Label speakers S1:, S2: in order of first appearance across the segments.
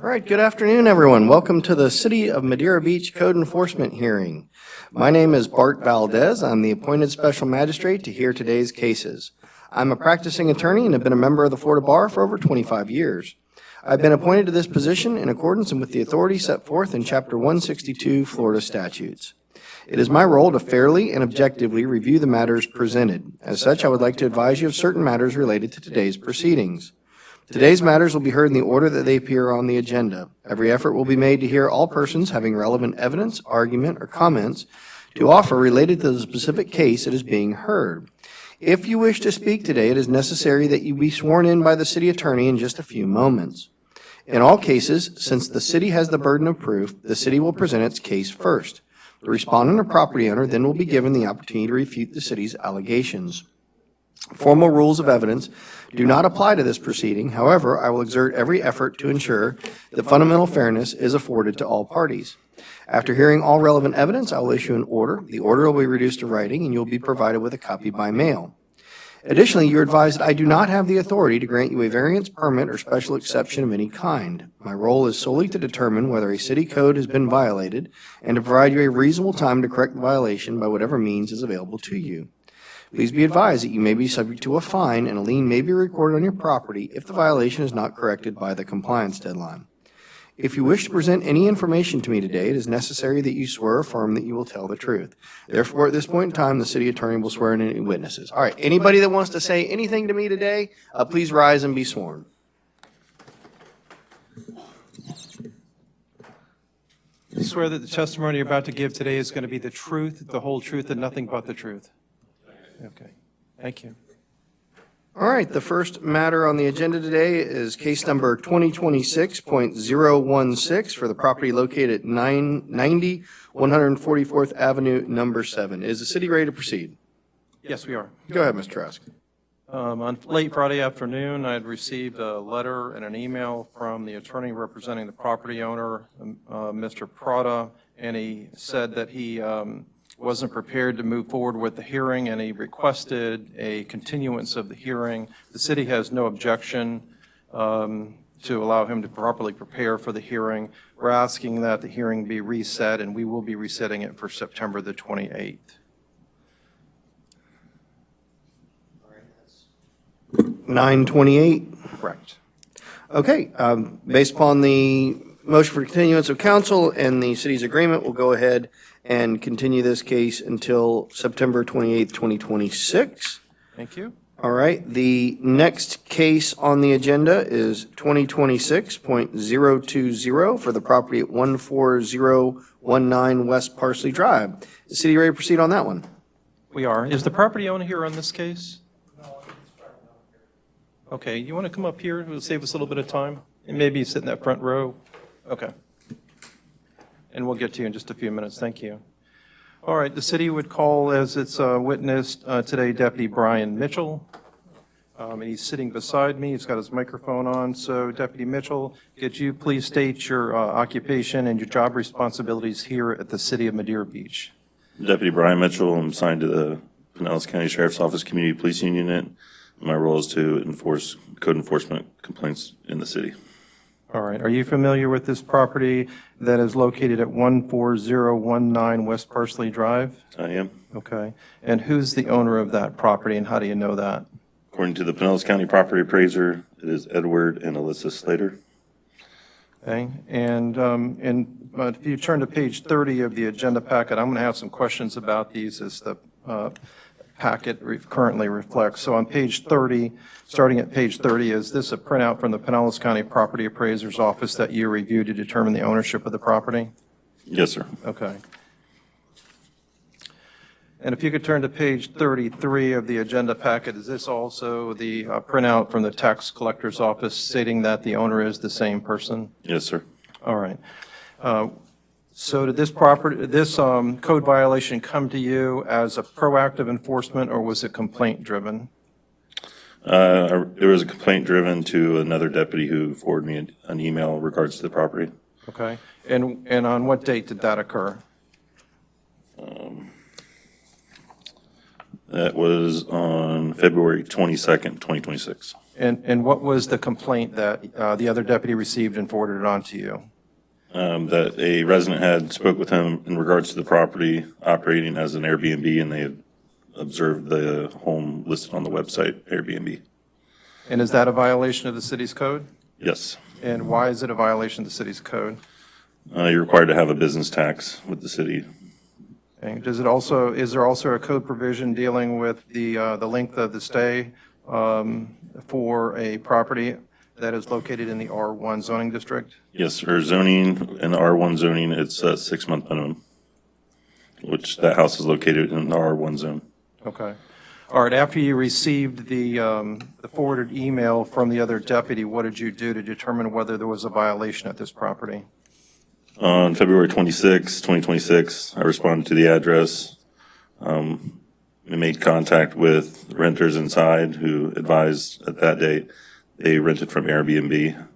S1: All right, good afternoon, everyone. Welcome to the City of Madeira Beach Code Enforcement hearing. My name is Bart Valdez. I'm the appointed special magistrate to hear today's cases. I'm a practicing attorney and have been a member of the Florida Bar for over 25 years. I've been appointed to this position in accordance with the authority set forth in Chapter 162 Florida statutes. It is my role to fairly and objectively review the matters presented. As such, I would like to advise you of certain matters related to today's proceedings. Today's matters will be heard in the order that they appear on the agenda. Every effort will be made to hear all persons having relevant evidence, argument, or comments to offer related to the specific case that is being heard. If you wish to speak today, it is necessary that you be sworn in by the city attorney in just a few moments. In all cases, since the city has the burden of proof, the city will present its case first. The respondent or property owner then will be given the opportunity to refute the city's allegations. Formal rules of evidence do not apply to this proceeding. However, I will exert every effort to ensure that fundamental fairness is afforded to all parties. After hearing all relevant evidence, I will issue an order. The order will be reduced to writing, and you'll be provided with a copy by mail. Additionally, you're advised that I do not have the authority to grant you a variance, permit, or special exception of any kind. My role is solely to determine whether a city code has been violated and to provide you a reasonable time to correct the violation by whatever means is available to you. Please be advised that you may be subject to a fine and a lien may be recorded on your property if the violation is not corrected by the compliance deadline. If you wish to present any information to me today, it is necessary that you swear or affirm that you will tell the truth. Therefore, at this point in time, the city attorney will swear in any witnesses. All right, anybody that wants to say anything to me today, please rise and be sworn.
S2: I swear that the testimony you're about to give today is going to be the truth, the whole truth, and nothing but the truth. Okay, thank you.
S1: All right, the first matter on the agenda today is case number 2026.016 for the property located at 990 144th Avenue, number 7. Is the city ready to proceed?
S2: Yes, we are.
S1: Go ahead, Mr. Trask.
S2: On late Friday afternoon, I had received a letter and an email from the attorney representing the property owner, Mr. Prada, and he said that he wasn't prepared to move forward with the hearing, and he requested a continuance of the hearing. The city has no objection to allow him to properly prepare for the hearing. We're asking that the hearing be reset, and we will be resetting it for September the 28th.
S1: 928.
S2: Correct.
S1: Okay, based upon the motion for continuance of council and the city's agreement, we'll go ahead and continue this case until September 28th, 2026.
S2: Thank you.
S1: All right, the next case on the agenda is 2026.020 for the property at 14019 West Parsley Drive. Is the city ready to proceed on that one?
S2: We are. Is the property owner here on this case? Okay, you want to come up here? It'll save us a little bit of time. And maybe sit in that front row. Okay. And we'll get to you in just a few minutes. Thank you. All right, the city would call as its witness today Deputy Brian Mitchell. And he's sitting beside me. He's got his microphone on. So Deputy Mitchell, could you please state your occupation and your job responsibilities here at the City of Madeira Beach?
S3: Deputy Brian Mitchell. I'm assigned to the Pinellas County Sheriff's Office Community Policing Unit. My role is to enforce code enforcement complaints in the city.
S2: All right. Are you familiar with this property that is located at 14019 West Parsley Drive?
S3: I am.
S2: Okay. And who's the owner of that property, and how do you know that?
S3: According to the Pinellas County Property Appraiser, it is Edward and Alyssa Slater.
S2: Okay. And if you turn to page 30 of the agenda packet, I'm going to have some questions about these as the packet currently reflects. So on page 30, starting at page 30, is this a printout from the Pinellas County Property Appraiser's Office that you reviewed to determine the ownership of the property?
S3: Yes, sir.
S2: Okay. And if you could turn to page 33 of the agenda packet, is this also the printout from the tax collector's office stating that the owner is the same person?
S3: Yes, sir.
S2: All right. So did this code violation come to you as a proactive enforcement, or was it complaint driven?
S3: There was a complaint driven to another deputy who forwarded me an email in regards to the property.
S2: Okay. And on what date did that occur?
S3: That was on February 22nd, 2026.
S2: And what was the complaint that the other deputy received and forwarded it on to you?
S3: That a resident had spoke with him in regards to the property operating as an Airbnb, and they had observed the home listed on the website, Airbnb.
S2: And is that a violation of the city's code?
S3: Yes.
S2: And why is it a violation of the city's code?
S3: You're required to have a business tax with the city.
S2: And is there also a code provision dealing with the length of the stay for a property that is located in the R1 zoning district?
S3: Yes, sir. Zoning, in the R1 zoning, it's a 6-month minimum, which that house is located in the R1 zone.
S2: Okay. All right, after you received the forwarded email from the other deputy, what did you do to determine whether there was a violation at this property?
S3: On February 26, 2026, I responded to the address. We made contact with renters inside who advised at that date they rented from Airbnb.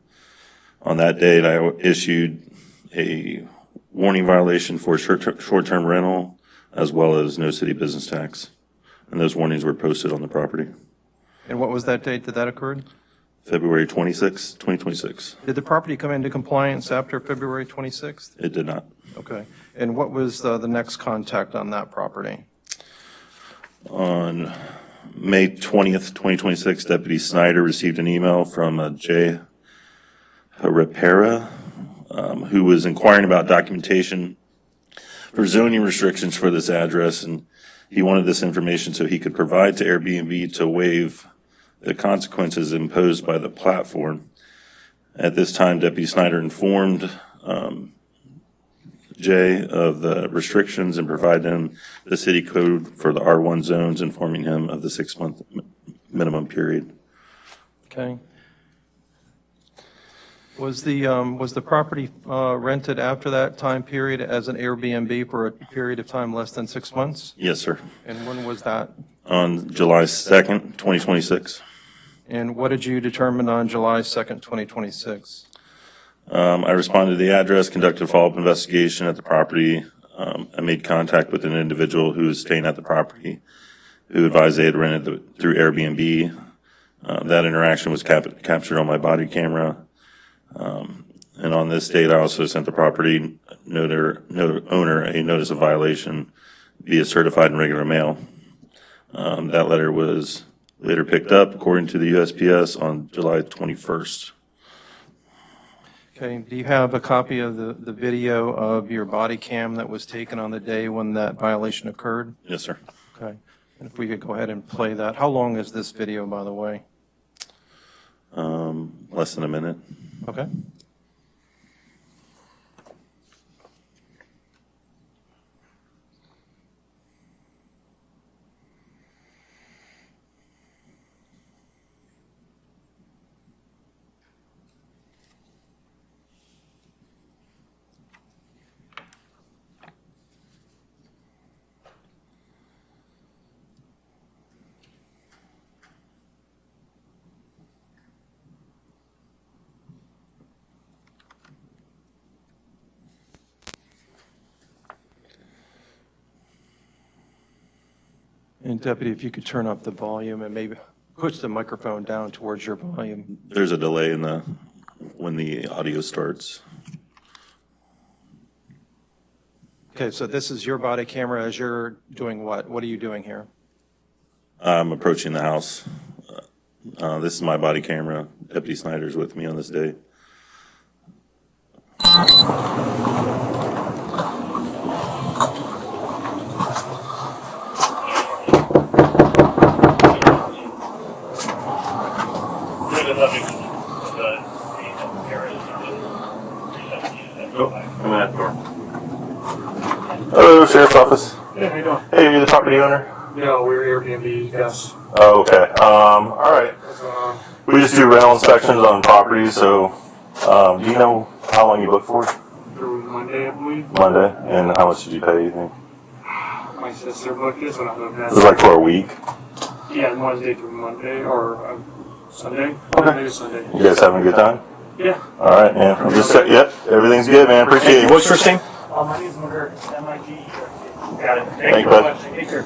S3: On that date, I issued a warning violation for short-term rental as well as no city business tax. And those warnings were posted on the property.
S2: And what was that date that that occurred?
S3: February 26, 2026.
S2: Did the property come into compliance after February 26th?
S3: It did not.
S2: Okay. And what was the next contact on that property?
S3: On May 20th, 2026, Deputy Snyder received an email from Jay Haripera, who was inquiring about documentation for zoning restrictions for this address, and he wanted this information so he could provide to Airbnb to waive the consequences imposed by the platform. At this time, Deputy Snyder informed Jay of the restrictions and provided him the city code for the R1 zones, informing him of the 6-month minimum period.
S2: Okay. Was the property rented after that time period as an Airbnb for a period of time less than 6 months?
S3: Yes, sir.
S2: And when was that?
S3: On July 2nd, 2026.
S2: And what did you determine on July 2nd, 2026?
S3: I responded to the address, conducted a follow-up investigation at the property. I made contact with an individual who was staying at the property, who advised they had rented through Airbnb. That interaction was captured on my body camera. And on this date, I also sent the property owner a notice of violation via certified and regular mail. That letter was later picked up, according to the USPS, on July 21st.
S2: Okay. Do you have a copy of the video of your body cam that was taken on the day when that violation occurred?
S3: Yes, sir.
S2: Okay. And if we could go ahead and play that. How long is this video, by the way?
S3: Less than a minute.
S2: Okay. And Deputy, if you could turn up the volume and maybe push the microphone down towards your volume.
S3: There's a delay in when the audio starts.
S2: Okay, so this is your body camera as you're doing what? What are you doing here?
S3: I'm approaching the house. This is my body camera. Deputy Snyder's with me on this day. Hello, Sheriff's Office.
S4: Hey, how you doing?
S3: Hey, you're the property owner?
S4: No, we're Airbnb, yes.
S3: Oh, okay. All right.
S4: What's going on?
S3: We just do rental inspections on properties, so do you know how long you booked for?
S4: Through Monday, I believe.
S3: Monday. And how much did you pay, you think?
S4: My sister booked this when I lived
S3: It was like for a week.
S4: Yeah, Wednesday through Monday, or Sunday.
S3: Okay.
S4: Maybe Sunday.
S3: You guys having a good time?
S4: Yeah.
S3: All right, man. I'm just yep, everything's good, man. Appreciate it. What's your name?
S4: My name is McGurk, MIG. Got it.
S3: Thank you,
S4: very
S3: bud.
S4: much. Take care.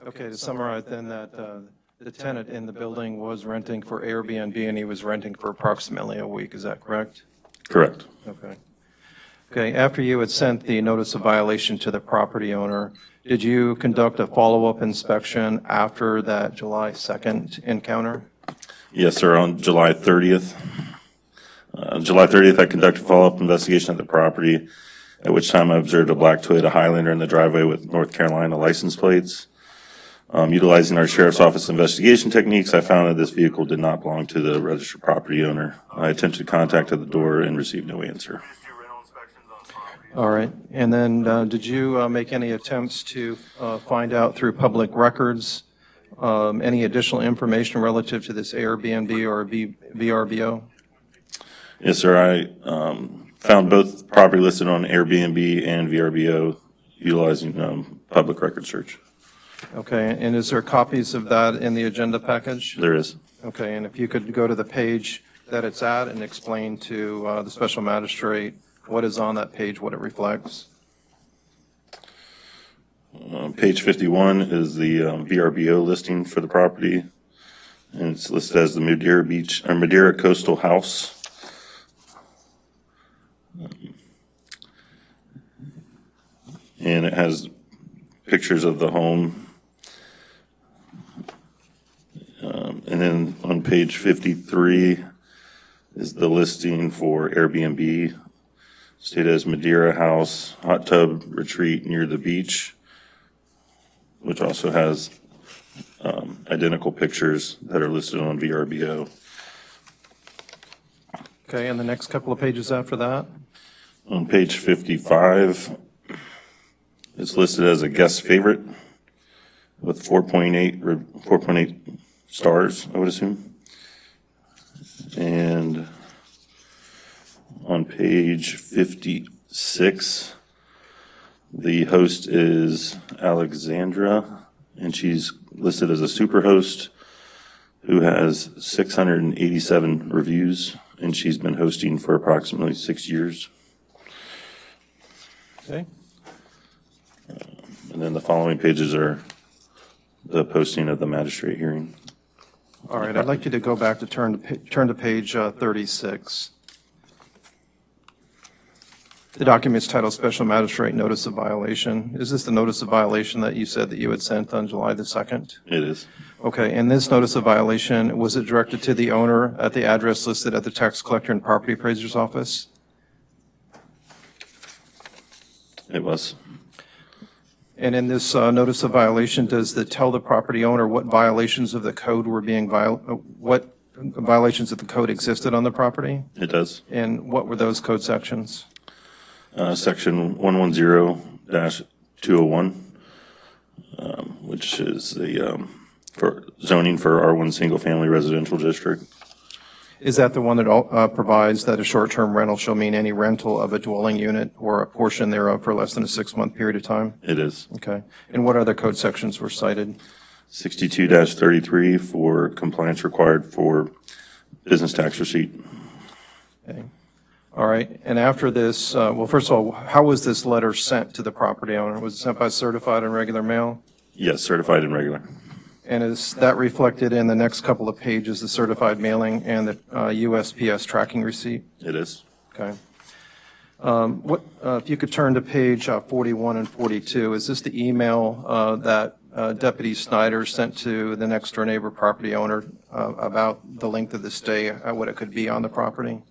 S2: Okay, to summarize then, that the tenant in the building was renting for Airbnb and he was renting for approximately a week, is that correct?
S3: Correct.
S2: Okay. Okay, after you had sent the notice of violation to the property owner, did you conduct a follow-up inspection after that July 2nd encounter?
S3: Yes, sir, on July 30th. July 30th, I conducted a follow-up investigation at the property, at which time I observed a black Toyota Highlander in the driveway with North Carolina license plates. Utilizing our sheriff's office investigation techniques, I found that this vehicle did not belong to the registered property owner. I attempted contact at the door and received no answer.
S2: All right, and then did you make any attempts to find out through public records any additional information relative to this Airbnb or VRBO?
S3: Yes, sir, I found both property listed on Airbnb and VRBO utilizing public record search.
S2: Okay, and is there copies of that in the agenda package?
S3: There is.
S2: Okay, and if you could go to the page that it's at and explain to the special magistrate what is on that page, what it reflects.
S3: Page 51 is the VRBO listing for the property, and it's listed as the Madeira Coastal House. And it has pictures of the home. And then on page 53 is the listing for Airbnb, stated as Madeira House, hot tub retreat near the beach, which also has identical pictures that are listed on VRBO.
S2: Okay, and the next couple of pages after that?
S3: On page 55, it's listed as a guest favorite with 4.8 stars, I would assume. And on page 56, the host is Alexandra, and she's listed as a super host who has 687 reviews, and she's been hosting for approximately 6 years.
S2: Okay.
S3: And then the following pages are the posting of the magistrate hearing.
S2: All right, I'd like you to go back to turn to page 36. The document's titled Special Magistrate Notice of Violation. Is this the notice of violation that you said that you had sent on July the 2nd?
S3: It is.
S2: Okay, and this notice of violation, was it directed to the owner at the address listed at the tax collector and property appraiser's office?
S3: It was.
S2: And in this notice of violation, does it tell the property owner what violations of the code were being what violations of the code existed on the property?
S3: It does.
S2: And what were those code sections?
S3: Section 110-201, which is the for zoning for R1 single-family residential district.
S2: Is that the one that provides that a short-term rental shall mean any rental of a dwelling unit or a portion thereof for less than a 6-month period of time?
S3: It is.
S2: Okay. And what other code sections were cited?
S3: 62-33 for compliance required for business tax receipt.
S2: Okay. All right. And after this, well, first of all, how was this letter sent to the property owner? Was it sent by certified and regular mail?
S3: Yes, certified and regular.
S2: And is that reflected in the next couple of pages, the certified mailing and the USPS tracking receipt?
S3: It is.
S2: Okay. If you could turn to page 41 and 42, is this the email that Deputy Snyder sent to the next door neighbor property owner about the length of the stay, what it could be on the property?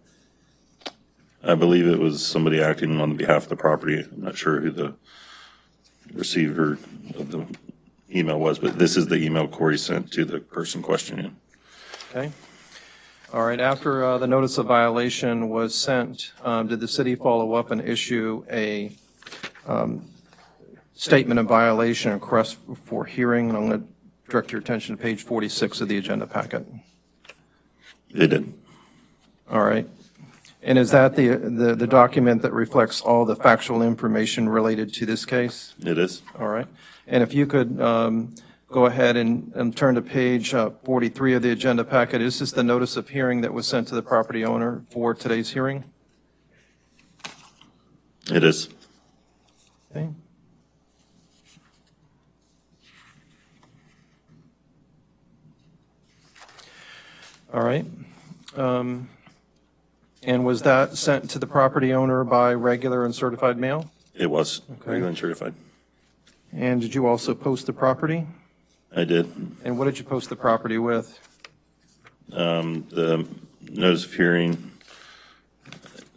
S3: I believe it was somebody acting on behalf of the property. I'm not sure who the receiver of the email was, but this is the email Corey sent to the person questioning.
S2: Okay. All right. After the notice of violation was sent, did the city follow up and issue a statement of violation and request for hearing? And I'm going to direct your attention to page 46 of the agenda packet.
S3: It did.
S2: All right. And is that the document that reflects all the factual information related to this case?
S3: It is.
S2: All right. And if you could go ahead and turn to page 43 of the agenda packet. Is this the notice of hearing that was sent to the property owner for today's hearing?
S3: It is.
S2: Okay. All right. And was that sent to the property owner by regular and certified mail?
S3: It was regular and certified.
S2: And did you also post the property?
S3: I did.
S2: And what did you post the property with?
S3: The notice of hearing,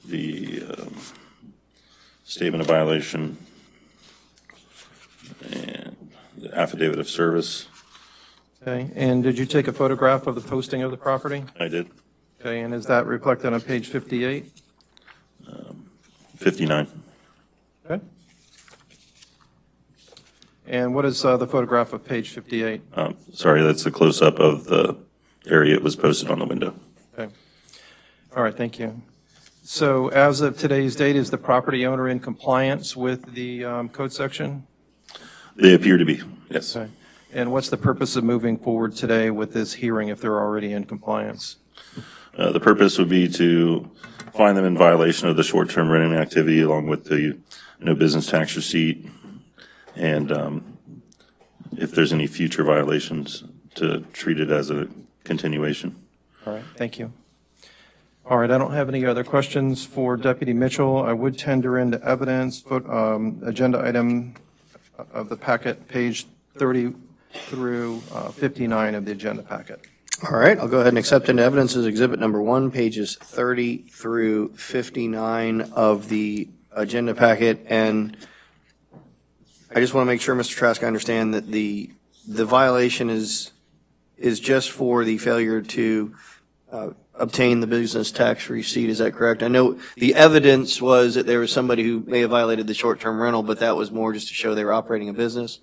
S3: the statement of violation, and the affidavit of service.
S2: Okay, and did you take a photograph of the posting of the property?
S3: I did.
S2: Okay, and is that reflected on page 58?
S3: 59.
S2: Okay. And what is the photograph of page 58?
S3: Sorry, that's a close-up of the area it was posted on the window.
S2: Okay. All right, thank you. So as of today's date, is the property owner in compliance with the code section?
S3: They appear to be, yes.
S2: Okay. And what's the purpose of moving forward today with this hearing if they're already in compliance?
S3: The purpose would be to find them in violation of the short-term renting activity along with the no business tax receipt, and if there's any future violations, to treat it as a continuation.
S2: All right, thank you. All right, I don't have any other questions for Deputy Mitchell. I would tender into evidence, agenda item of the packet, page 30 through 59 of the agenda packet.
S1: All right, I'll go ahead and accept into evidence as exhibit number 1, pages 30 through 59 of the agenda packet. And I just want to make sure, Mr. Trask, I understand that the violation is just for the failure to obtain the business tax receipt. Is that correct? I know the evidence was that there was somebody who may have violated the short-term rental, but that was more just to show they were operating a business?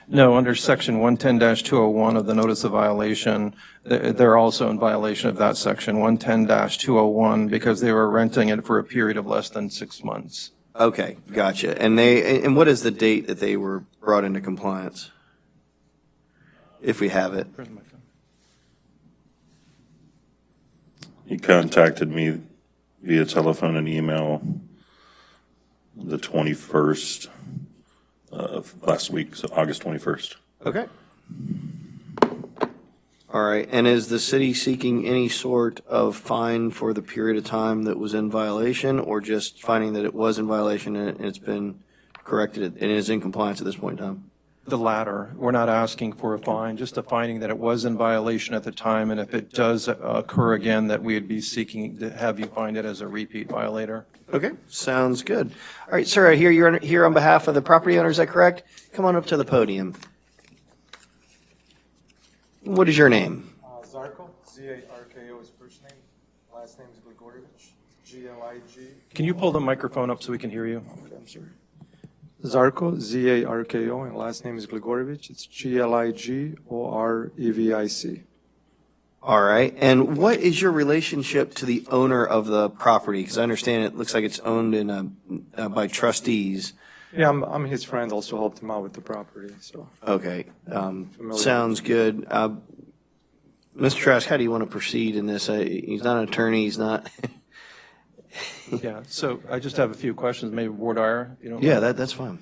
S2: No, under section 110-201 of the notice of violation, they're also in violation of that section, 110-201, because they were renting it for a period of less than 6 months.
S1: Okay, gotcha. And what is the date that they were brought into compliance? If we have it.
S3: He contacted me via telephone and email the 21st of last week, so August 21st.
S1: Okay. All right, and is the city seeking any sort of fine for the period of time that was in violation, or just finding that it was in violation and it's been corrected and is in compliance at this point in time?
S2: The latter. We're not asking for a fine, just a finding that it was in violation at the time, and if it does occur again, that we would be seeking to have you find it as a repeat violator.
S1: Okay, sounds good. All right, sir, I hear you're here on behalf of the property owner, is that correct? Come on up to the podium. What is your name?
S5: Zarko, Z-A-R-K-O is first name. Last name is Gligorevich, G-L-I-G.
S2: Can you pull the microphone up so we can hear you?
S5: Okay, I'm sorry. Zarko, Z-A-R-K-O, and last name is Gligorevich. It's G-L-I-G-O-R-E-V-I-C.
S1: All right, and what is your relationship to the owner of the property? Because I understand it looks like it's owned by trustees.
S5: Yeah, I'm his friend, also helped him out with the property, so.
S1: Okay, sounds good. Mr. Trask, how do you want to proceed in this? He's not an attorney, he's not.
S2: Yeah, so I just have a few questions, maybe Ward Iyer, if you don't mind.
S1: Yeah, that's fine.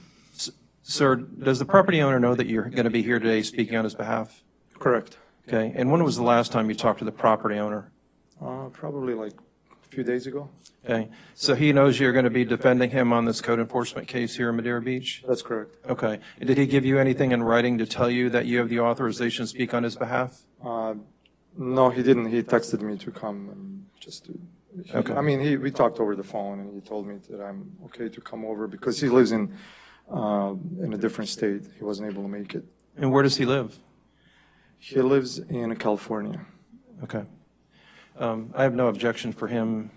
S2: Sir, does the property owner know that you're going to be here today speaking on his behalf?
S5: Correct.
S2: Okay, and when was the last time you talked to the property owner?
S5: Probably like a few days ago.
S2: Okay, so he knows you're going to be defending him on this code enforcement case here in Madeira Beach?
S5: That's correct.
S2: Okay, and did he give you anything in writing to tell you that you have the authorization to speak on his behalf?
S5: No, he didn't. He texted me to come and just to.
S2: Okay.
S5: I mean, we talked over the phone, and he told me that I'm okay to come over because he lives in a different state. He wasn't able to make it.
S2: And where does he live?
S5: He lives in California.
S2: Okay. I have no objection for him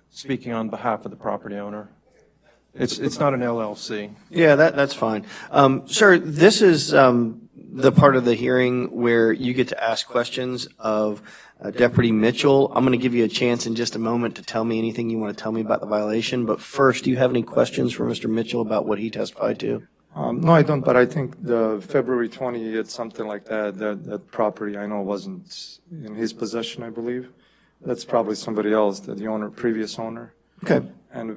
S2: speaking on behalf of the property owner. It's not an LLC.
S1: Yeah, that's fine. Sir, this is the part of the hearing where you get to ask questions of Deputy Mitchell. I'm going to give you a chance in just a moment to tell me anything you want to tell me about the violation. But first, do you have any questions for Mr. Mitchell about what he testified to?
S5: No, I don't, but I think the February 20th, something like that, that property, I know wasn't in his possession, I believe. That's probably somebody else, the owner, previous owner.
S1: Okay.
S5: And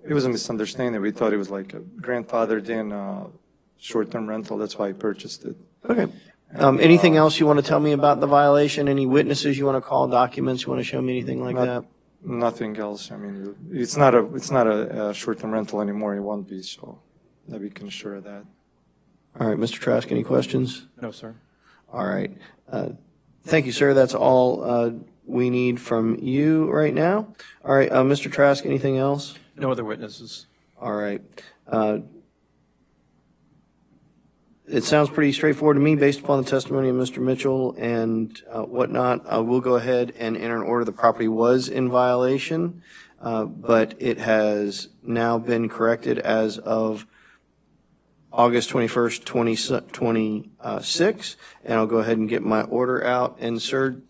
S5: it was a misunderstanding. We thought it was like a grandfathered in short-term rental. That's why I purchased it.
S1: Okay. Anything else you want to tell me about the violation? Any witnesses you want to call, documents you want to show me, anything like that?
S5: Nothing else. I mean, it's not a short-term rental anymore. It won't be, so that we can assure that.
S1: All right, Mr. Trask, any questions?
S2: No, sir.
S1: All right. Thank you, sir. That's all we need from you right now. All right, Mr. Trask, anything else?
S2: No other witnesses.
S1: All right. It sounds pretty straightforward to me based upon the testimony of Mr. Mitchell and whatnot. We'll go ahead and enter an order. The property was in violation, but it has now been corrected as of August 21st, 2026, and I'll go ahead and get my order out. And sir,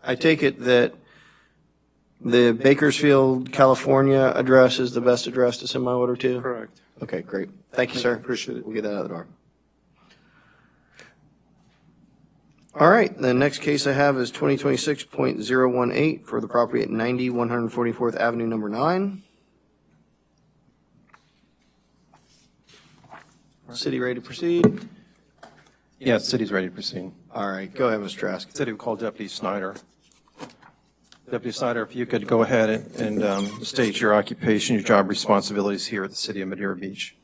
S1: I take it that the Bakersfield, California address is the best address to send my order to?
S5: Correct.
S1: Okay, great. Thank you, sir.
S5: Appreciate it.
S1: We'll get that out the door. All right, the next case I have is 2026.018 for the property at 90 144th Avenue, number 9. City ready to proceed?
S2: Yes, city's ready to proceed.
S1: All right, go ahead, Mr. Trask.
S2: City will call Deputy Snyder. Deputy Snyder, if you could go ahead and state your occupation, your job responsibilities here at the City of Madeira Beach.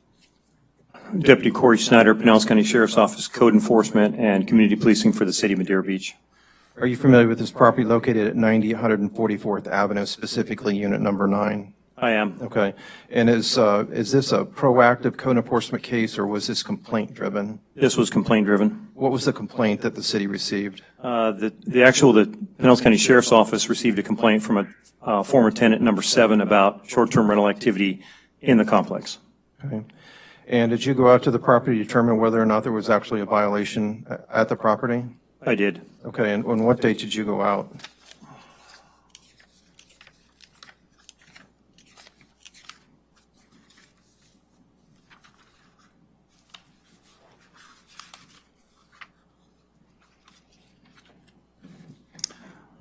S6: Deputy Corey Snyder, Pinellas County Sheriff's Office, Code Enforcement and Community Policing for the City of Madeira Beach.
S2: Are you familiar with this property located at 90 144th Avenue, specifically unit number 9?
S6: I am.
S2: Okay. And is this a proactive code enforcement case, or was this complaint driven?
S6: This was complaint driven.
S2: What was the complaint that the city received?
S6: The Pinellas County Sheriff's Office received a complaint from a former tenant, number 7, about short-term rental activity in the complex.
S2: Okay. And did you go out to the property to determine whether or not there was actually a violation at the property?
S6: I did.
S2: Okay. And on what date did you go out?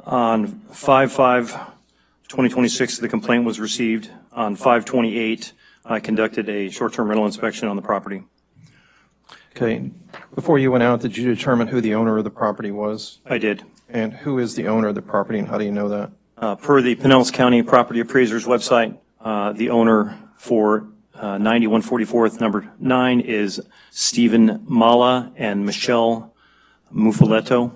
S6: On 5/5/2026, the complaint was received. On 5/28, I conducted a short-term rental inspection on the property.
S2: Okay. Before you went out, did you determine who the owner of the property was?
S6: I did.
S2: And who is the owner of the property, and how do you know that?
S6: Per the Pinellas County Property Appraiser's website, the owner for 90 144th number 9 is Stephen Mala and Michelle Mufaletto.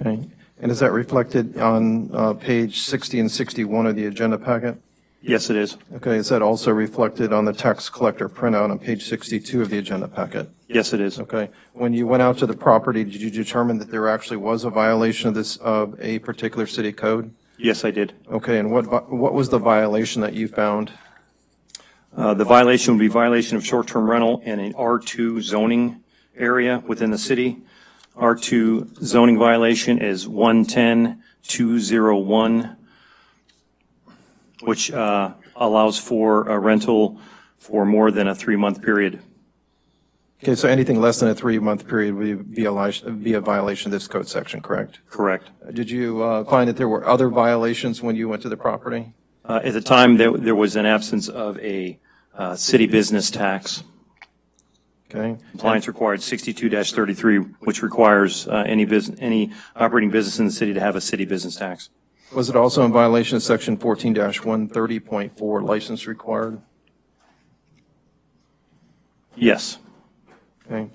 S2: Okay. And is that reflected on page 60 and 61 of the agenda packet?
S6: Yes, it is.
S2: Okay. Is that also reflected on the tax collector printout on page 62 of the agenda packet?
S6: Yes, it is.
S2: Okay. When you went out to the property, did you determine that there actually was a violation of this, of a particular city code?
S6: Yes, I did.
S2: Okay. And what was the violation that you found?
S6: The violation would be violation of short-term rental in an R2 zoning area within the city. R2 zoning violation is 110-201, which allows for a rental for more than a 3-month period.
S2: Okay. So anything less than a 3-month period would be a violation of this code section, correct?
S6: Correct.
S2: Did you find that there were other violations when you went to the property?
S6: At the time, there was an absence of a city business tax.
S2: Okay.
S6: Compliance required 62-33, which requires any operating business in the city to have a city business tax.
S2: Was it also in violation of section 14-130.4, license required?
S6: Yes.
S2: Okay.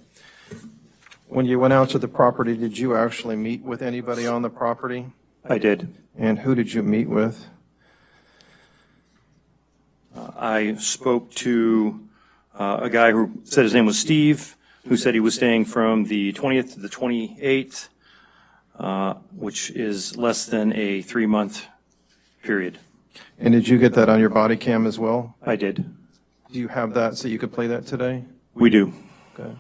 S2: When you went out to the property, did you actually meet with anybody on the property?
S6: I did.
S2: And who did you meet with?
S6: I spoke to a guy who said his name was Steve, who said he was staying from the 20th to the 28th, which is less than a 3-month period.
S2: And did you get that on your body cam as well?
S6: I did.
S2: Do you have that so you could play that today?
S6: We do.
S2: Okay.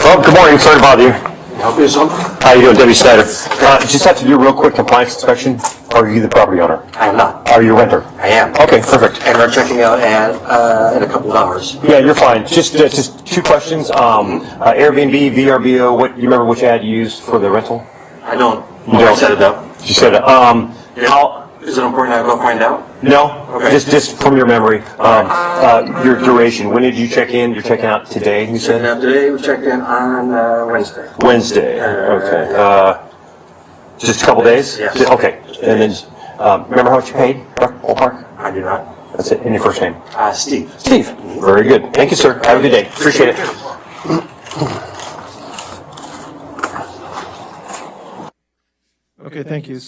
S7: Well, good morning. Sorry to bother you.
S8: Help you something?
S7: How you doing, Debbie Snyder? Just have to do a real quick compliance inspection. Are you the property owner?
S8: I am not.
S7: Are you a renter?
S8: I am.
S7: Okay, perfect.
S8: And we're checking out in a couple of hours.
S7: Yeah, you're fine. Just two questions. Airbnb, VRBO. What you remember which ad you used for the rental?
S8: I don't.
S7: You don't?
S8: I set it up.
S7: You said it.
S8: Is it important I go find out?
S7: No.
S8: Okay.
S7: Just from your memory. Your duration. When did you check in? You're checking out today. You said.
S8: Today we checked in on Wednesday.
S7: Wednesday. Okay. Just a couple days?
S8: Yes.
S7: Okay. And then, remember how much you paid? Ballpark?
S8: I do not.
S7: That's it. And your first name?
S8: Steve.
S7: Steve. Very good. Thank you, sir. Have a good day. Appreciate it.
S2: Okay, thank you.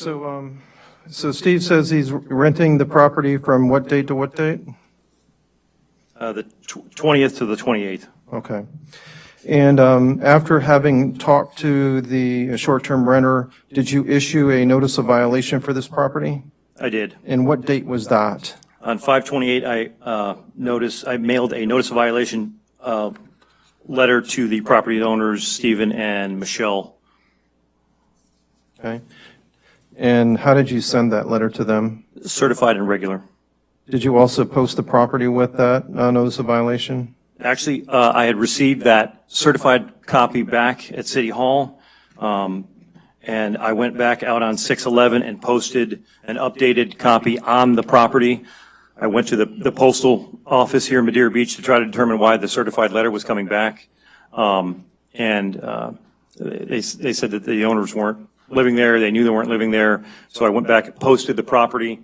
S2: So Steve says he's renting the property from what date to what date?
S6: The 20th to the 28th.
S2: Okay. And after having talked to the short-term renter, did you issue a notice of violation for this property?
S6: I did.
S2: And what date was that?
S6: On 5/28, I mailed a notice of violation letter to the property owners, Stephen and Michelle.
S2: Okay. And how did you send that letter to them?
S6: Certified and regular.
S2: Did you also post the property with that notice of violation?
S6: Actually, I had received that certified copy back at City Hall, and I went back out on 6/11 and posted an updated copy on the property. I went to the postal office here in Madeira Beach to try to determine why the certified letter was coming back. They said that the owners weren't living there. They knew they weren't living there. So I went back and posted the property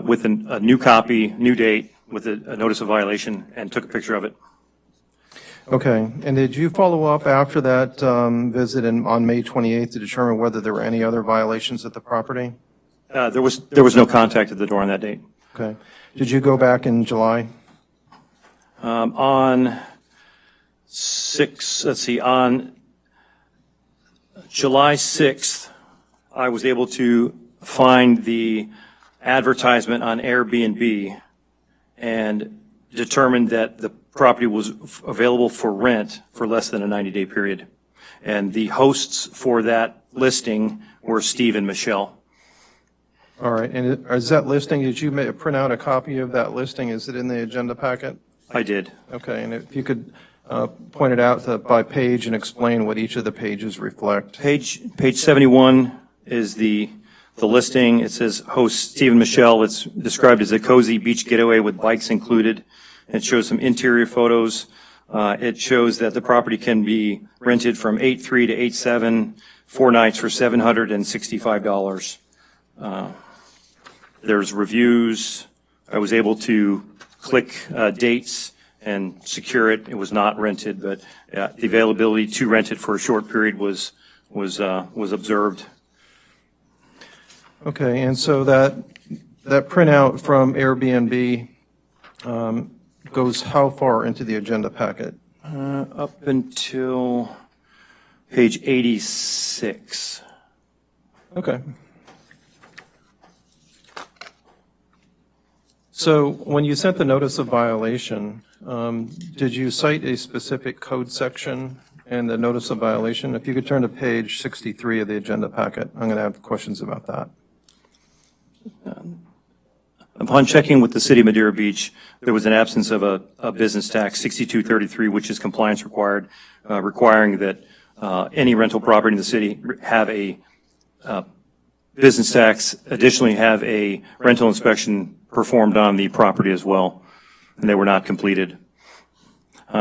S6: with a new copy, new date, with a notice of violation, and took a picture of it.
S2: Okay. And did you follow up after that visit on May 28th to determine whether there were any other violations at the property?
S6: There was no contact at the door on that date.
S2: Okay. Did you go back in July?
S6: On July 6th, I was able to find the advertisement on Airbnb and determined that the property was available for rent for less than a 90-day period. And the hosts for that listing were Steve and Michelle.
S2: All right. And is that listing, did you print out a copy of that listing? Is it in the agenda packet?
S6: I did.
S2: Okay. And if you could point it out by page and explain what each of the pages reflect.
S6: Page 71 is the listing. It says host Steve and Michelle. It's described as a cozy beach getaway with bikes included. It shows some interior photos. It shows that the property can be rented from 8/3 to 8/7, 4 nights for $765. There's reviews. I was able to click dates and secure it. It was not rented, but the availability to rent it for a short period was observed.
S2: Okay. And so that printout from Airbnb goes how far into the agenda packet?
S6: Up until page 86.
S2: Okay. So when you sent the notice of violation, did you cite a specific code section in the notice of violation? If you could turn to page 63 of the agenda packet, I'm going to have questions about that.
S6: Upon checking with the city of Madeira Beach, there was an absence of a business tax, 6233, which is compliance required, requiring that any rental property in the city have a business tax, additionally have a rental inspection performed on the property as well, and they were not completed.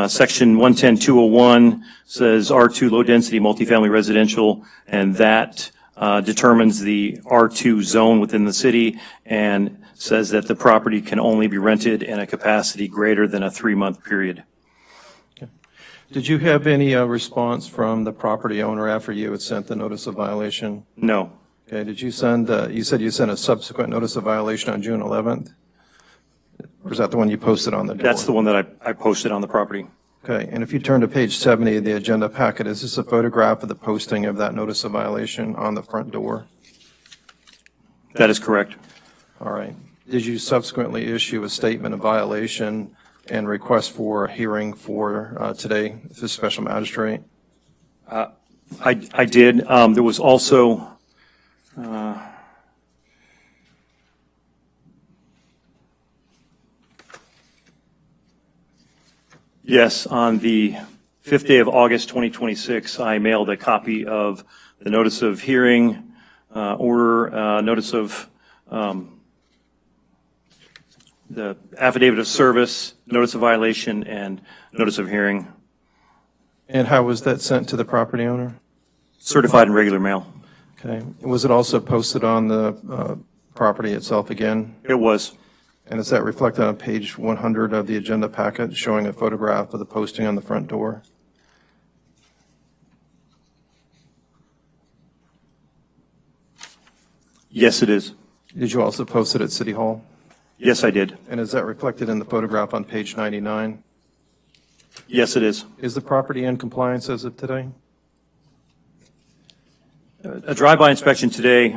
S6: Section 110-201 says R2 low-density multifamily residential, and that determines the R2 zone within the city and says that the property can only be rented in a capacity greater than a 3-month period.
S2: Did you have any response from the property owner after you had sent the notice of violation?
S6: No.
S2: Okay, did you send, you said you sent a subsequent notice of violation on June 11th? Or is that the one you posted on the door?
S6: That's the one that I posted on the property.
S2: Okay, and if you turn to page 70 of the agenda packet, is this a photograph of the posting of that notice of violation on the front door?
S6: That is correct.
S2: All right. Did you subsequently issue a statement of violation and request for a hearing for today, the special magistrate?
S6: I did. There was also, yes, on the 5th day of August 2026, I mailed a copy of the notice of hearing, notice of the affidavit of service, notice of violation, and notice of hearing,
S2: And how was that sent to the property owner?
S6: certified in regular mail.
S2: Okay. Was it also posted on the property itself again?
S6: It was.
S2: And is that reflected on page 100 of the agenda packet, showing a photograph of the posting on the front door?
S6: Yes, it is.
S2: Did you also post it at City Hall?
S6: Yes, I did.
S2: And is that reflected in the photograph on page 99?
S6: Yes, it is.
S2: Is the property in compliance as of today?
S6: A drive-by inspection today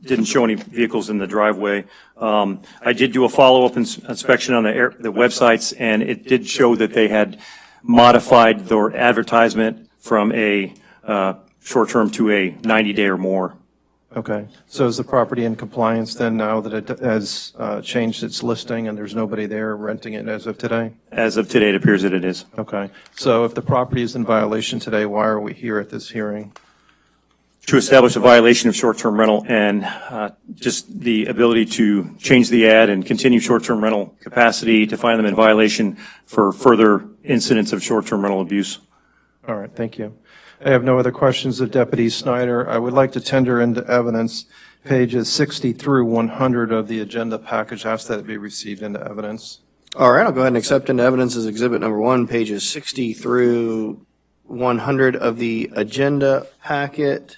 S6: didn't show any vehicles in the driveway. I did do a follow-up inspection on the websites, and it did show that they had modified their advertisement from a short-term to a 90-day or more.
S2: Okay. So is the property in compliance then now that it has changed its listing and there's nobody there renting it as of today?
S6: As of today, it appears that it is.
S2: Okay. So if the property is in violation today, why are we here at this hearing?
S6: To establish a violation of short-term rental and just the ability to change the ad and continue short-term rental capacity to find them in violation for further incidents of short-term rental abuse.
S2: All right, thank you. I have no other questions of Deputy Snyder. I would like to tender into evidence pages 60 through 100 of the agenda package. Ask that it be received into evidence.
S1: All right, I'll go ahead and accept into evidence as exhibit number 1, pages 60 through 100 of the agenda packet.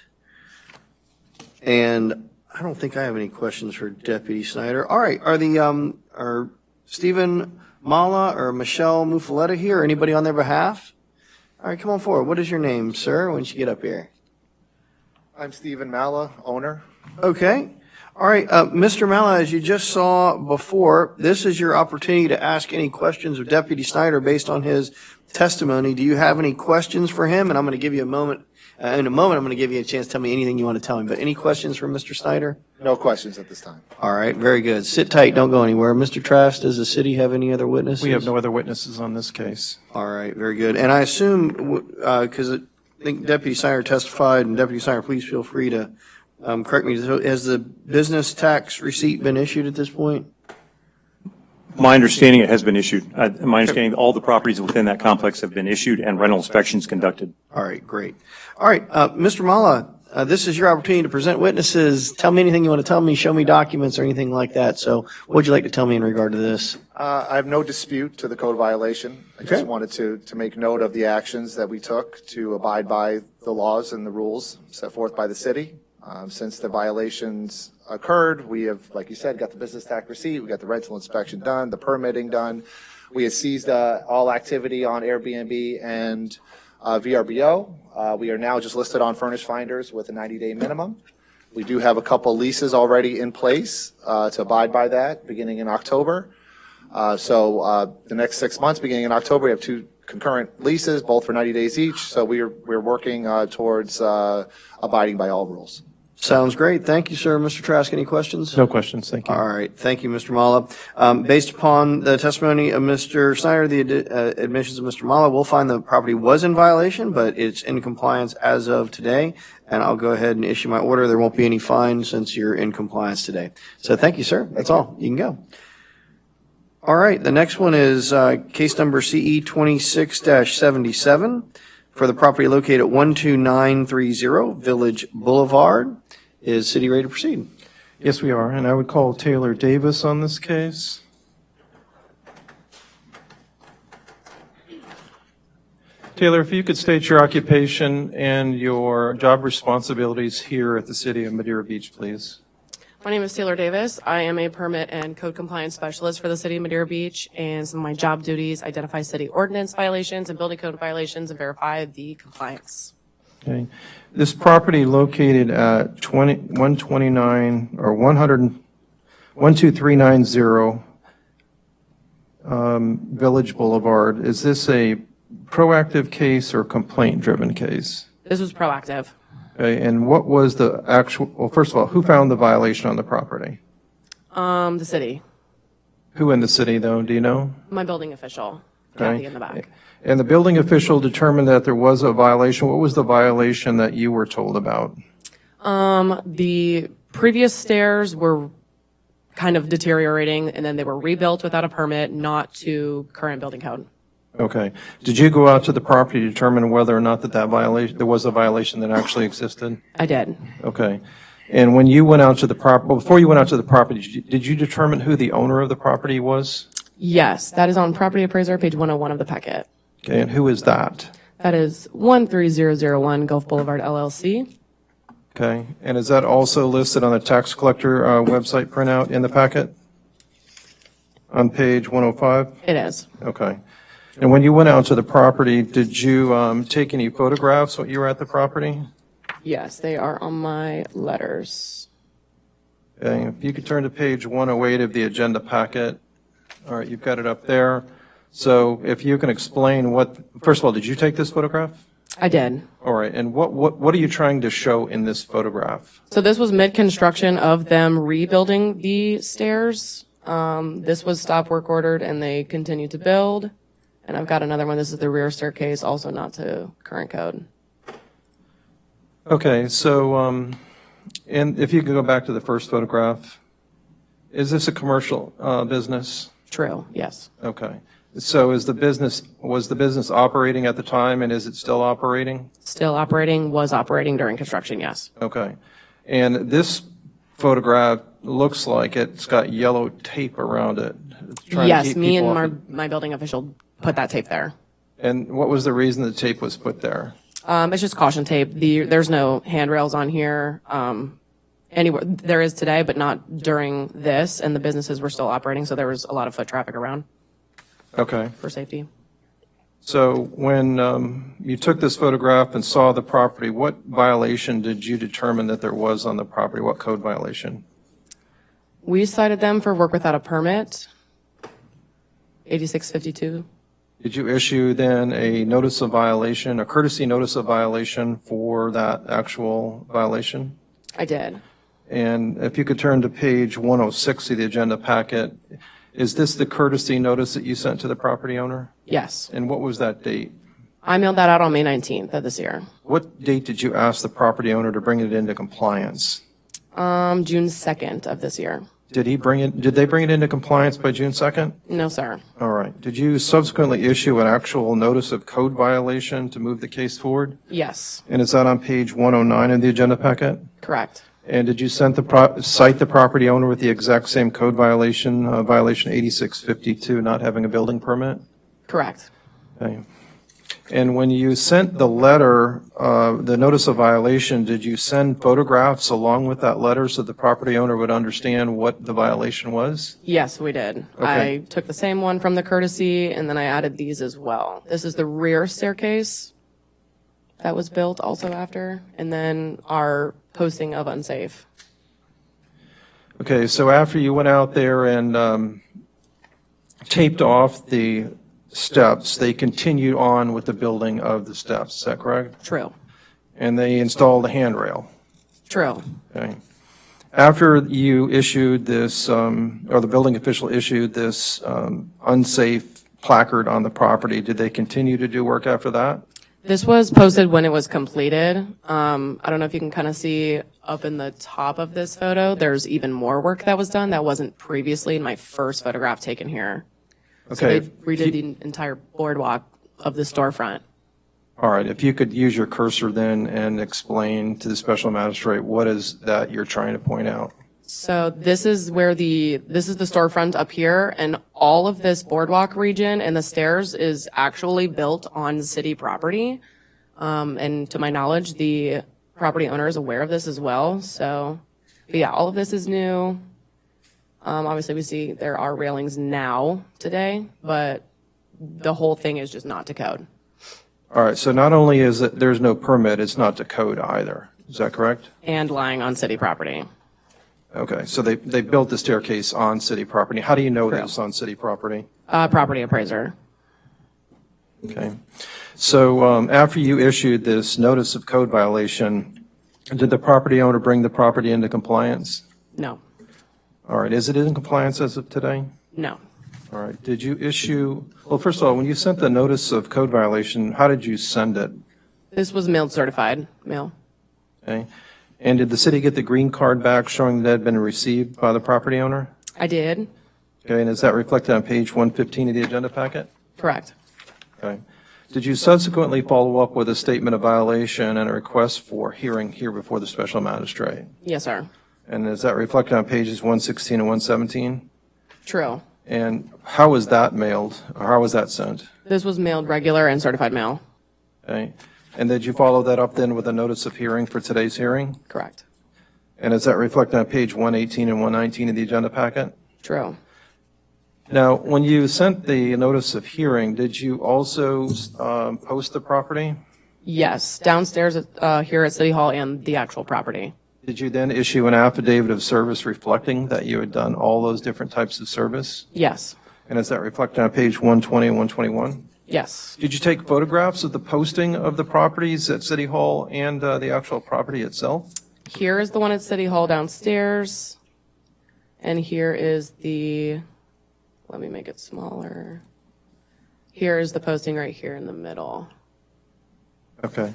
S1: And I don't think I have any questions for Deputy Snyder. All right, are Stephen Mala or Michelle Mufaletta here? Anybody on their behalf? All right, come on forward. What is your name, sir, once you get up here?
S9: I'm Stephen Malla, owner.
S1: Okay. All right, Mr. Mala, as you just saw before, this is your opportunity to ask any questions of Deputy Snyder based on his testimony. Do you have any questions for him? And I'm going to give you a moment. In a moment, I'm going to give you a chance to tell me anything you want to tell me. But any questions for Mr. Snyder?
S9: No questions at this time.
S1: All right, very good. Sit tight, don't go anywhere. Mr. Trask, does the city have any other witnesses?
S2: We have no other witnesses on this case.
S1: All right, very good. And I assume, because I think Deputy Snyder testified, and Deputy Snyder, please feel free to correct me. Has the business tax receipt been issued at this point?
S6: My understanding, it has been issued. My understanding, all the properties within that complex have been issued and rental inspections conducted.
S1: All right, great. All right, Mr. Mala, this is your opportunity to present witnesses. Tell me anything you want to tell me, show me documents or anything like that. So what would you like to tell me in regard to this?
S9: I have no dispute to the code violation. I just wanted to make note of the actions that we took to abide by the laws and the rules set forth by the city. Since the violations occurred, we have, like you said, got the business tax receipt, we got the rental inspection done, the permitting done. We have seized all activity on Airbnb and VRBO. We are now just listed on Furnish Finders with a 90-day minimum. We do have a couple leases already in place to abide by that beginning in October. So the next 6 months, beginning in October, we have 2 concurrent leases, both for 90 days each. So we're working towards abiding by all rules.
S1: Sounds great. Thank you, sir. Mr. Trask, any questions?
S2: No questions, thank you.
S1: All right. Thank you, Mr. Mala. Based upon the testimony of Mr. Snyder, the admissions of Mr. Mala, we'll find the property was in violation, but it's in compliance as of today. And I'll go ahead and issue my order. There won't be any fine since you're in compliance today. So thank you, sir. That's all. You can go. All right. The next one is case number CE 26-77 for the property located at 12930 Village Boulevard. Is city ready to proceed?
S2: Yes, we are, and I would call Taylor Davis on this case. Taylor, if you could state your occupation and your job responsibilities here at the City of Madeira Beach, please.
S10: My name is Taylor Davis. I am a permit and code compliance specialist for the City of Madeira Beach, and some of my job duties identify city ordinance violations and building code violations and verify the compliance.
S2: Okay. This property located at 129 or 12390 Village Boulevard, is this a proactive case or complaint-driven case?
S10: This was proactive.
S2: Okay, and what was the actual, well, first of all, who found the violation on the property?
S10: The city,
S2: Who in the city, though, do you know?
S10: my building official,
S2: Okay.
S10: Kathy in the back.
S2: And the building official determined that there was a violation. What was the violation that you were told about?
S10: The previous stairs were kind of deteriorating, and then they were rebuilt without a permit, not to current building code.
S2: Okay. Did you go out to the property to determine whether or not that violation, there was a violation that actually existed?
S10: I did.
S2: Okay. And when you went out to the before you went out to the property, did you determine who the owner of the property was?
S10: Yes, that is on Property Appraiser, page 101 of the packet.
S2: Okay, and who is that?
S10: That is 13001 Gulf Boulevard LLC.
S2: Okay, and is that also listed on the tax collector website printout in the packet? On page 105?
S10: It is.
S2: Okay. And when you went out to the property, did you take any photographs when you were at the property?
S10: Yes, they are on my letters.
S2: Okay, if you could turn to page 108 of the agenda packet. All right, you've got it up there. So if you can explain first of all, did you take this photograph?
S10: I did.
S2: All right, and what are you trying to show in this photograph?
S10: So this was mid-construction of them rebuilding the stairs. This was stop work ordered, and they continued to build. And I've got another one. This is the rear staircase, also not to current code.
S2: Okay, so, and if you could go back to the first photograph, is this a commercial business?
S10: True, yes.
S2: Okay. So was the business operating at the time, and is it still operating?
S10: Still operating, was operating during construction, yes.
S2: Okay. And this photograph looks like it's got yellow tape around it. It's trying to
S10: Yes,
S2: keep
S10: me
S2: people
S10: and
S2: off it.
S10: my building official put that tape there.
S2: And what was the reason the tape was put there?
S10: It's just caution tape. There's no handrails on here. Anywhere there is today, but not during this, and the businesses were still operating, so there was a lot of foot traffic around
S2: Okay.
S10: for safety.
S2: So when you took this photograph and saw the property, what violation did you determine that there was on the property? What code violation?
S10: We cited them for work without a permit, 8652.
S2: Did you issue then a notice of violation, a courtesy notice of violation for that actual violation?
S10: I did.
S2: And if you could turn to page 106 of the agenda packet, is this the courtesy notice that you sent to the property owner?
S10: Yes.
S2: And what was that date?
S10: I mailed that out on May 19th of this year.
S2: What date did you ask the property owner to bring it into compliance?
S10: June 2nd of this year.
S2: Did they bring it into compliance by June 2nd?
S10: No, sir.
S2: All right. Did you subsequently issue an actual notice of code violation to move the case forward?
S10: Yes,
S2: And is that on page 109 of the agenda packet?
S10: correct.
S2: And did you cite the property owner with the exact same code violation, violation 8652, not having a building permit?
S10: Correct.
S2: Okay. And when you sent the letter, the notice of violation, did you send photographs along with that letter so the property owner would understand what the violation was?
S10: Yes, we did.
S2: Okay.
S10: I took the same one from the courtesy, and then I added these as well. This is the rear staircase that was built also after, and then our posting of unsafe.
S2: Okay, so after you went out there and taped off the steps, they continued on with the building of the steps, is that correct?
S10: True.
S2: And they installed a handrail.
S10: True.
S2: Okay. After you issued this, or the building official issued this unsafe placard on the property, did they continue to do work after that?
S10: This was posted when it was completed. I don't know if you can kind of see up in the top of this photo, there's even more work that was done that wasn't previously in my first photograph taken here. So
S2: Okay.
S10: they redid the entire boardwalk of the storefront.
S2: All right, if you could use your cursor then and explain to the special magistrate what is that you're trying to point out.
S10: So this is where this is the storefront up here, and all of this boardwalk region and the stairs is actually built on city property. And to my knowledge, the property owner is aware of this as well. So, but yeah, all of this is new. Obviously we see there are railings now today, but the whole thing is just not to code.
S2: All right, so not only is it, there's no permit, it's not to code either. Is that correct?
S10: And lying on city property.
S2: Okay, so they built the staircase on city property. How do you know that
S10: True.
S2: it's on city property?
S10: Property appraiser.
S2: Okay. So after you issued this notice of code violation, did the property owner bring the property into compliance?
S10: No,
S2: All right, is it in compliance as of today?
S10: no.
S2: All right, did you issue, well, first of all, when you sent the notice of code violation, how did you send it?
S10: This was mailed certified mail.
S2: Okay, and did the city get the green card back showing that it had been received by the property owner?
S10: I did.
S2: Okay, and is that reflected on page 115 of the agenda packet?
S10: Correct.
S2: Okay. Did you subsequently follow up with a statement of violation and a request for hearing here before the special magistrate?
S10: Yes, sir.
S2: And is that reflected on pages 116 and 117?
S10: True.
S2: And how was that mailed, or how was that sent?
S10: This was mailed regular and certified mail.
S2: Okay. And did you follow that up then with a notice of hearing for today's hearing?
S10: Correct.
S2: And is that reflected on page 118 and 119 of the agenda packet?
S10: True.
S2: Now, when you sent the notice of hearing, did you also post the property?
S10: Yes, downstairs here at City Hall and the actual property.
S2: Did you then issue an affidavit of service reflecting that you had done all those different types of service?
S10: Yes.
S2: And is that reflected on page 120 and 121?
S10: Yes.
S2: Did you take photographs of the posting of the properties at City Hall and the actual property itself?
S10: Here is the one at City Hall downstairs. And here is the, let me make it smaller. Here is the posting right here in the middle.
S2: Okay.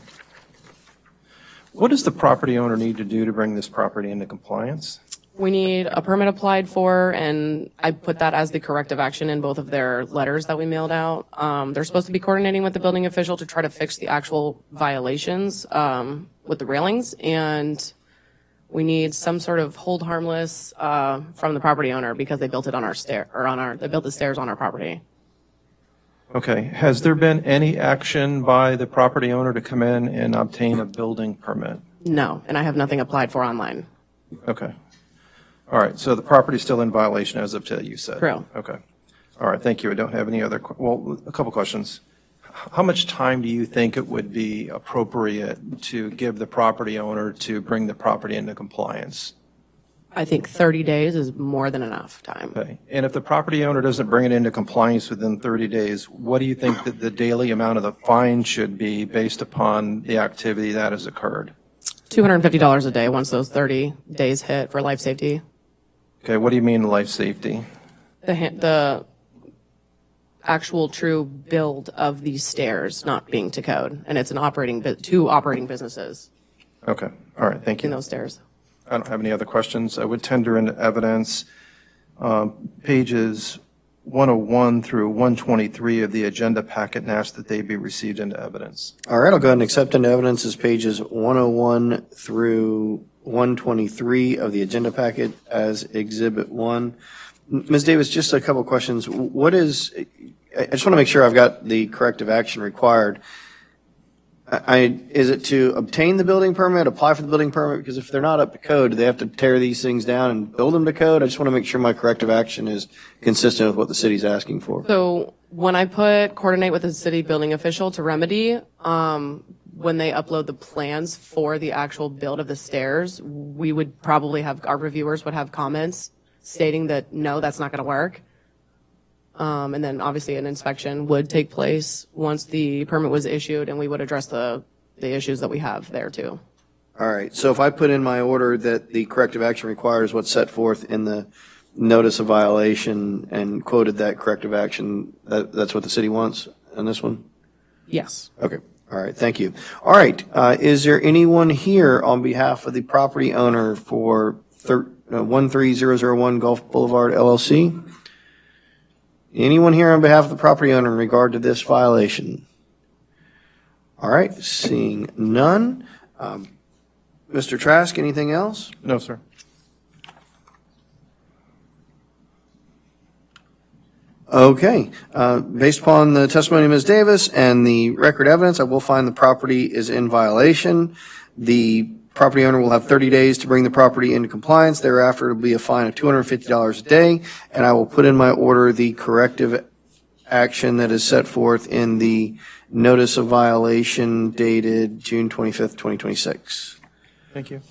S2: What does the property owner need to do to bring this property into compliance?
S10: We need a permit applied for, and I put that as the corrective action in both of their letters that we mailed out. They're supposed to be coordinating with the building official to try to fix the actual violations with the railings, and we need some sort of hold harmless from the property owner because they built it on our they built the stairs on our property.
S2: Okay. Has there been any action by the property owner to come in and obtain a building permit?
S10: No, and I have nothing applied for online.
S2: Okay. All right. So the property's still in violation as of today, you said?
S10: True.
S2: Okay. All right. Thank you. I don't have any other, well, a couple questions. How much time do you think it would be appropriate to give the property owner to bring the property into compliance?
S10: I think 30 days is more than enough time.
S2: Okay. And if the property owner doesn't bring it into compliance within 30 days, what do you think that the daily amount of the fine should be based upon the activity that has occurred?
S10: $250 a day once those 30 days hit for life safety.
S2: Okay. What do you mean life safety?
S10: The actual true build of these stairs not being to code, and it's two operating businesses
S2: Okay. All right. Thank
S10: in
S2: you.
S10: those stairs.
S2: I don't have any other questions. I would tender into evidence pages 101 through 123 of the agenda packet and ask that they be received into evidence.
S1: All right, I'll go ahead and accept into evidence as pages 101 through 123 of the agenda packet as Exhibit 1. Ms. Davis, just a couple questions. I just want to make sure I've got the corrective action required. Is it to obtain the building permit, apply for the building permit? Because if they're not up to code, do they have to tear these things down and build them to code? I just want to make sure my corrective action is consistent with what the city's asking for.
S10: So when I put coordinate with the city building official to remedy, when they upload the plans for the actual build of the stairs, we would probably have, our reviewers would have comments stating that, no, that's not going to work. And then obviously an inspection would take place once the permit was issued, and we would address the issues that we have there too.
S1: All right, so if I put in my order that the corrective action requires what's set forth in the notice of violation and quoted that corrective action, that's what the city wants on this one?
S10: Yes.
S1: Okay, all right, thank you. All right, is there anyone here on behalf of the property owner for 13001 Gulf Boulevard LLC? Anyone here on behalf of the property owner in regard to this violation? All right, seeing none. Mr. Trask, anything else?
S2: No, sir.
S1: Okay, based upon the testimony of Ms. Davis and the record evidence, I will find the property is in violation. The property owner will have 30 days to bring the property into compliance. Thereafter, it will be a fine of $250 a day, and I will put in my order the corrective action that is set forth in the notice of violation dated June 25th, 2026.
S2: Thank you.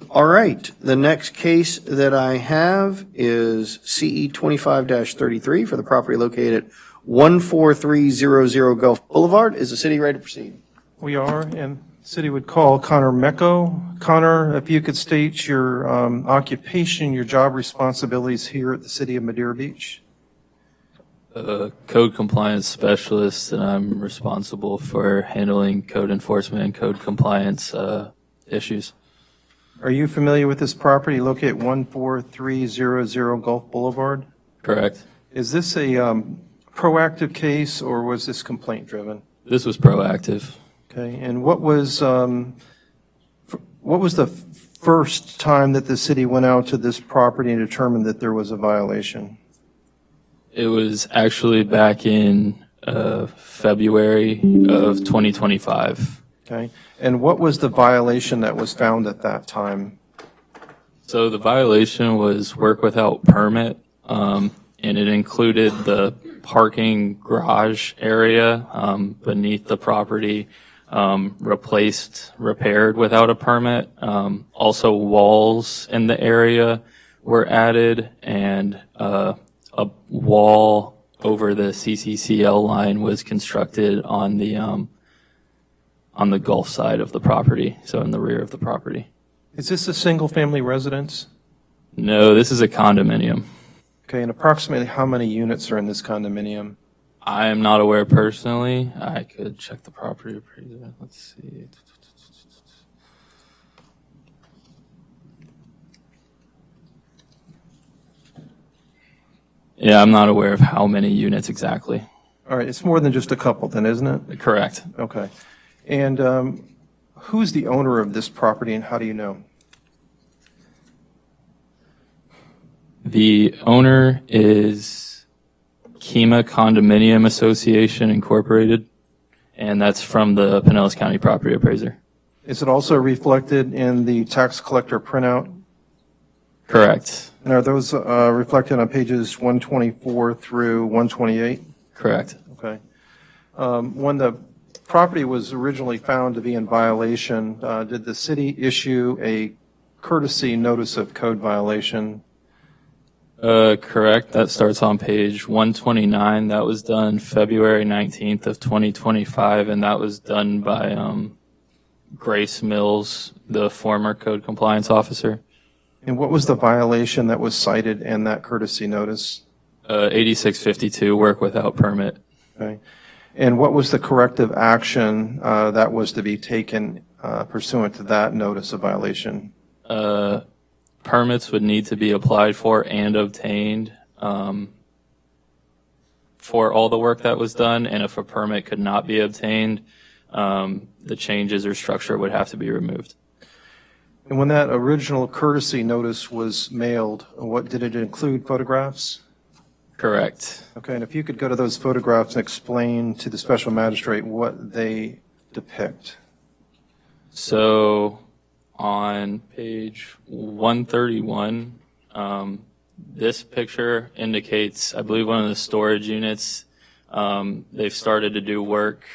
S1: All right, the next case that I have is CE 25-33 for the property located at 14300 Gulf Boulevard. Is the city ready to proceed?
S2: We are, and the city would call Connor Mecco. Connor, if you could state your occupation, your job responsibilities here at the city of Madeira Beach.
S11: Code compliance specialist, and I'm responsible for handling code enforcement and code compliance issues.
S2: Are you familiar with this property located 14300 Gulf Boulevard?
S11: Correct.
S2: Is this a proactive case, or was this complaint driven?
S11: This was proactive.
S2: Okay, and what was the first time that the city went out to this property and determined that there was a violation?
S11: It was actually back in February of 2025.
S2: Okay, and what was the violation that was found at that time?
S11: So the violation was work without permit, and it included the parking garage area beneath the property, repaired without a permit. Also, walls in the area were added, and a wall over the CCCL line was constructed on the Gulf side of the property, so in the rear of the property.
S2: Is this a single-family residence?
S11: No, this is a condominium.
S2: Okay, and approximately how many units are in this condominium?
S11: I am not aware personally. I could check the property appraiser. Let's see. Yeah, I'm not aware of how many units exactly.
S2: All right, it's more than just a couple then, isn't it?
S11: Correct.
S2: Okay. And who's the owner of this property, and how do you know?
S11: The owner is Kima Condominium Association Incorporated, and that's from the Pinellas County Property Appraiser.
S2: Is it also reflected in the tax collector printout?
S11: Correct.
S2: And are those reflected on pages 124 through 128?
S11: Correct.
S2: Okay. When the property was originally found to be in violation, did the city issue a courtesy notice of code violation?
S11: Correct. That starts on page 129. That was done February 19th of 2025, and that was done by Grace Mills, the former code compliance officer.
S2: And what was the violation that was cited in that courtesy notice?
S11: 8652, work without permit.
S2: Okay. And what was the corrective action that was to be taken pursuant to that notice of violation?
S11: Permits would need to be applied for and obtained for all the work that was done, and if a permit could not be obtained, the changes or structure would have to be removed.
S2: And when that original courtesy notice was mailed, what did it include? Photographs?
S11: Correct.
S2: Okay, and if you could go to those photographs and explain to the special magistrate what they depict.
S11: So on page 131, this picture indicates, I believe, one of the storage units. They've started to do work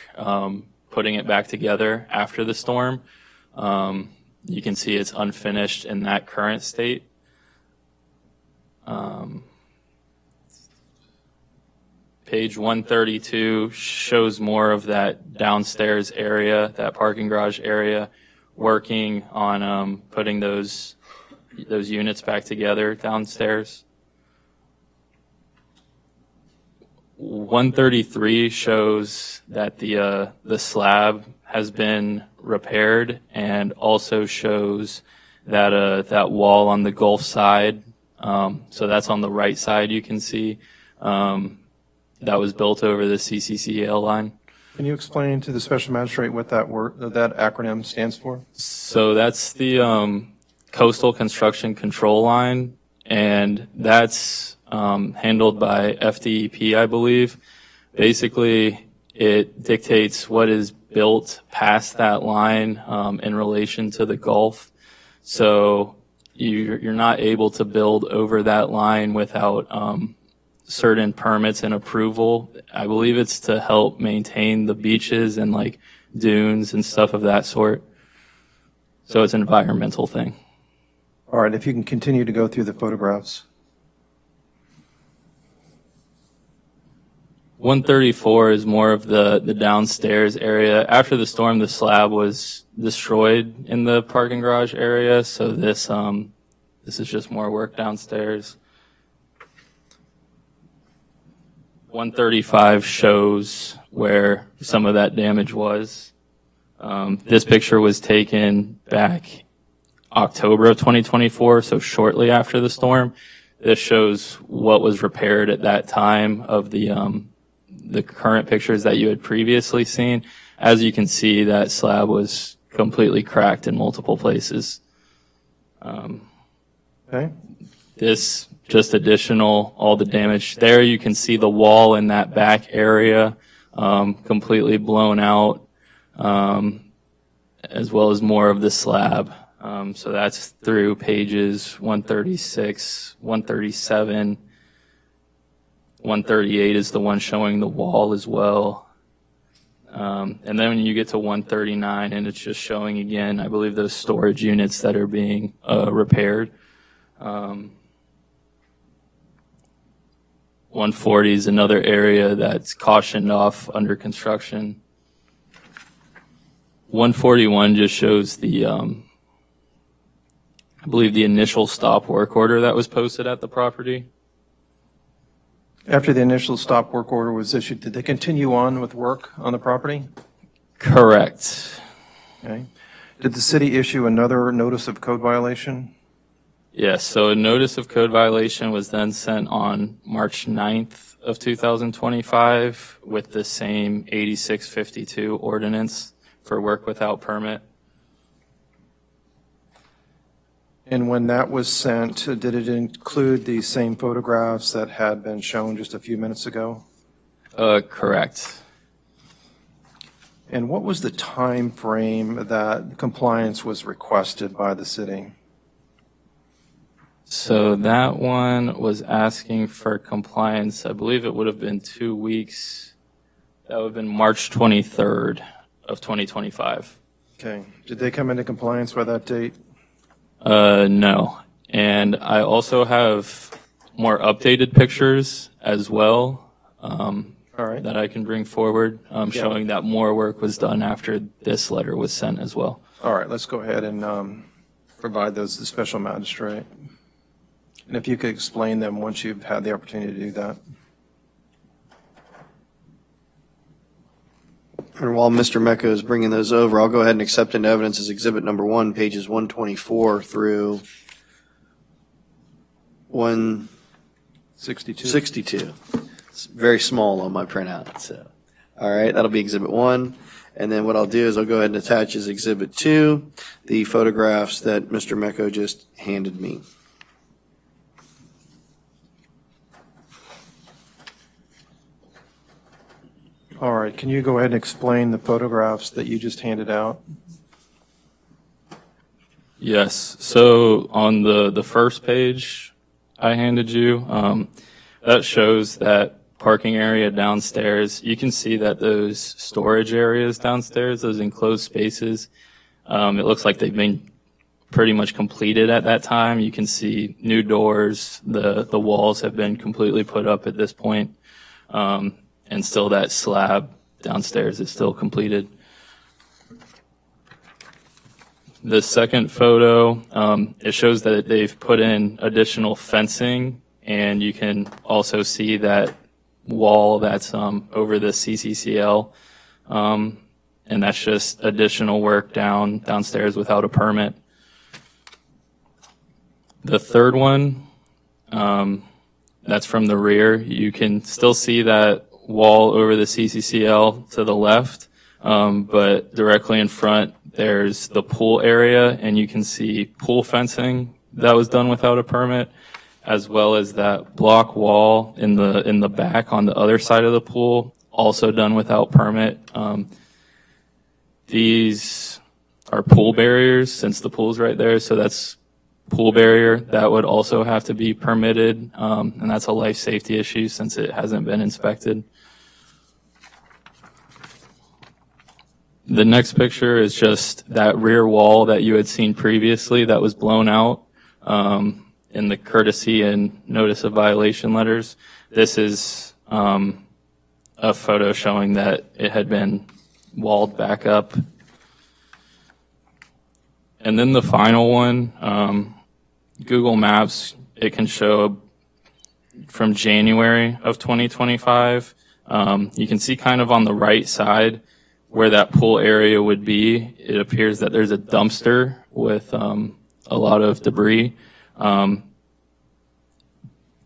S11: putting it back together after the storm. You can see it's unfinished in that current state. Page 132 shows more of that downstairs area, that parking garage area, working on putting those units back together downstairs. 133 shows that the slab has been repaired, and also shows that that wall on the Gulf side, so that's on the right side, you can see, that was built over the CCCL line.
S2: Can you explain to the special magistrate what that acronym stands for?
S11: So that's the Coastal Construction Control Line, and that's handled by FDEP, I believe. Basically, it dictates what is built past that line in relation to the Gulf. So you're not able to build over that line without certain permits and approval. I believe it's to help maintain the beaches and like dunes and stuff of that sort. So it's an environmental thing.
S2: All right, if you can continue to go through the photographs.
S11: 134 is more of the downstairs area. After the storm, the slab was destroyed in the parking garage area, so this is just more work downstairs. 135 shows where some of that damage was. This picture was taken back October of 2024, so shortly after the storm. This shows what was repaired at that time of the current pictures that you had previously seen. As you can see, that slab was completely cracked in multiple places.
S2: Okay.
S11: This just additional, all the damage. There you can see the wall in that back area completely blown out, as well as more of the slab. So that's through pages 136, 137, 138 is the one showing the wall as well. And then when you get to 139, and it's just showing again, I believe those storage units that are being repaired. 140 is another area that's cautioned off under construction. 141 just shows the, I believe the initial stop work order that was posted at the property.
S2: After the initial stop work order was issued, did they continue on with work on the property?
S11: Correct.
S2: Okay. Did the city issue another notice of code violation?
S11: Yes, so a notice of code violation was then sent on March 9th of 2025 with the same 8652 ordinance for work without permit.
S2: And when that was sent, did it include the same photographs that had been shown just a few minutes ago?
S11: Correct.
S2: And what was the time frame that compliance was requested by the city?
S11: So that one was asking for compliance. I believe it would have been 2 weeks. That would have been March 23rd of 2025.
S2: Okay. Did they come into compliance by that date?
S11: No. And I also have more updated pictures as well
S2: All right.
S11: that I can bring forward, showing that more work was done after this letter was sent as well.
S2: All right, let's go ahead and provide those to the special magistrate. And if you could explain them once you've had the opportunity to do that.
S1: And while Mr. Mecca is bringing those over, I'll go ahead and accept into evidence as exhibit number 1, pages 124 through 162. It's very small on my printout. So, all right, that'll be exhibit 1. And then what I'll do is I'll go ahead and attach as exhibit 2 the photographs that Mr. Mecca just handed me.
S2: All right, can you go ahead and explain the photographs that you just handed out?
S11: Yes. So on the first page I handed you, that shows that parking area downstairs. You can see that those storage areas downstairs, those enclosed spaces, it looks like they've been pretty much completed at that time. You can see new doors. The walls have been completely put up at this point. And still that slab downstairs is still completed. The second photo, it shows that they've put in additional fencing, and you can also see that wall that's over the CCCL, and that's just additional work downstairs without a permit. The third one, that's from the rear. You can still see that wall over the CCCL to the left, but directly in front there's the pool area, and you can see pool fencing that was done without a permit, as well as that block wall in the back on the other side of the pool, also done without permit. These are pool barriers since the pool's right there, so that's pool barrier that would also have to be permitted, and that's a life safety issue since it hasn't been inspected. The next picture is just that rear wall that you had seen previously that was blown out in the courtesy and notice of violation letters. This is a a photo showing that it had been walled back up. And then the final one, Google Maps, it can show from January of 2025. You can see kind of on the right side where that pool area would be. It appears that there's a dumpster with a lot of debris.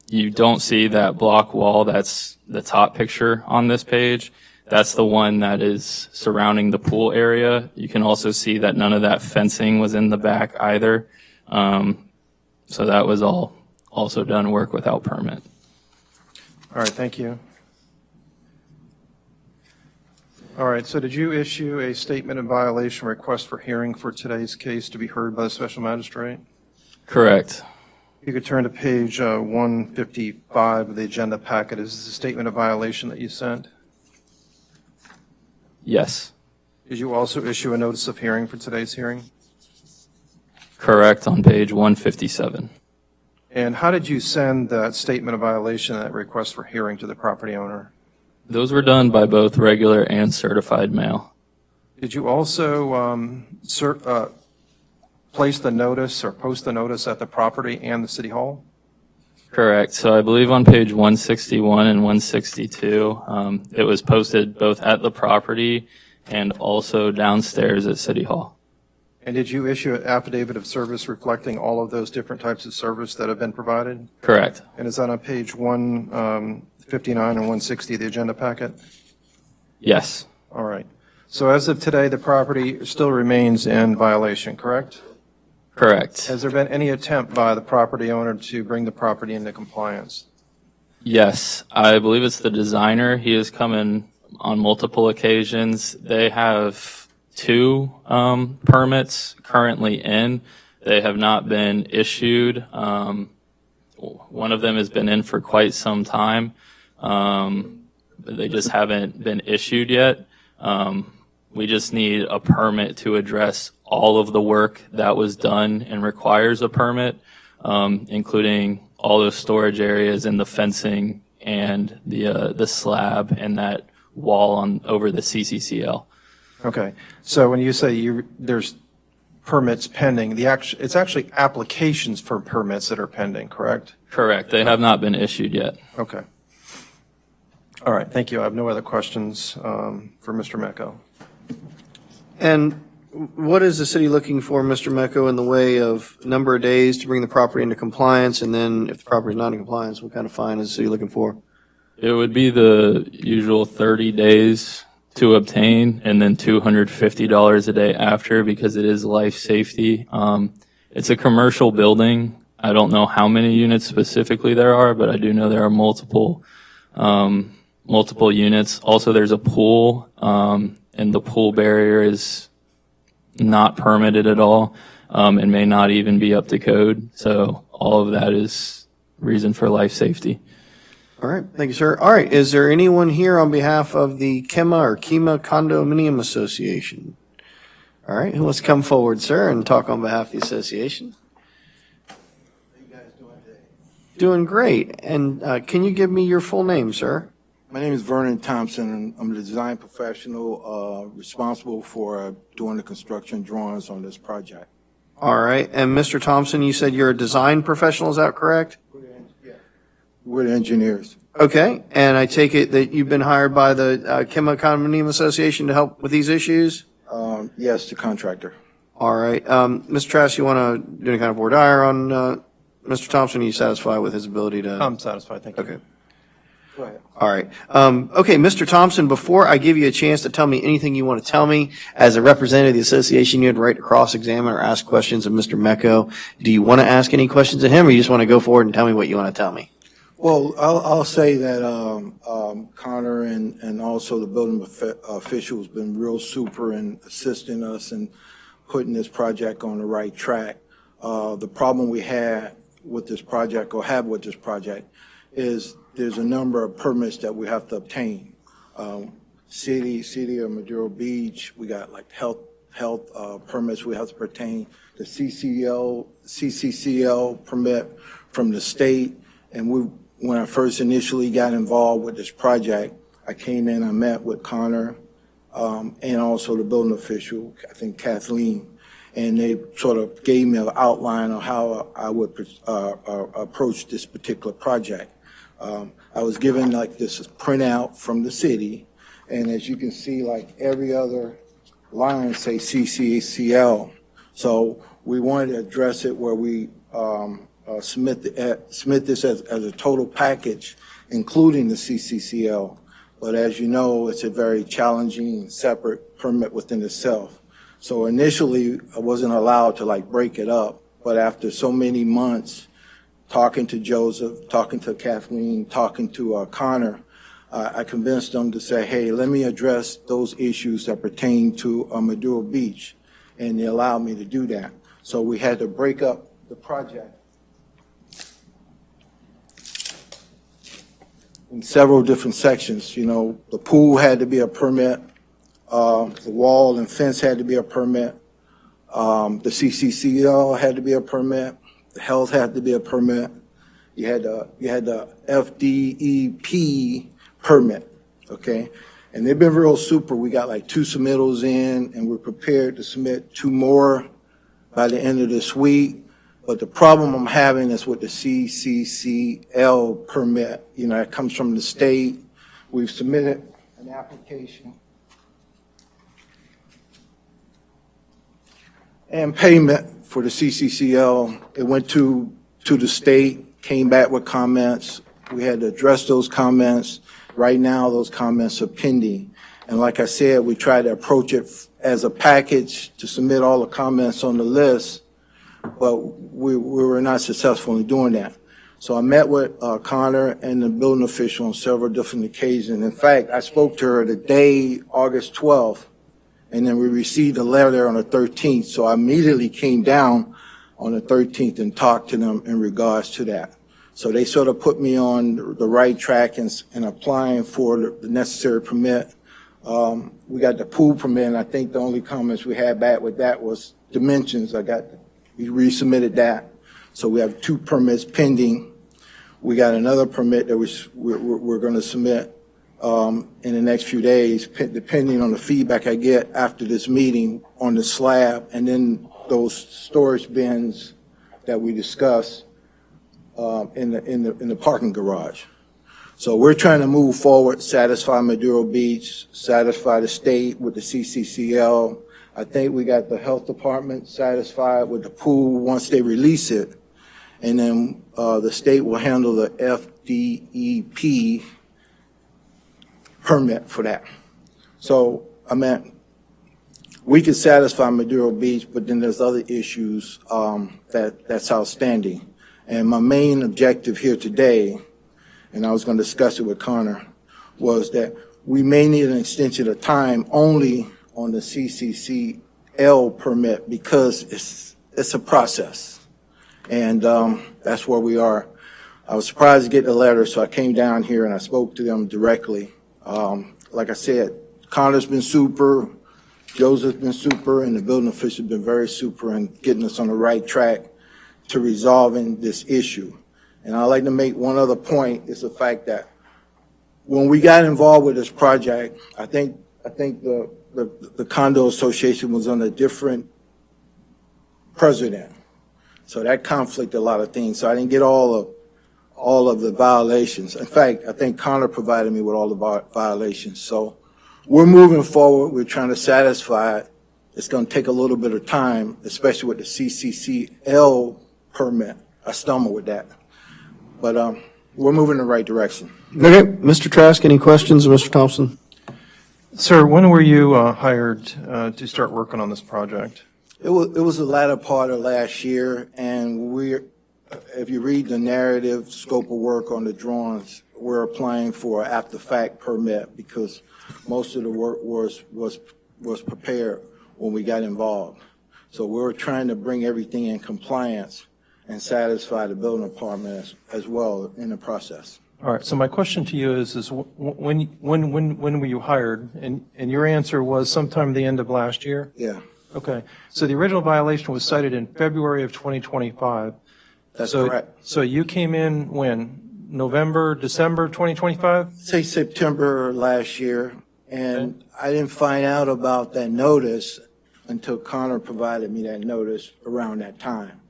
S11: You don't see that block wall. That's the top picture on this page. That's the one that is surrounding the pool area. You can also see that none of that fencing was in the back either. So that was all also done work without permit.
S2: All right, thank you. All right, so did you issue a statement of violation request for hearing for today's case to be heard by the special magistrate?
S11: Correct.
S2: You could turn to page 155 of the agenda packet. Is this a statement of violation that you sent?
S11: Yes.
S2: Did you also issue a notice of hearing for today's hearing?
S11: Correct on page 157.
S2: And how did you send that statement of violation, that request for hearing to the property owner?
S11: Those were done by both regular and certified mail.
S2: Did you also place the notice or post the notice at the property and the city hall?
S11: Correct. So I believe on page 161 and 162, it was posted both at the property and also downstairs at City Hall.
S2: And did you issue an affidavit of service reflecting all of those different types of service that have been provided?
S11: Correct.
S2: And is that on page 159 and 160 of the agenda packet?
S11: Yes.
S2: All right. So as of today, the property still remains in violation, correct?
S11: Correct.
S2: Has there been any attempt by the property owner to bring the property into compliance?
S11: Yes. I believe it's the designer. He has come in on multiple occasions. They have 2 permits currently in. They have not been issued. One of them has been in for quite some time. They just haven't been issued yet. We just need a permit to address all of the work that was done and requires a permit, including all those storage areas and the fencing and the slab and that wall over the CCCL.
S2: Okay. So when you say there's permits pending, it's actually applications for permits that are pending, correct?
S11: Correct. They have not been issued yet.
S2: Okay. All right. Thank you. I have no other questions for Mr. Mecco.
S1: And what is the city looking for, Mr. Mecco, in the way of number of days to bring the property into compliance? And then if the property is not in compliance, what kind of fine is the city looking for?
S11: It would be the usual 30 days to obtain and then $250 a day after because it is life safety. It's a commercial building. I don't know how many units specifically there are, but I do know there are multiple units. Also, there's a pool, and the pool barrier is not permitted at all, and may not even be up to code. So all of that is reason for life safety.
S1: All right. Thank you, sir. All right. Is there anyone here on behalf of the Kema Condominium Association? All right. Who wants to come forward, sir, and talk on behalf of the association? How you guys doing today? Doing great. And can you give me your full name, sir?
S12: My name is Vernon Thompson, and I'm the design professional responsible for doing the construction drawings on this project.
S1: All right. And Mr. Thompson, you said you're a design professional. Is that correct?
S12: We're the engineers.
S1: Okay. And I take it that you've been hired by the Kema Condominium Association to help with these issues?
S12: Yes, the contractor.
S1: All right. Mr. Trask, you want to do any kind of voir dire on Mr. Thompson? Are you satisfied with his ability to?
S2: I'm satisfied. Thank you.
S1: Okay.
S12: Go ahead.
S1: All right. Okay, Mr. Thompson, before I give you a chance to tell me anything you want to tell me, as a representative of the association, you had the right to cross-examine or ask questions of Mr. Mecco. Do you want to ask any questions of him, or you just want to go forward and tell me what you want to tell me?
S12: Well, I'll say that Connor and also the building official has been real super in assisting us in putting this project on the right track. The problem we had with this project, or have with this project, is there's a number of permits that we have to obtain. City of Madero Beach, we got like health permits we have to obtain, the CCCL permit from the state, and when I first initially got involved with this project, I came in, I met with Connor, and also the building official, I think Kathleen, and they sort of gave me an outline of how I would approach this particular project. I was given like this printout from the city, and as you can see, like every other line say CCCL. So we wanted to address it where we submit this as a total package, including the CCCL. But as you know, it's a very challenging and separate permit within itself. So initially, I wasn't allowed to like break it up, but after so many months, talking to Joseph, talking to Kathleen, talking to Connor, I convinced them to say, hey, let me address those issues that pertain to Maduro Beach, and they allowed me to do that. So we had to break up the project in several different sections. You know, the pool had to be a permit, the wall and fence had to be a permit, the CCCL had to be a permit, the health had to be a permit, you had the FDEP permit, okay? And they've been real super. We got like 2 submittals in, and we're prepared to submit 2 more by the end of this week. But the problem I'm having is with the CCCL permit. You know, it comes from the state. We've submitted an application and payment for the CCCL. It went to the state, came back with comments. We had to address those comments. Right now, those comments are pending. And like I said, we try to approach it as a package to submit all the comments on the list, but we were not successful in doing that. So I met with Connor and the building official on several different occasions. In fact, I spoke to her the day, August 12th, and then we received a letter on the 13th. So I immediately came down on the 13th and talked to them in regards to that. So they sort of put me on the right track in applying for the necessary permit. We got the pool permit, and I think the only comments we had back with that was dimensions. We resubmitted that. So we have 2 permits pending. We got another permit that we're going to submit in the next few days, depending on the feedback I get after this meeting on the slab, and then those storage bins that we discussed in the parking garage. So we're trying to move forward, satisfy Maduro Beach, satisfy the state with the CCCL. I think we got the health department satisfied with the pool once they release it. And then the state will handle the FDEP permit for that. So, I mean, we can satisfy Maduro Beach, but then there's other issues that's outstanding. And my main objective here today, and I was going to discuss it with Connor, was that we may need an extension of time only on the CCCL permit because it's a process. And that's where we are. I was surprised to get the letter, so I came down here and I spoke to them directly. Like I said, Connor's been super, Joseph's been super, and the building official has been very super in getting us on the right track to resolving this issue. And I'd like to make one other point, is the fact that when we got involved with this project, I think the condo association was on a different president. So that conflicted a lot of things. So I didn't get all of the violations. In fact, I think Connor provided me with all the violations. So we're moving forward. We're trying to satisfy it. It's going to take a little bit of time, especially with the CCCL permit. I stumbled with that. But we're moving in the right direction.
S1: Okay, Mr. Trask, any questions, Mr. Thompson?
S2: Sir, when were you hired to start working on this project?
S12: It was the latter part of last year, and if you read the narrative scope of work on the drawings, we're applying for an after-fact permit because most of the work was prepared when we got involved. So we're trying to bring everything in compliance and satisfy the building department as well in the process.
S2: All right, so my question to you is when were you hired? And your answer was sometime the end of last year?
S12: Yeah.
S2: Okay, so the original violation was cited in February of 2025.
S12: That's correct.
S2: So you came in when? November, December 2025?
S12: Say September last year, and I didn't find out about that notice until Connor provided me that notice around that time.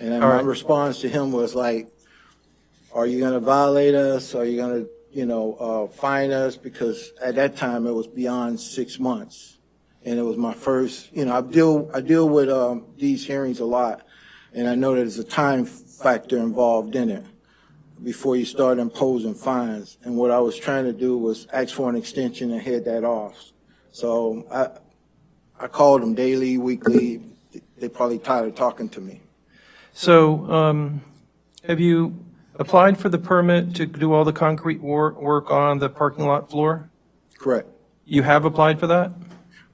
S12: And then
S2: All
S12: my
S2: right.
S12: response to him was like, are you gonna violate us? Are you gonna, fine us? Because at that time, it was beyond 6 months. And it was my first, I deal with these hearings a lot, and I know that there's a time factor involved in it before you start imposing fines. And what I was trying to do was ask for an extension and head that off. So I called them daily, weekly. They probably tired of talking to me.
S2: So have you applied for the permit to do all the concrete work on the parking lot floor?
S12: Correct.
S2: You have applied for that?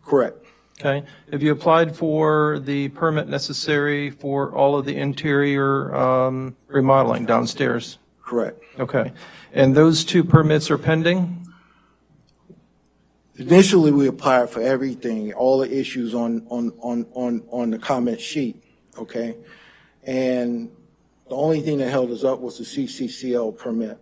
S12: Correct.
S2: Okay. Have you applied for the permit necessary for all of the interior remodeling downstairs?
S12: Correct.
S2: Okay. And those two permits are pending?
S12: Initially, we applied for everything, all the issues on the comment sheet, okay? And the only thing that held us up was the CCCL permit.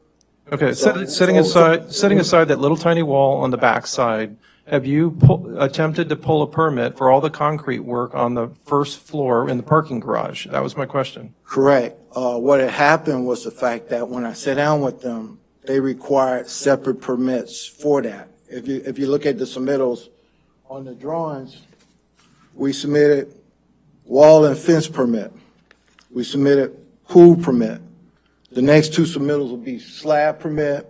S2: Okay.
S12: So-
S2: Setting aside that little tiny wall on the back side, have you attempted to pull a permit for all the concrete work on the first floor in the parking garage? That was my question.
S12: Correct. What had happened was the fact that when I sat down with them, they required separate permits for that. If you look at the submittals on the drawings, we submitted wall and fence permit. We submitted pool permit. The next two submittals will be slab permit,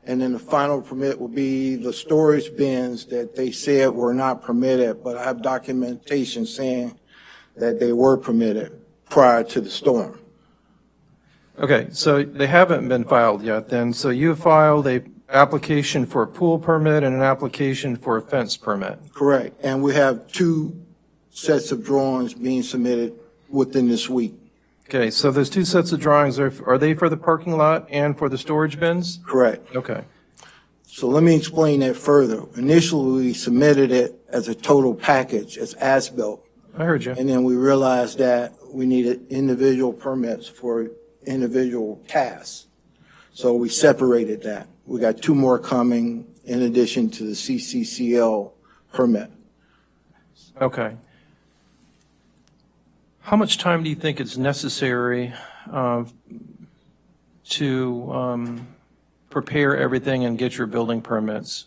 S12: and then the final permit will be the storage bins that they said were not permitted, but I have documentation saying that they were permitted prior to the storm.
S2: Okay, so they haven't been filed yet then. So you filed a application for a pool permit and an application for a fence permit.
S12: Correct. And we have two sets of drawings being submitted within this week.
S2: Okay, so those two sets of drawings, are they for the parking lot and for the storage bins?
S12: Correct.
S2: Okay.
S12: So let me explain that further. Initially, we submitted it as a total package, as as-built.
S2: I heard you.
S12: And then we realized that we needed individual permits for individual tasks. So we separated that. We got two more coming in addition to the CCCL permit.
S2: Okay. How much time do you think is necessary to prepare everything and get your building permits?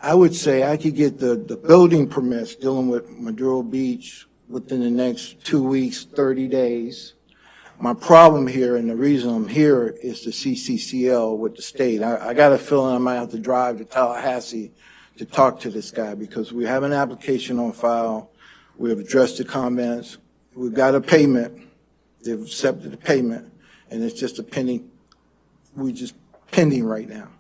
S12: I would say I could get the building permits dealing with Maduro Beach within the next 2 weeks, 30 days. My problem here, and the reason I'm here, is the CCCL with the state. I got a feeling I might have to drive to Tallahassee to talk to this guy because we have an application on file. We have addressed the comments. We've got a payment. They've accepted the payment, and it's just we're just pending right now.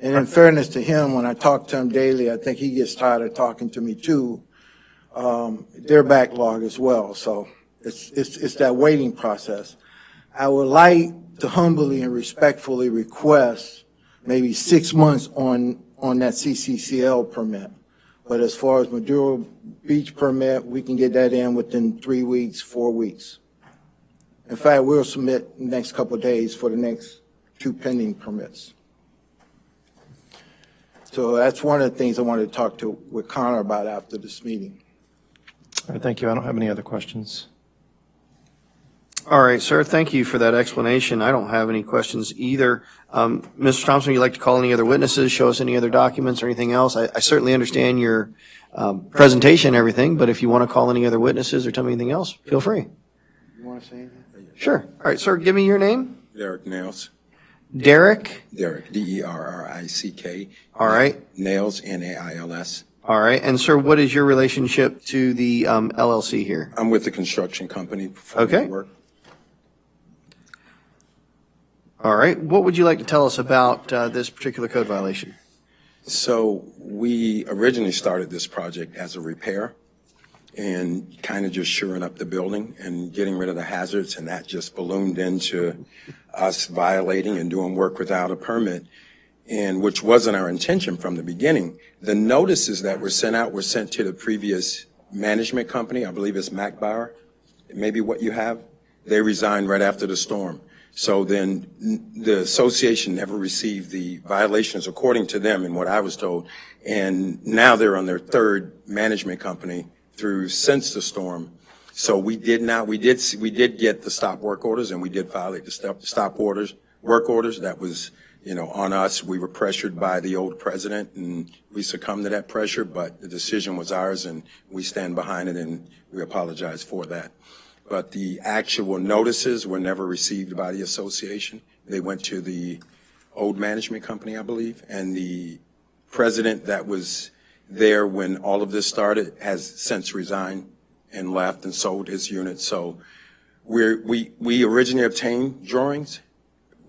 S12: And in fairness to him, when I talk to him daily, I think he gets tired of talking to me too. They're backlogged as well, so it's that waiting process. I would like to humbly and respectfully request maybe 6 months on that CCCL permit. But as far as Maduro Beach permit, we can get that in within 3 weeks, 4 weeks. In fact, we'll submit the next couple of days for the next two pending permits. So that's one of the things I wanted to talk with Connor about after this meeting.
S2: All right, thank you. I don't have any other questions.
S1: All right, sir, thank you for that explanation. I don't have any questions either. Mr. Thompson, would you like to call any other witnesses, show us any other documents or anything else? I certainly understand your presentation and everything, but if you want to call any other witnesses or tell me anything else, feel free.
S12: You want to say anything?
S1: Sure. All right, sir, give me your name.
S13: Derek Nails.
S1: Derek?
S13: Derek, D-E-R-R-I-C-K.
S1: All right.
S13: Nails, N-A-I-L-S.
S1: All right, and sir, what is your relationship to the LLC here?
S13: I'm with the construction company. performing
S1: Okay.
S13: work.
S1: All right, what would you like to tell us about this particular code violation?
S13: So we originally started this project as a repair and kind of just shoring up the building and getting rid of the hazards, and that just ballooned into us violating and doing work without a permit, and which wasn't our intention from the beginning. The notices that were sent out were sent to the previous management company. I believe it's MacBauer, maybe what you have. They resigned right after the storm. So then the association never received the violations according to them and what I was told. And now they're on their third management company since the storm. So we did get the stop work orders, and we did violate the stop work orders. That was, on us. We were pressured by the old president, and we succumbed to that pressure, but the decision was ours, and we stand behind it, and we apologize for that. But the actual notices were never received by the association. They went to the old management company, I believe, and the president that was there when all of this started has since resigned and left and sold his unit. So we originally obtained drawings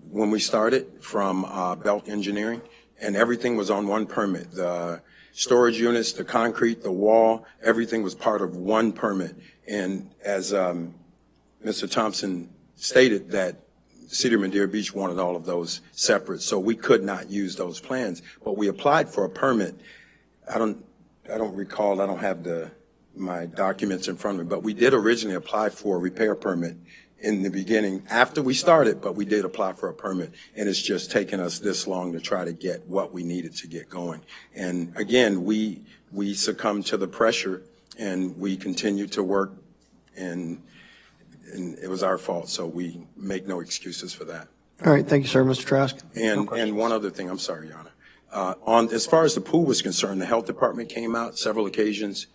S13: when we started from Belk Engineering, and everything was on one permit. The storage units, the concrete, the wall, everything was part of one permit. And as Mr. Thompson stated, that the City of Madeira Beach wanted all of those separate, so we could not use those plans. But we applied for a permit. I don't recall, I don't have my documents in front of me, but we did originally apply for a repair permit in the beginning after we started, but we did apply for a permit, and it's just taken us this long to try to get what we needed to get going. And again, we succumbed to the pressure, and we continued to work, and it was our fault, so we make no excuses for that.
S1: All right, thank you, sir. Mr. Trask?
S13: And one other thing, I'm sorry, Your Honor. As far as the pool was concerned, the health department came out several occasions.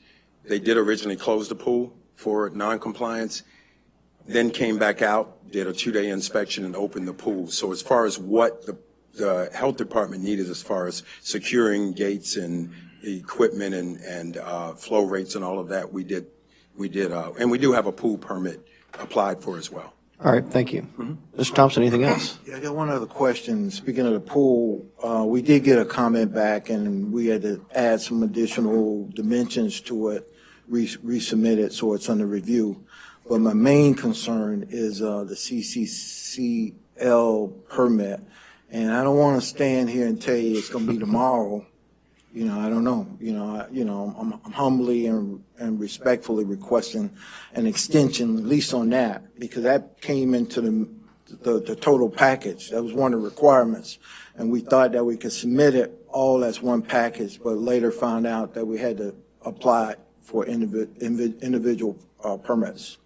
S13: They did originally close the pool for non-compliance, then came back out, did a 2-day inspection, and opened the pool. So as far as what the health department needed as far as securing gates and equipment and flow rates and all of that, we did, and we do have a pool permit applied for as well.
S1: All right, thank you. Mr. Thompson, anything else?
S12: Yeah, I got one other question. Speaking of the pool, we did get a comment back, and we had to add some additional dimensions to it, resubmit it, so it's under review. But my main concern is the CCCL permit, and I don't want to stand here and tell you it's going to be tomorrow. I don't know. I'm humbly and respectfully requesting an extension, at least on that, because that came into the total package. That was one of the requirements, and we thought that we could submit it all as one package, but later found out that we had to apply for individual permits.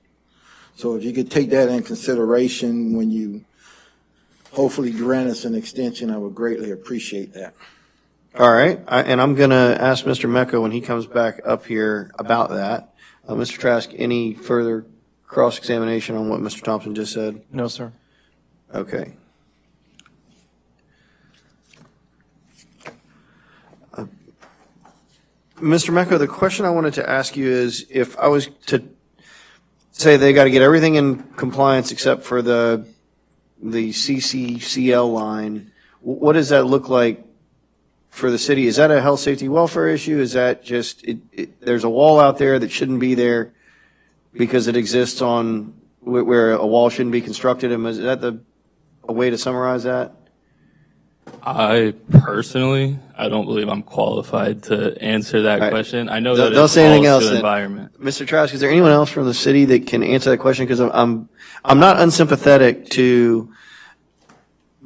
S12: So if you could take that in consideration when you hopefully grant us an extension, I would greatly appreciate that.
S1: All right, and I'm going to ask Mr. Mecca when he comes back up here about that. Mr. Trask, any further cross-examination on what Mr. Thompson just said?
S2: No, sir.
S1: Okay. Mr. Mecca, the question I wanted to ask you is, if I was to say they got to get everything in compliance except for the CCCL line, what does that look like for the city? Is that a health, safety, welfare issue? Is that just, there's a wall out there that shouldn't be there because it exists on where a wall shouldn't be constructed? And is that a way to summarize that?
S11: I personally, I don't believe I'm qualified to answer that question. I know that
S1: don't
S11: it
S1: say anything
S11: falls
S1: else
S11: to the
S1: then.
S11: environment.
S1: Mr. Trask, is there anyone else from the city that can answer that question? Because I'm not unsympathetic to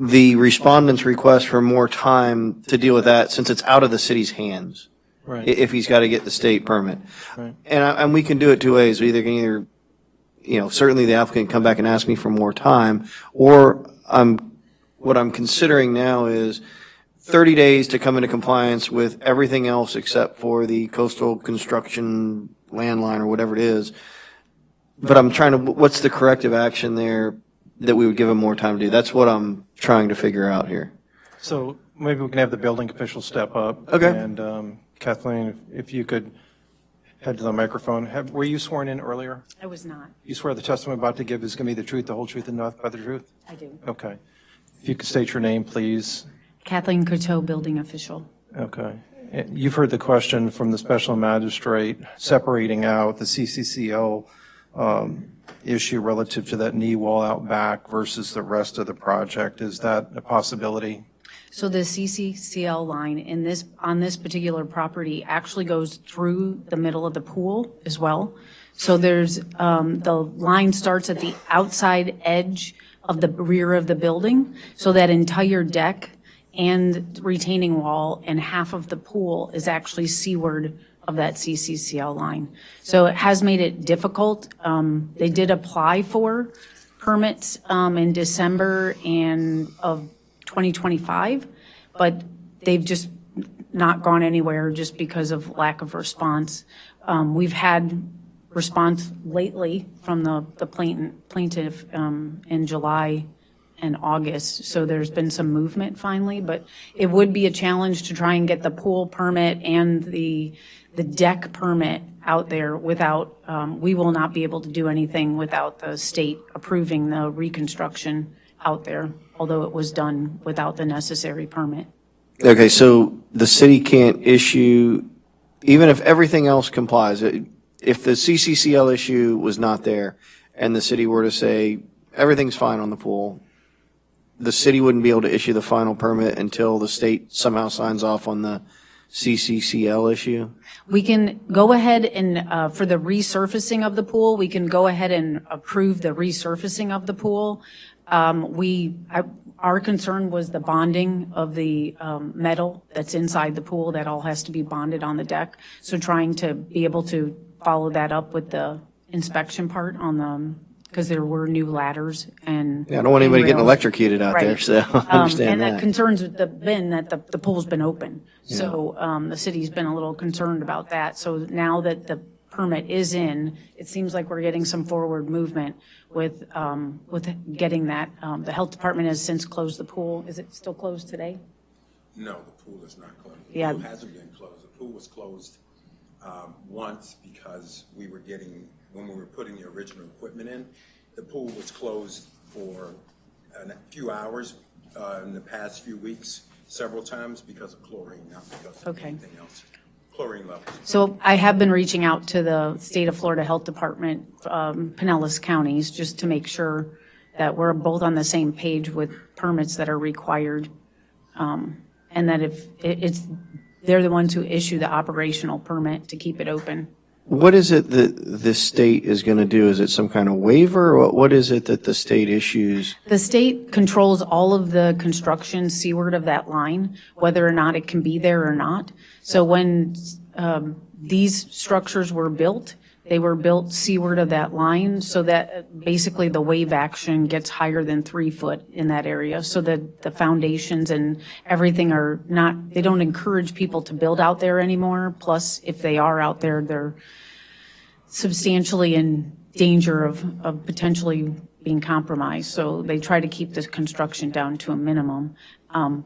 S1: the respondent's request for more time to deal with that, since it's out of the city's hands.
S2: Right.
S1: If he's got to get the state permit.
S2: Right.
S1: And we can do it two ways. We can either, certainly the applicant can come back and ask me for more time, or what I'm considering now is 30 days to come into compliance with everything else except for the coastal construction landline or whatever it is. But I'm trying to, what's the corrective action there that we would give him more time to do? That's what I'm trying to figure out here.
S2: So maybe we can have the building official step up.
S1: Okay.
S2: And Kathleen, if you could head to the microphone. Were you sworn in earlier?
S14: I was not.
S2: You swear the testimony I'm about to give is going to be the truth, the whole truth, and nothing but the truth?
S14: I do.
S2: Okay. If you could state your name, please.
S14: Kathleen Coteau, building official.
S2: Okay. You've heard the question from the special magistrate separating out the CCCL issue relative to that knee wall out back versus the rest of the project. Is that a possibility?
S14: So the CCCL line on this particular property actually goes through the middle of the pool as well. So there's the line starts at the outside edge of the rear of the building. So that entire deck and retaining wall and half of the pool is actually seaward of that CCCL line. So it has made it difficult. They did apply for permits in December of 2025, but they've just not gone anywhere just because of lack of response. We've had response lately from the plaintiff in July and August, so there's been some movement finally, but it would be a challenge to try and get the pool permit and the deck permit out there without, we will not be able to do anything without the state approving the reconstruction out there, although it was done without the necessary permit.
S1: Okay, so the city can't issue, even if everything else complies, if the CCCL issue was not there and the city were to say, everything's fine on the pool, the city wouldn't be able to issue the final permit until the state somehow signs off on the CCCL issue?
S14: We can go ahead and, for the resurfacing of the pool, we can go ahead and approve the resurfacing of the pool. Our concern was the bonding of the metal that's inside the pool. That all has to be bonded on the deck. So trying to be able to follow that up with the inspection part on the, because there were new ladders and.
S1: Yeah, I don't want anybody getting
S14: rails.
S1: electrocuted out there,
S14: Right.
S1: so I understand
S14: And
S1: that.
S14: the concerns have been that the pool's been open. So the city's been a little concerned about that. So now that the permit is in, it seems like we're getting some forward movement with getting that. The health department has since closed the pool. Is it still closed today?
S13: No, the pool is not closed. The
S14: Yeah.
S13: pool hasn't been closed. The pool was closed once because when we were putting the original equipment in, the pool was closed for a few hours in the past few weeks, several times because of chlorine, not because of anything else. Chlorine levels.
S14: So I have been reaching out to the state of Florida Health Department, Pinellas counties, just to make sure that we're both on the same page with permits that are required. And that if they're the ones who issue the operational permit to keep it open.
S1: What is it that the state is going to do? Is it some kind of waiver? Or what is it that the state issues?
S14: The state controls all of the construction seaward of that line, whether or not it can be there or not. So when these structures were built, they were built seaward of that line so that basically the wave action gets higher than 3 foot in that area. So that the foundations and everything are not, they don't encourage people to build out there anymore. Plus, if they are out there, they're substantially in danger of potentially being compromised. So they try to keep the construction down to a minimum.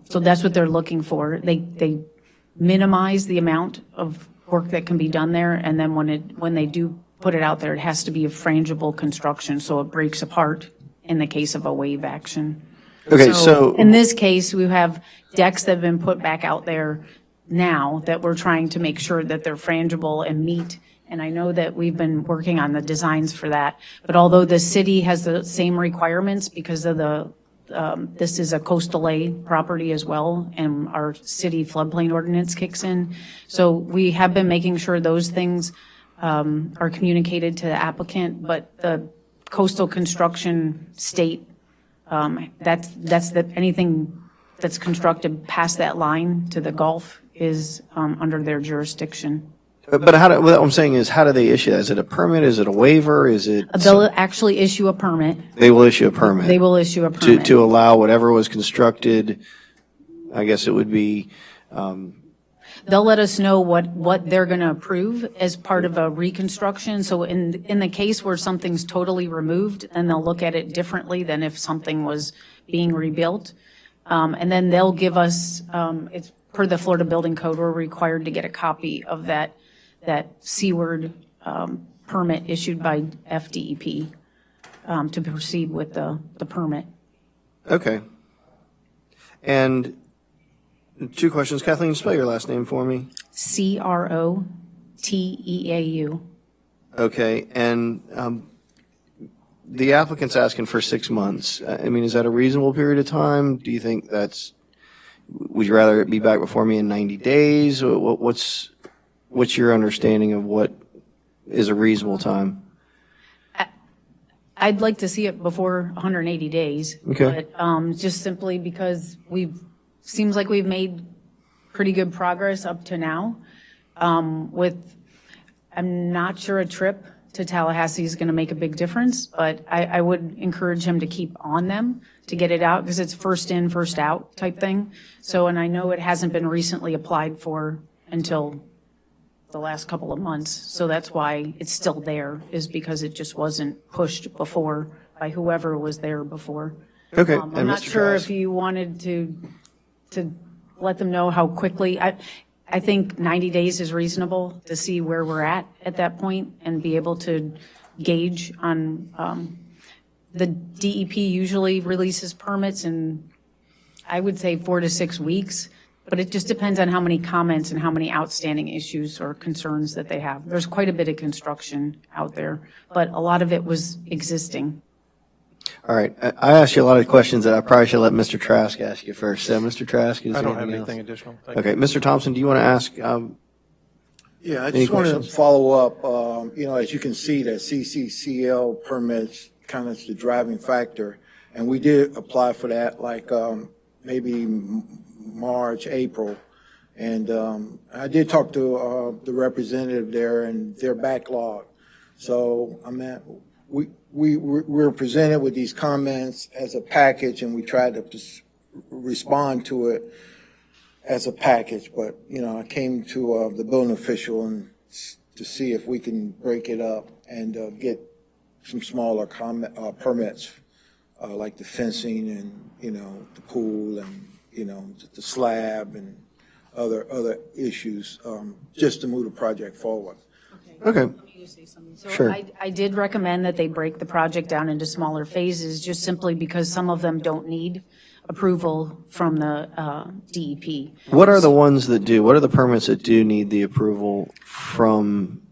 S14: So that's what they're looking for. They minimize the amount of work that can be done there, and then when they do put it out there, it has to be a frangible construction, so it breaks apart in the case of a wave action.
S1: Okay, so
S14: in this case, we have decks that have been put back out there now that we're trying to make sure that they're frangible and meet. And I know that we've been working on the designs for that, but although the city has the same requirements because of this is a coastal A property as well, and our city floodplain ordinance kicks in. So we have been making sure those things are communicated to the applicant, but the coastal construction state, anything that's constructed past that line to the Gulf is under their jurisdiction.
S1: But what I'm saying is, how do they issue that? Is it a permit? Is it a waiver? Is it?
S14: They'll actually issue a permit.
S1: They will issue a permit.
S14: They will issue a permit.
S1: To allow whatever was constructed, I guess it would be.
S14: They'll let us know what they're going to approve as part of a reconstruction. So in the case where something's totally removed, then they'll look at it differently than if something was being rebuilt. And then they'll give us, it's per the Florida Building Code, we're required to get a copy of that seaward permit issued by FDEP to proceed with the permit.
S1: Okay. And 2 questions. Kathleen, spell your last name for me.
S14: Croteau.
S1: Okay. And the applicant's asking for 6 months. I mean, is that a reasonable period of time? Do you think would you rather it be back before me in 90 days? What's your understanding of what is a reasonable time?
S14: I'd like to see it before 180 days.
S1: Okay.
S14: But just simply because seems like we've made pretty good progress up to now. I'm not sure a trip to Tallahassee is going to make a big difference, but I would encourage him to keep on them to get it out because it's first in, first out type thing. So, and I know it hasn't been recently applied for until the last couple of months. So that's why it's still there, is because it just wasn't pushed before by whoever was there before.
S1: Okay.
S14: I'm
S1: And
S14: not
S1: Mr.
S14: sure
S1: Trask?
S14: if you wanted to let them know how quickly. I think 90 days is reasonable to see where we're at that point and be able to gauge on, the DEP usually releases permits in, I would say, 4 to 6 weeks, but it just depends on how many comments and how many outstanding issues or concerns that they have. There's quite a bit of construction out there, but a lot of it was existing.
S1: All right. I asked you a lot of questions that I probably should let Mr. Trask ask you first. So, Mr. Trask, is
S2: I
S1: there
S2: don't have
S1: anything
S2: anything
S1: else?
S2: additional. Thank
S1: Okay. Mr. Thompson, do you want to ask?
S12: Yeah, I
S1: Any
S12: just wanted to
S1: questions?
S12: follow up, as you can see, that CCCL permits kind of the driving factor. And we did apply for that maybe March, April. And I did talk to the representative there and their backlog. So, we were presented with these comments as a package and we tried to respond to it as a package, but, I came to the building official and to see if we can break it up and get some smaller permits, like the fencing and, the pool and, the slab and other issues, just to move the project forward.
S1: Okay.
S14: Let me just say something. So
S1: Sure.
S14: I did recommend that they break the project down into smaller phases, just simply because some of them don't need approval from the DEP.
S1: What are the ones that do? What are the permits that do need the approval from,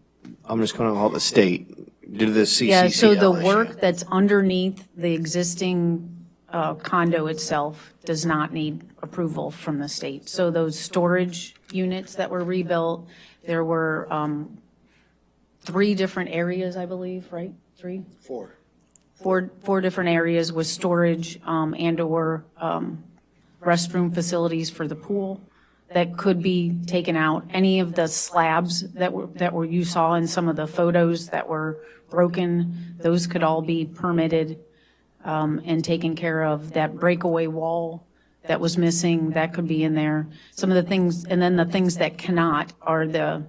S1: I'm just going to call it the state, due to the CCCL
S14: Yeah, so the
S1: issue?
S14: work that's underneath the existing condo itself does not need approval from the state. So those storage units that were rebuilt, there were 3 different areas, I believe, right? 3?
S12: 4.
S14: Four different areas with storage and/or restroom facilities for the pool that could be taken out. Any of the slabs that you saw in some of the photos that were broken, those could all be permitted and taken care of. That breakaway wall that was missing, that could be in there. Some of the things, and then the things that cannot are the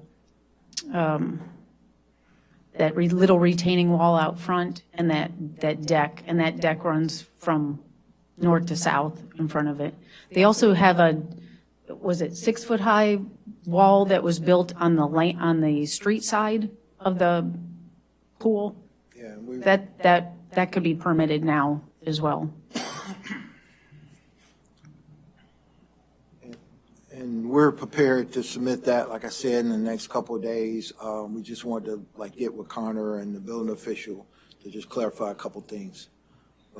S14: that little retaining wall out front and that deck, and that deck runs from north to south in front of it. They also have was it 6-foot-high wall that was built on the street side of the pool?
S12: Yeah,
S14: That could be permitted now as well.
S12: And we're prepared to submit that, like I said, in the next couple of days. We just wanted to get with Connor and the building official to just clarify a couple things.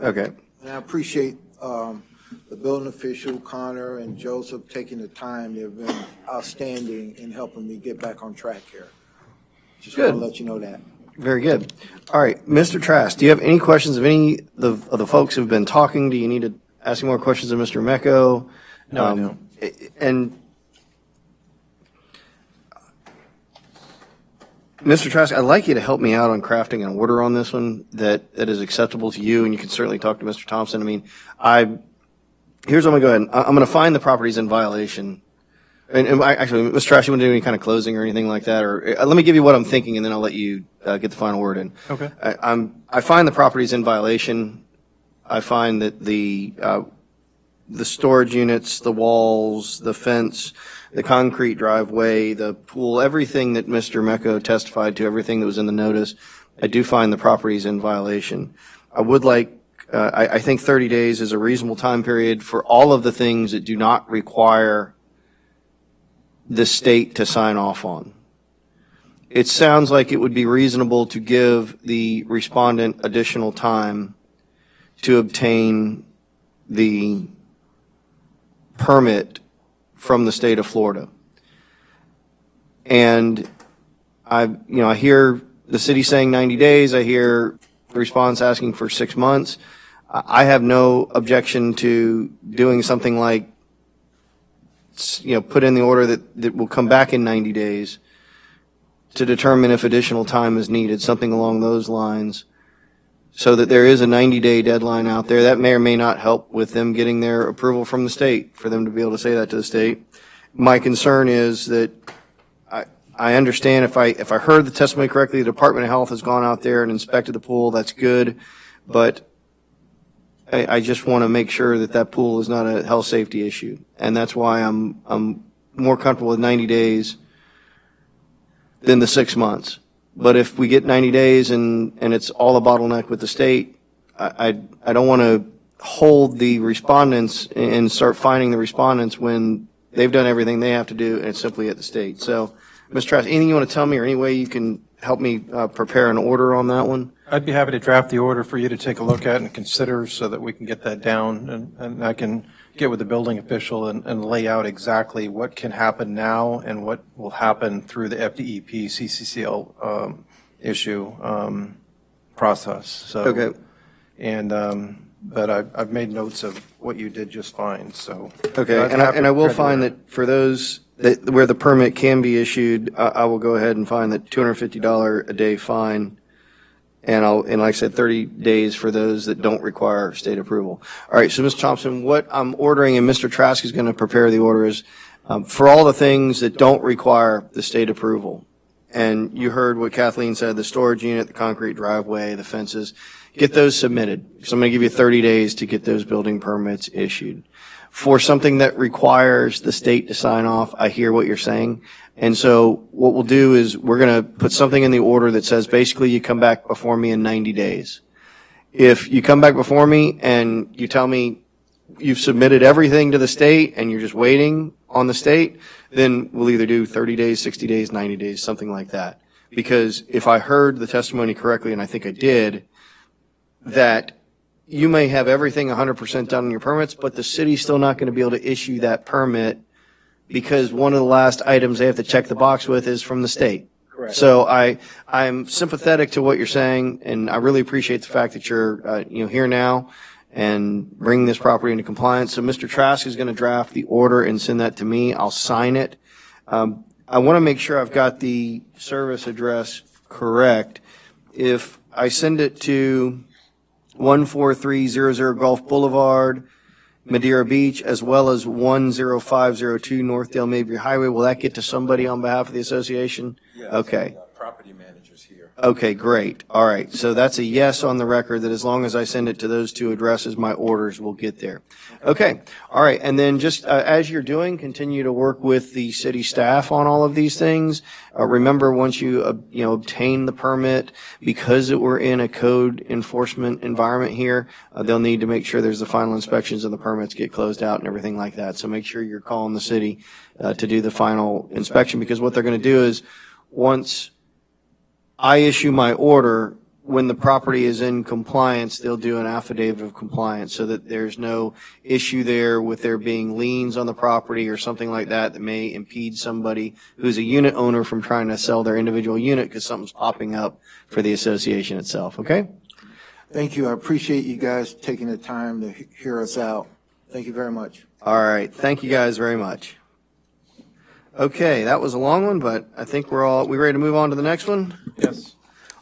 S1: Okay.
S12: And I appreciate the building official, Connor and Joseph, taking the time. They've been outstanding in helping me get back on track here. Just want to
S1: Good.
S12: let you know that.
S1: Very good. All right, Mr. Trask, do you have any questions of any of the folks who've been talking? Do you need to ask any more questions of Mr. Mecco?
S2: No, I don't.
S1: And Mr. Trask, I'd like you to help me out on crafting an order on this one that is acceptable to you, and you can certainly talk to Mr. Thompson. I mean, here's what I'm going to go ahead. I'm going to find the properties in violation. And actually, Mr. Trask, you want to do any kind of closing or anything like that? Or let me give you what I'm thinking, and then I'll let you get the final word in.
S2: Okay.
S1: I find the properties in violation. I find that the storage units, the walls, the fence, the concrete driveway, the pool, everything that Mr. Mecco testified to, everything that was in the notice, I do find the properties in violation. I would like, I think 30 days is a reasonable time period for all of the things that do not require the state to sign off on. It sounds like it would be reasonable to give the respondent additional time to obtain the permit from the state of Florida. And I hear the city saying 90 days. I hear the response asking for 6 months. I have no objection to doing something like, put in the order that will come back in 90 days to determine if additional time is needed, something along those lines, so that there is a 90-day deadline out there. That may or may not help with them getting their approval from the state, for them to be able to say that to the state. My concern is that I understand if I heard the testimony correctly, the Department of Health has gone out there and inspected the pool. That's good, but I just want to make sure that that pool is not a health safety issue, and that's why I'm more comfortable with 90 days than the 6 months. But if we get 90 days and it's all a bottleneck with the state, I don't want to hold the respondents and start finding the respondents when they've done everything they have to do and it's simply at the state. So, Mr. Trask, anything you want to tell me or any way you can help me prepare an order on that one?
S2: I'd be happy to draft the order for you to take a look at and consider so that we can get that down, and I can get with the building official and lay out exactly what can happen now and what will happen through the FDEP CCCL issue process. So,
S1: Okay.
S2: But I've made notes of what you did just fine, so.
S1: Okay,
S2: I'd
S1: and I will
S2: have to
S1: find that for those that where the permit can be issued, I will go ahead and find that $250 a day fine, and like I said, 30 days for those that don't require state approval. All right, so Ms. Thompson, what I'm ordering, and Mr. Trask is going to prepare the order, is for all the things that don't require the state approval. And you heard what Kathleen said, the storage unit, the concrete driveway, the fences, get those submitted. So I'm going to give you 30 days to get those building permits issued. For something that requires the state to sign off, I hear what you're saying. And so what we'll do is we're going to put something in the order that says basically you come back before me in 90 days. If you come back before me and you tell me you've submitted everything to the state and you're just waiting on the state, then we'll either do 30 days, 60 days, 90 days, something like that. Because if I heard the testimony correctly, and I think I did, that you may have everything 100% done on your permits, but the city's still not going to be able to issue that permit because one of the last items they have to check the box with is from the state.
S5: Correct.
S1: So I'm sympathetic to what you're saying, and I really appreciate the fact that you're here now and bringing this property into compliance. So Mr. Trask is going to draft the order and send that to me. I'll sign it. I want to make sure I've got the service address correct. If I send it to 14300 Gulf Boulevard, Madeira Beach, as well as 10502 Northdale Mabry Highway, will that get to somebody on behalf of the association?
S13: Yes,
S1: okay.
S13: Property managers here.
S1: Okay, great. All right. So that's a yes on the record that as long as I send it to those two addresses, my orders will get there. Okay. All right. And then just as you're doing, continue to work with the city staff on all of these things. Remember, once you obtain the permit, because we're in a code enforcement environment here, they'll need to make sure there's the final inspections and the permits get closed out and everything like that. So make sure you're calling the city to do the final inspection, because what they're going to do is once I issue my order, when the property is in compliance, they'll do an affidavit of compliance so that there's no issue there with there being liens on the property or something like that that may impede somebody who's a unit owner from trying to sell their individual unit because something's popping up for the association itself. Okay?
S12: Thank you. I appreciate you guys taking the time to hear us out. Thank you very much.
S1: All right. Thank you guys very much. Okay, that was a long one, but I think we ready to move on to the next one?
S2: Yes.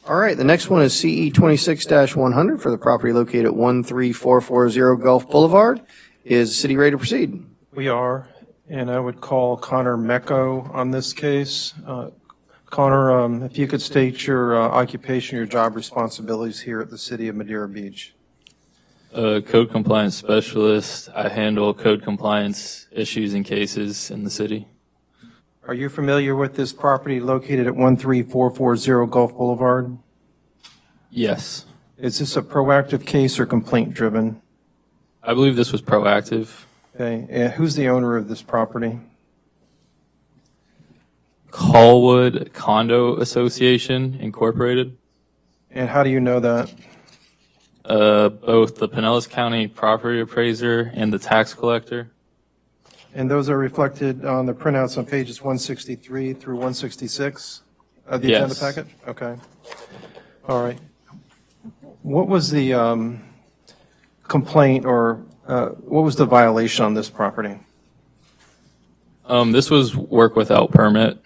S1: All right, the next one is CE 26-100 for the property located at 13440 Gulf Boulevard. Is the city ready to proceed?
S2: We are, and I would call Connor Mecco on this case. Connor, if you could state your occupation, your job responsibilities here at the city of Madeira Beach.
S11: Code compliance specialist. I handle code compliance issues and cases in the city.
S2: Are you familiar with this property located at 13440 Gulf Boulevard?
S11: Yes.
S2: Is this a proactive case or complaint-driven?
S11: I believe this was proactive.
S2: Okay, and who's the owner of this property?
S11: Callwood Condo Association, Incorporated.
S2: And how do you know that?
S11: Both the Pinellas County property appraiser and the tax collector.
S2: And those are reflected on the printouts on pages 163 through 166 of the agenda
S11: Yes.
S2: packet? Okay. All right. What was the complaint or what was the violation on this property?
S11: This was work without permit.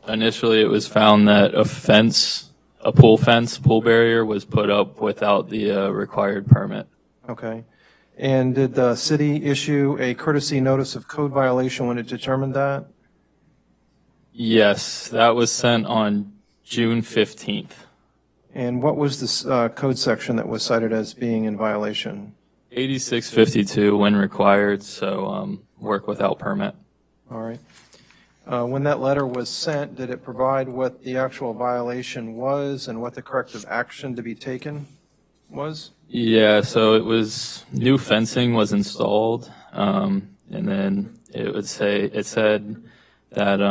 S11: Initially, it was found that a pool barrier was put up without the required permit.
S2: Okay. And did the city issue a courtesy notice of code violation when it determined that?
S11: Yes, that was sent on June 15th.
S2: And what was this code section that was cited as being in violation?
S11: 8652 when required, so work without permit.
S2: All right. When that letter was sent, did it provide what the actual violation was and what the corrective action to be taken was?
S11: Yeah, so it was new fencing was installed, and then it said that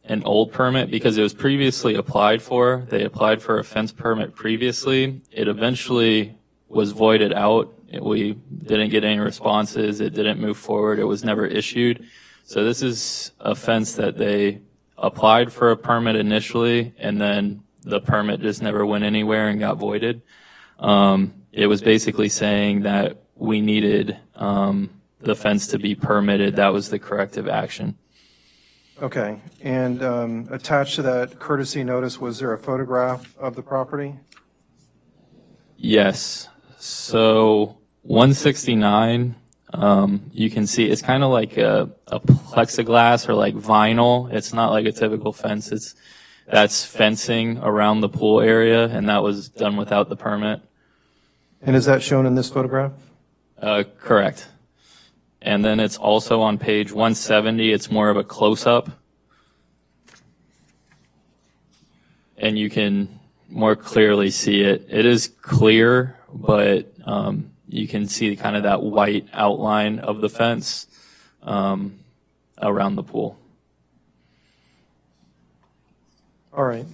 S11: an old permit, because it was previously applied for, they applied for a fence permit previously. It eventually was voided out. We didn't get any responses. It didn't move forward. It was never issued. So this is a fence that they applied for a permit initially, and then the permit just never went anywhere and got voided. It was basically saying that we needed the fence to be permitted. That was the corrective action.
S2: Okay. And attached to that courtesy notice, was there a photograph of the property?
S11: Yes. So 169, you can see it's kind of like a plexiglass or like vinyl. It's not like a typical fence. That's fencing around the pool area, and that was done without the permit.
S2: And is that shown in this photograph?
S11: Correct. And then it's also on page 170. It's more of a close-up. And you can more clearly see it. It is clear, but you can see kind of that white outline of the fence around the pool.
S2: All right.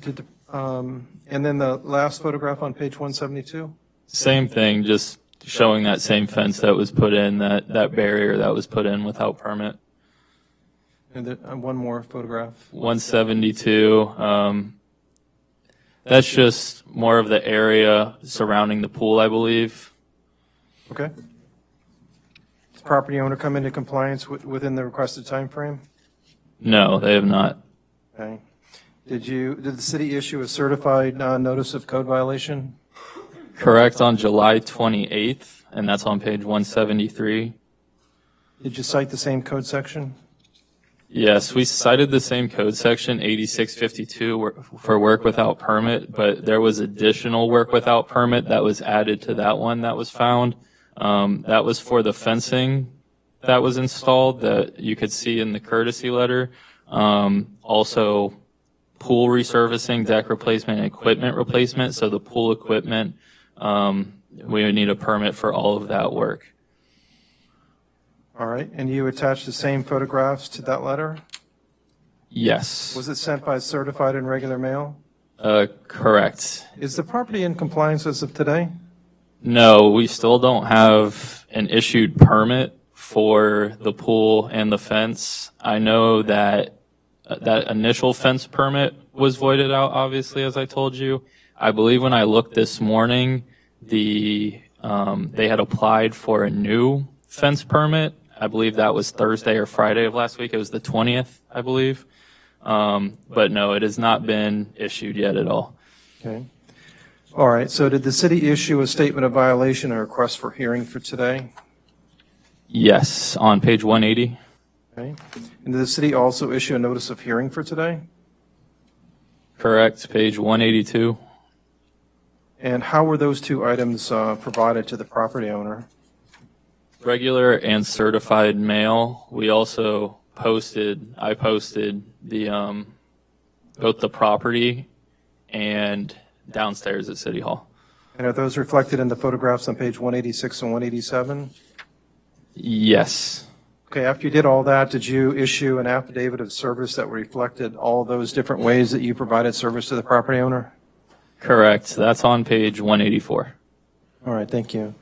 S2: And then the last photograph on page 172?
S11: Same thing, just showing that same fence that was put in, that barrier that was put in without permit.
S2: And one more photograph.
S11: 172. That's just more of the area surrounding the pool, I believe.
S2: Okay. Does property owner come into compliance within the requested time frame?
S11: No, they have not.
S2: Okay. Did the city issue a certified notice of code violation?
S11: Correct, on July 28th, and that's on page 173.
S2: Did you cite the same code section?
S11: Yes, we cited the same code section, 8652, for work without permit, but there was additional work without permit that was added to that one that was found. That was for the fencing that was installed that you could see in the courtesy letter. Also, pool resurfacing, deck replacement, and equipment replacement. So the pool equipment, we would need a permit for all of that work.
S2: All right. And you attached the same photographs to that letter?
S11: Yes.
S2: Was it sent by certified and regular mail?
S11: Correct.
S2: Is the property in compliance as of today?
S11: No, we still don't have an issued permit for the pool and the fence. I know that that initial fence permit was voided out, obviously, as I told you. I believe when I looked this morning, they had applied for a new fence permit. I believe that was Thursday or Friday of last week. It was the 20th, I believe. But no, it has not been issued yet at all.
S2: Okay. All right. So did the city issue a statement of violation or request for hearing for today?
S11: Yes, on page 180.
S2: Okay. And did the city also issue a notice of hearing for today?
S11: Correct, page 182.
S2: And how were those two items provided to the property owner?
S11: Regular and certified mail. We also I posted the both the property and downstairs at City Hall.
S2: And are those reflected in the photographs on page 186 and 187?
S11: Yes.
S2: Okay, after you did all that, did you issue an affidavit of service that reflected all those different ways that you provided service to the property owner?
S11: Correct. That's on page 184.
S2: All right, thank you.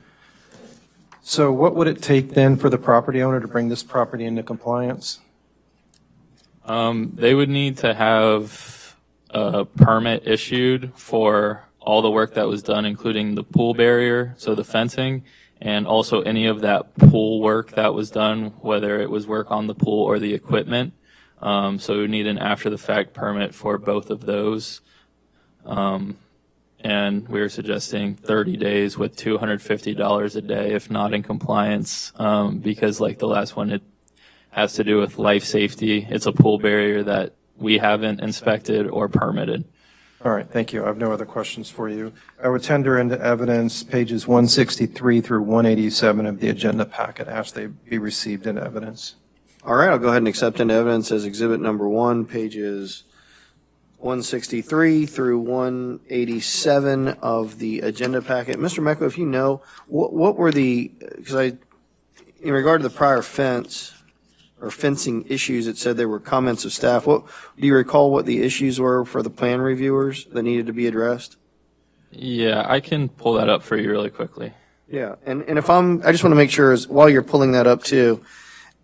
S2: So what would it take then for the property owner to bring this property into compliance?
S11: They would need to have a permit issued for all the work that was done, including the pool barrier, so the fencing, and also any of that pool work that was done, whether it was work on the pool or the equipment. So we would need an after-the-fact permit for both of those. And we were suggesting 30 days with $250 a day if not in compliance, because like the last one, it has to do with life safety. It's a pool barrier that we haven't inspected or permitted.
S2: All right, thank you. I have no other questions for you. I would tender into evidence pages 163 through 187 of the agenda packet, ask they be received into evidence.
S1: All right, I'll go ahead and accept into evidence as exhibit number 1, pages 163 through 187 of the agenda packet. Mr. Mecco, if you know, what were the, because in regard to the prior fence or fencing issues, it said there were comments of staff. Do you recall what the issues were for the plan reviewers that needed to be addressed?
S11: Yeah, I can pull that up for you really quickly.
S1: Yeah, and if I just want to make sure, while you're pulling that up too,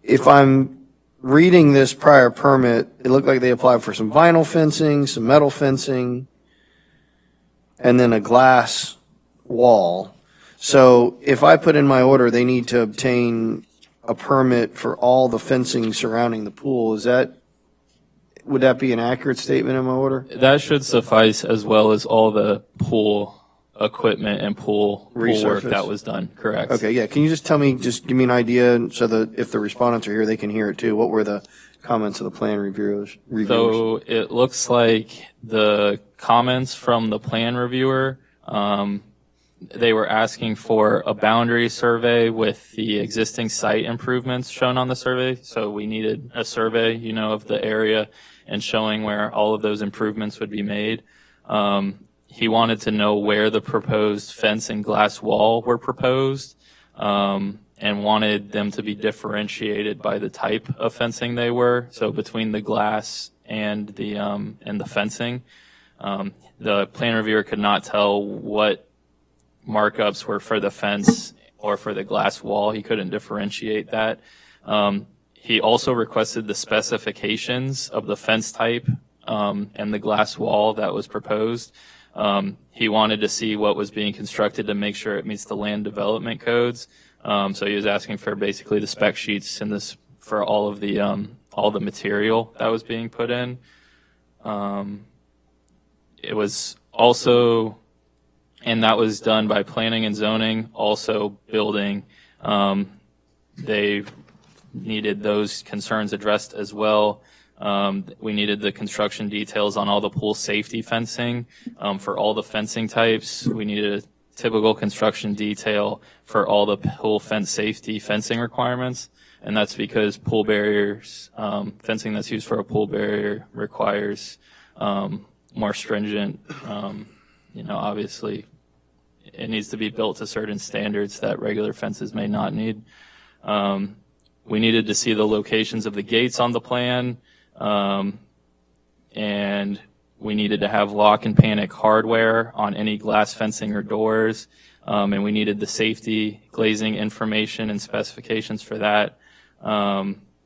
S1: if I'm reading this prior permit, it looked like they applied for some vinyl fencing, some metal fencing, and then a glass wall. So if I put in my order, they need to obtain a permit for all the fencing surrounding the pool. Would that be an accurate statement in my order?
S11: That should suffice, as well as all the pool equipment and pool work that was done, correct?
S1: Okay, yeah. Can you just give me an idea so that if the respondents are here, they can hear it too? What were the comments of the plan reviewers?
S11: So it looks like the comments from the plan reviewer, they were asking for a boundary survey with the existing site improvements shown on the survey. So we needed a survey, of the area and showing where all of those improvements would be made. He wanted to know where the proposed fence and glass wall were proposed, and wanted them to be differentiated by the type of fencing they were. So between the glass and the fencing, the plan reviewer could not tell what markups were for the fence or for the glass wall. He couldn't differentiate that. He also requested the specifications of the fence type and the glass wall that was proposed. He wanted to see what was being constructed to make sure it meets the land development codes. So he was asking for basically the spec sheets and this for all the material that was being put in. It was also, and that was done by planning and zoning, also building. They needed those concerns addressed as well. We needed the construction details on all the pool safety fencing. For all the fencing types, we needed a typical construction detail for all the pool fence safety fencing requirements. And that's because pool barriers, fencing that's used for a pool barrier requires more stringent, obviously it needs to be built to certain standards that regular fences may not need. We needed to see the locations of the gates on the plan. And we needed to have lock and panic hardware on any glass fencing or doors. And we needed the safety glazing information and specifications for that.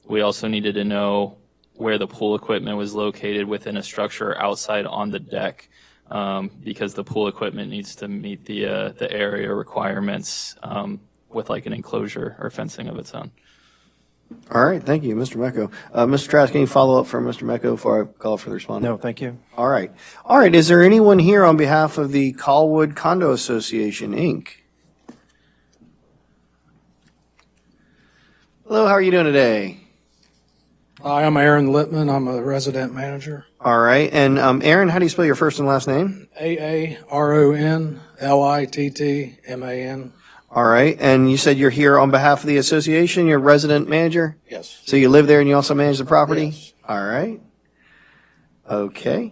S11: We also needed to know where the pool equipment was located within a structure outside on the deck, because the pool equipment needs to meet the area requirements with like an enclosure or fencing of its own.
S1: All right, thank you, Mr. Mecco. Mr. Trask, any follow-up from Mr. Mecco before I call for the respondent?
S2: No, thank you.
S1: All right. Is there anyone here on behalf of the Colwood Condo Association, Inc.? Hello, how are you doing today?
S15: Hi, I'm Aaron Littman. I'm a resident manager.
S1: All right, and Aaron, how do you spell your first and last name?
S15: AARONLITTMAN.
S1: All right, and you said you're here on behalf of the association, you're resident manager?
S15: Yes.
S1: So you live there and you also manage the property?
S15: Yes.
S1: All right. Okay.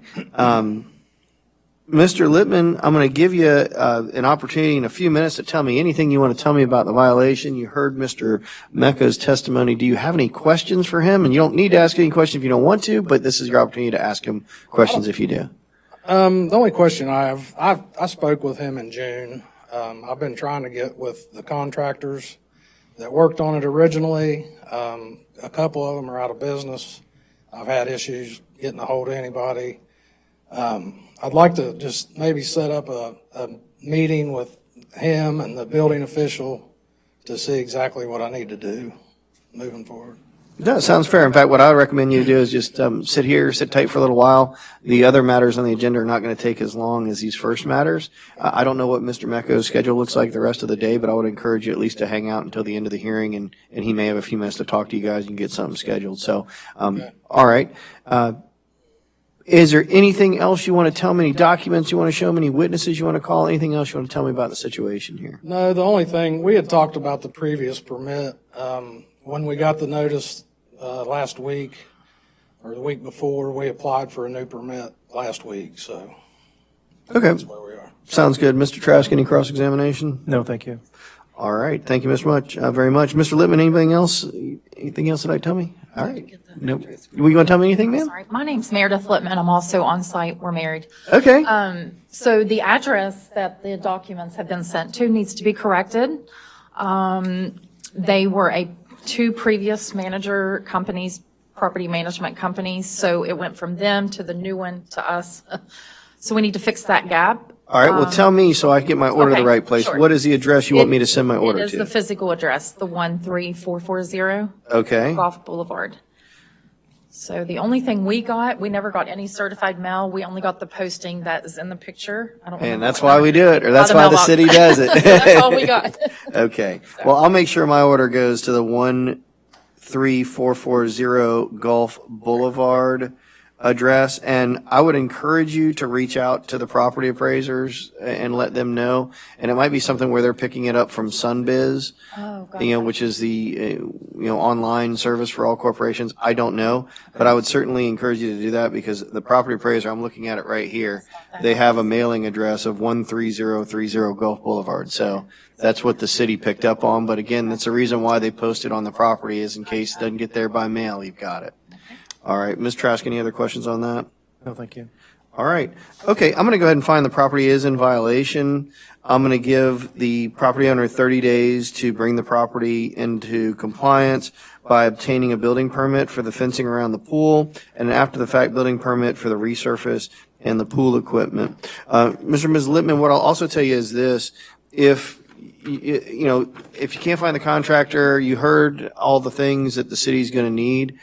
S1: Mr. Littman, I'm going to give you an opportunity in a few minutes to tell me anything you want to tell me about the violation. You heard Mr. Mecca's testimony. Do you have any questions for him? And you don't need to ask any questions if you don't want to, but this is your opportunity to ask him questions if you do.
S15: The only question I have, I spoke with him in June. I've been trying to get with the contractors that worked on it originally. A couple of them are out of business. I've had issues getting a hold of anybody. I'd like to just maybe set up a meeting with him and the building official to see exactly what I need to do moving forward.
S1: That sounds fair. In fact, what I would recommend you do is just sit here, sit tight for a little while. The other matters on the agenda are not going to take as long as these first matters. I don't know what Mr. Mecco's schedule looks like the rest of the day, but I would encourage you at least to hang out until the end of the hearing, and he may have a few minutes to talk to you guys and get something scheduled. So, all right. Is there anything else you want to tell me? Any documents you want to show me? Any witnesses you want to call? Anything else you want to tell me about the situation here?
S15: No, the only thing, we had talked about the previous permit. When we got the notice last week or the week before, we applied for a new permit last week, so
S1: Okay.
S15: that's where we are.
S1: Sounds good. Mr. Trask, any cross-examination?
S2: No, thank you.
S1: All right. Thank you, very much. Mr. Lippman, anything else? Anything else that I tell me? All right. Nope. You want to tell me anything, ma'am?
S16: Sorry, my name's Meredith Lippman. I'm also on site. We're married.
S1: Okay.
S16: So the address that the documents have been sent to needs to be corrected. They were two previous manager companies, property management companies, so it went from them to the new one to us. So we need to fix that gap.
S1: All right. Well, tell me so I can get my order to
S16: okay,
S1: the right place.
S16: sure.
S1: What is the address you want me to send my order
S16: It is
S1: to?
S16: the physical address, the 13440
S1: Okay.
S16: Golf Boulevard. So the only thing we never got any certified mail. We only got the posting that is in the picture. I don't
S1: And
S16: remember
S1: that's
S16: what
S1: why
S16: number.
S1: we do it, or
S16: By
S1: that's
S16: the
S1: why the
S16: mailbox.
S1: city does it.
S16: That's all we got.
S1: Okay. Well, I'll make sure my order goes to the 13440 Gulf Boulevard address, and I would encourage you to reach out to the property appraisers and let them know. And it might be something where they're picking it up from Sunbiz, which is the online service for all corporations. I don't know, but I would certainly encourage you to do that, because the property appraiser, I'm looking at it right here, they have a mailing address of 13030 Gulf Boulevard. So that's what the city picked up on. But again, that's the reason why they posted on the property, is in case it doesn't get there by mail, you've got it. All right. Ms. Trask, any other questions on that?
S2: No, thank you.
S1: All right. Okay, I'm going to go ahead and find the property is in violation. I'm going to give the property owner 30 days to bring the property into compliance by obtaining a building permit for the fencing around the pool, and an after-the-fact building permit for the resurface and the pool equipment. Mr. and Ms. Lippman, what I'll also tell you is this: if you can't find the contractor, you heard all the things that the city's going to need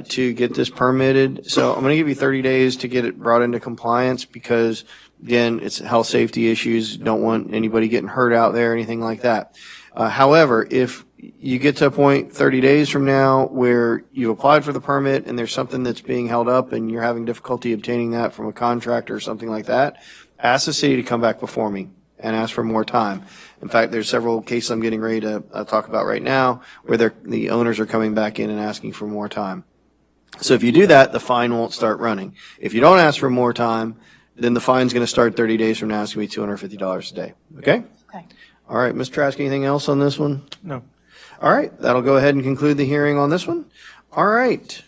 S1: to get this permitted. So I'm going to give you 30 days to get it brought into compliance, because, again, it's health safety issues. Don't want anybody getting hurt out there, anything like that. However, if you get to a point 30 days from now where you applied for the permit and there's something that's being held up and you're having difficulty obtaining that from a contractor or something like that, ask the city to come back before me and ask for more time. In fact, there's several cases I'm getting ready to talk about right now where the owners are coming back in and asking for more time. So if you do that, the fine won't start running. If you don't ask for more time, then the fine's going to start 30 days from now. It's going to be $250 a day. Okay?
S16: Okay.
S1: All right. Ms. Trask, anything else on this one?
S2: No.
S1: All right. That'll go ahead and conclude the hearing on this one. All right.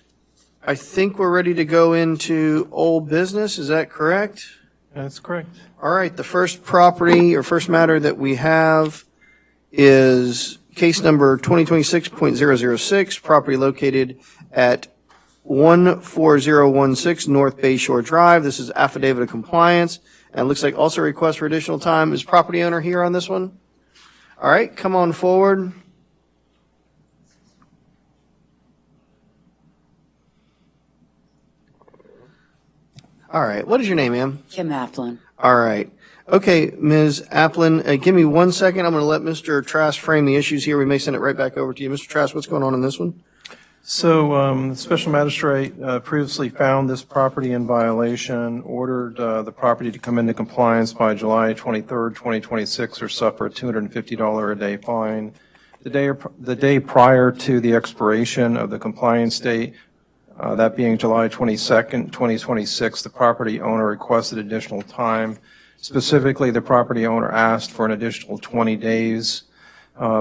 S1: I think we're ready to go into old business. Is that correct?
S2: That's correct.
S1: All right. The first property or first matter that we have is case number 2026.006, property located at 14016 North Bayshore Drive. This is affidavit of compliance, and it looks like also request for additional time. Is property owner here on this one? All right, come on forward. All right, what is your name, ma'am?
S17: Kim Applin.
S1: All right. Okay, Ms. Applin, give me 1 second. I'm going to let Mr. Trask frame the issues here. We may send it right back over to you. Mr. Trask, what's going on in this one?
S2: So the special magistrate previously found this property in violation, ordered the property to come into compliance by July 23rd, 2026, or suffer a $250 a day fine. The day prior to the expiration of the compliance date, that being July 22nd, 2026, the property owner requested additional time. Specifically, the property owner asked for an additional 20 days.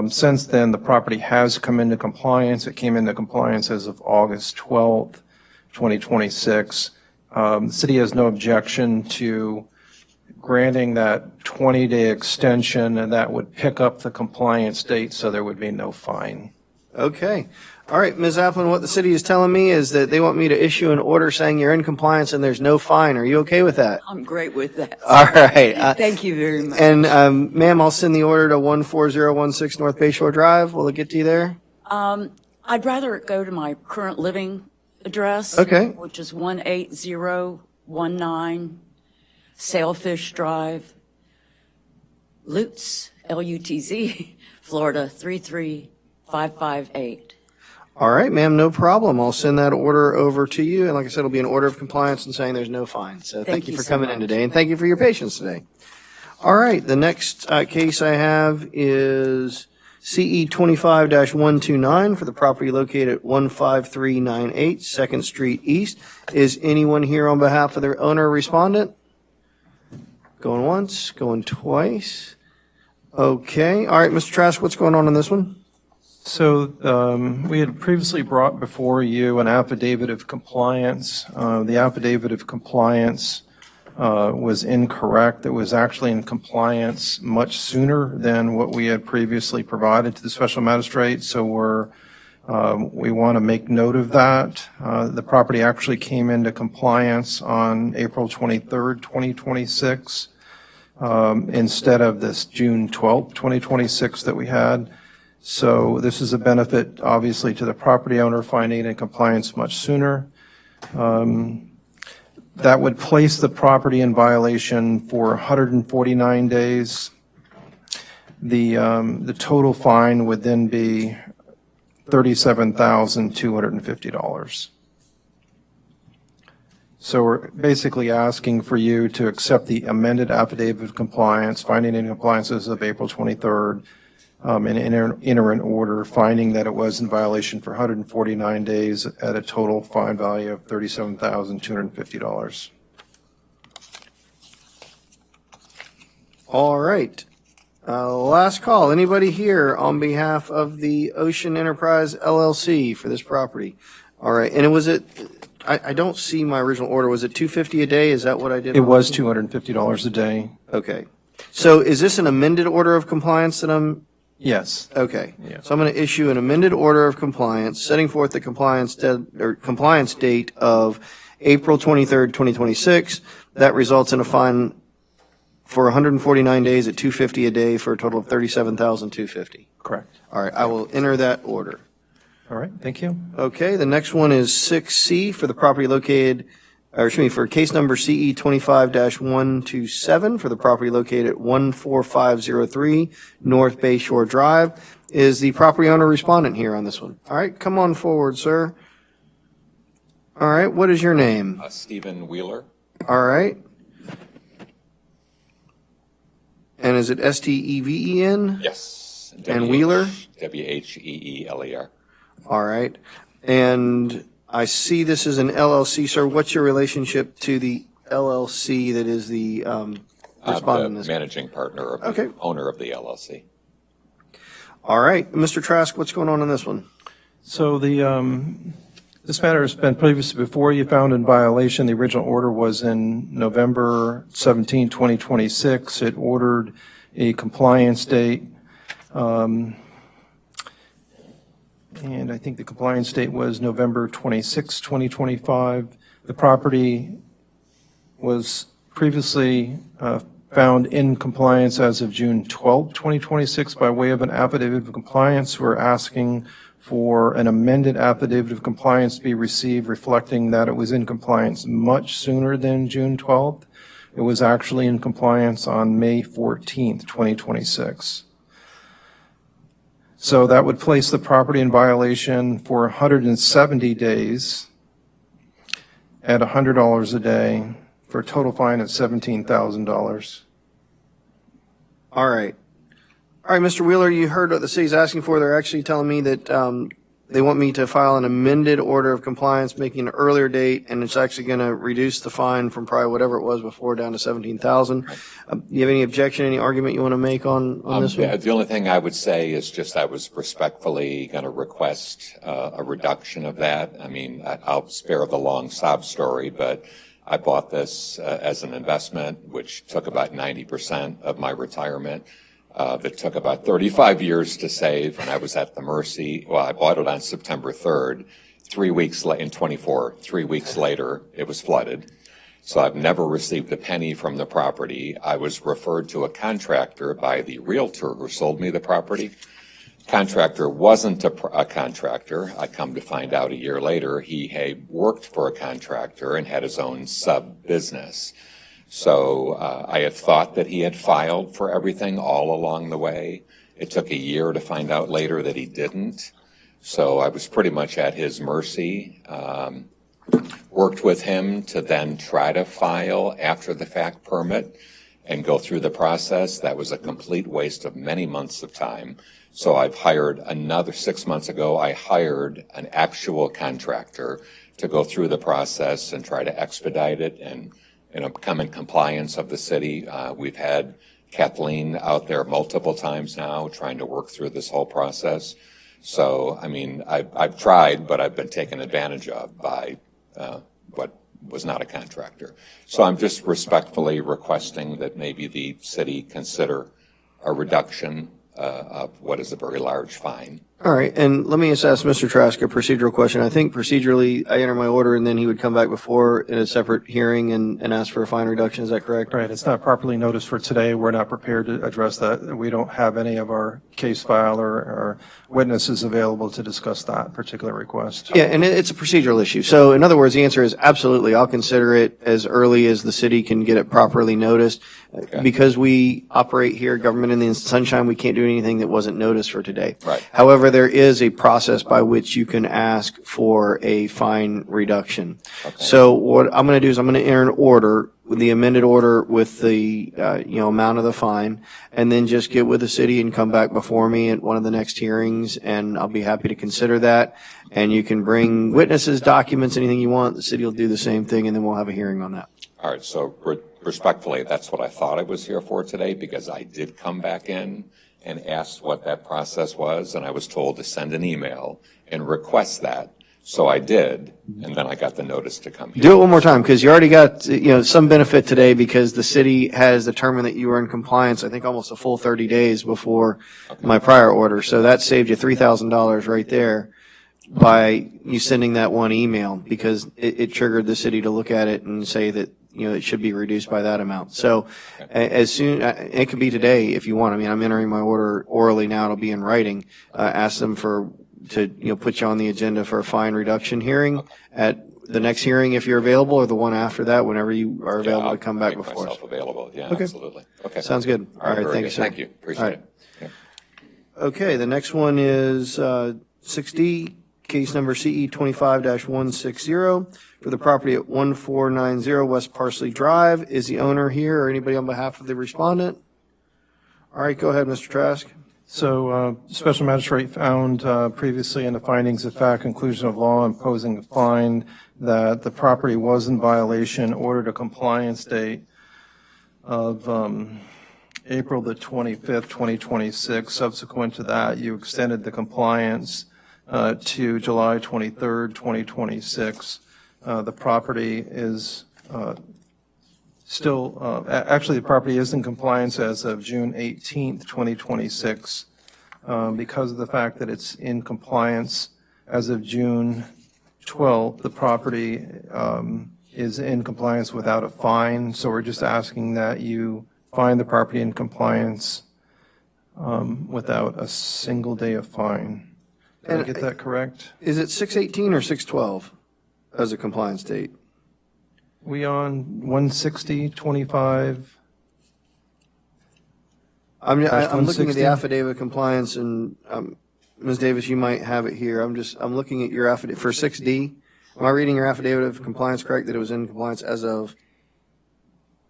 S2: Since then, the property has come into compliance. It came into compliance as of August 12th, 2026. The city has no objection to granting that 20-day extension, and that would pick up the compliance date, so there would be no fine.
S1: Okay. All right, Ms. Applin, what the city is telling me is that they want me to issue an order saying you're in compliance and there's no fine. Are you okay with that?
S17: I'm great with that.
S1: All right.
S17: Thank you very much.
S1: And, ma'am, I'll send the order to 14016 North Bayshore Drive. Will it get to you there?
S17: I'd rather it go to my current living address.
S1: Okay.
S17: Which is 18019 Sailfish Drive, Lutz, L-U-T-Z, Florida 33558.
S1: All right, ma'am, no problem. I'll send that order over to you. And like I said, it'll be an order of compliance and saying there's no fine. So thank you for coming in today, and thank you for your patience today. All right, the next case I have is CE 25-129 for the property located at 15398 2nd Street East. Is anyone here on behalf of the owner or respondent? Going once, going twice. Okay. All right, Mr. Trask, what's going on this one?
S2: So we had previously brought before you an affidavit of compliance. The affidavit of compliance was incorrect. It was actually in compliance much sooner than what we had previously provided to the special magistrate. So we want to make note of that. The property actually came into compliance on April 23rd, 2026, instead of this June 12th, 2026 that we had. So this is a benefit, obviously, to the property owner finding it in compliance much sooner. That would place the property in violation for 149 days. The total fine would then be $37,250. So we're basically asking for you to accept the amended affidavit of compliance, finding it in compliance as of April 23rd, and enter an order finding that it was in violation for 149 days at a total fine value of $37,250.
S1: All right. Last call. Anybody here on behalf of the Ocean Enterprise LLC for this property? All right. And I don't see my original order. Was it $250 a day? Is that what I did?
S2: It was $250 a day.
S1: Okay. So is this an amended order of compliance that I'm?
S2: Yes.
S1: Okay.
S2: Yes.
S1: So I'm going to issue an amended order of compliance, setting forth the compliance date of April 23rd, 2026. That results in a fine for 149 days at $250 a day for a total of $37,250.
S2: Correct.
S1: All right. I will enter that order.
S2: All right. Thank you.
S1: Okay. The next one is 6C for the property located, for case number CE 25-127 for the property located at 14503 North Bayshore Drive. Is the property owner respondent here on this one? All right, come on forward, sir. All right, what is your name?
S18: Stephen Wheeler.
S1: All right. And is it S-T-E-V-E-N?
S18: Yes.
S1: And Wheeler?
S18: W-H-E-E-L-E-R.
S1: All right. And I see this is an LLC, sir. What's your relationship to the LLC that is the respondent in this?
S18: The managing partner of the owner of the LLC.
S1: All right. Mr. Trask, what's going on this one?
S2: So this matter has been previously before you found in violation. The original order was in November 17, 2026. It ordered a compliance date. And I think the compliance date was November 26, 2025. The property was previously found in compliance as of June 12, 2026 by way of an affidavit of compliance. We're asking for an amended affidavit of compliance to be received reflecting that it was in compliance much sooner than June 12th. It was actually in compliance on May 14th, 2026. So that would place the property in violation for 170 days at $100 a day for a total fine of $17,000.
S1: All right. All right, Mr. Wheeler, you heard what the city's asking for. They're actually telling me that they want me to file an amended order of compliance, making an earlier date, and it's actually going to reduce the fine from probably whatever it was before down to $17,000. You have any objection, any argument you want to make on this one?
S18: The only thing I would say is just I was respectfully going to request a reduction of that. I mean, I'll spare the long sob story, but I bought this as an investment, which took about 90% of my retirement. that took about 35 years to save, and I was at the mercy. Well, I bought it on September 3rd. 3 weeks in 24, 3 weeks later, it was flooded. So I've never received a penny from the property. I was referred to a contractor by the realtor who sold me the property. Contractor wasn't a contractor. I come to find out a year later he had worked for a contractor and had his own sub-business. So I had thought that he had filed for everything all along the way. It took a year to find out later that he didn't. So I was pretty much at his mercy. Worked with him to then try to file after the fact permit and go through the process. That was a complete waste of many months of time. So I've hired another 6 months ago, I hired an actual contractor to go through the process and try to expedite it and, come in compliance of the city. We've had Kathleen out there multiple times now trying to work through this whole process. So, I mean, I've tried, but I've been taken advantage of by what was not a contractor. So I'm just respectfully requesting that maybe the city consider a reduction of what is a very large fine.
S1: All right, and let me just ask Mr. Trask a procedural question. I think procedurally, I enter my order, and then he would come back before in a separate hearing and ask for a fine reduction. Is that correct?
S2: Right, it's not properly noticed for today. We're not prepared to address that. We don't have any of our case file or witnesses available to discuss that particular request.
S1: Yeah, and it's a procedural issue. So in other words, the answer is absolutely. I'll consider it as early as the city can get it properly noticed. Okay. Because we operate here, government in the sunshine, we can't do anything that wasn't noticed for today.
S18: Right.
S1: However, there is a process by which you can ask for a fine reduction. Okay. So what I'm going to do is I'm going to enter an order, the amended order with the amount of the fine, and then just get with the city and come back before me at one of the next hearings, and I'll be happy to consider that. And you can bring witnesses, documents, anything you want. The city will do the same thing, and then we'll have a hearing on that.
S18: All right, so respectfully, that's what I thought I was here for today, because I did come back in and asked what that process was, and I was told to send an email and request that. So I did, and then I got the notice to come here.
S1: Do it one more time, because you already got some benefit today, because the city has determined that you were in compliance, I think almost a full 30 days before my prior order. So that saved you $3,000 right there by you sending that one email, because it triggered the city to look at it and say that it should be reduced by that amount. So as soon, it could be today if you want. I mean, I'm entering my order orally now. It'll be in writing. Ask them to put you on the agenda for a fine reduction hearing at the next hearing if you're available, or the one after that, whenever you are available to come back before us.
S18: Available. Yeah,
S1: okay.
S18: Absolutely. Okay.
S1: Sounds good. All right. Thank you, sir.
S18: Thank you. Appreciate it. Yeah.
S1: Okay. The next one is 6D, case number CE 25-160 for the property at 1490 West Parsley Drive. Is the owner here or anybody on behalf of the respondent? All right. Go ahead, Mr. Trask.
S2: So Special Magistrate found previously in the findings of fact, conclusion of law, imposing a fine that the property was in violation, ordered a compliance date of April the 25th, 2026. Subsequent to that, you extended the compliance to July 23rd, 2026. The property is still, actually the property is in compliance as of June 18th, 2026. Because of the fact that it's in compliance as of June 12th, the property is in compliance without a fine. So we're just asking that you find the property in compliance without a single day of fine. Did I get that correct?
S1: Is it 6/18 or 6/12 as a compliance date?
S2: We on 160/25?
S1: I'm looking at the affidavit of compliance, and Ms. Davis, you might have it here. I'm looking at your affidavit for 6D. Am I reading your affidavit of compliance correct, that it was in compliance as of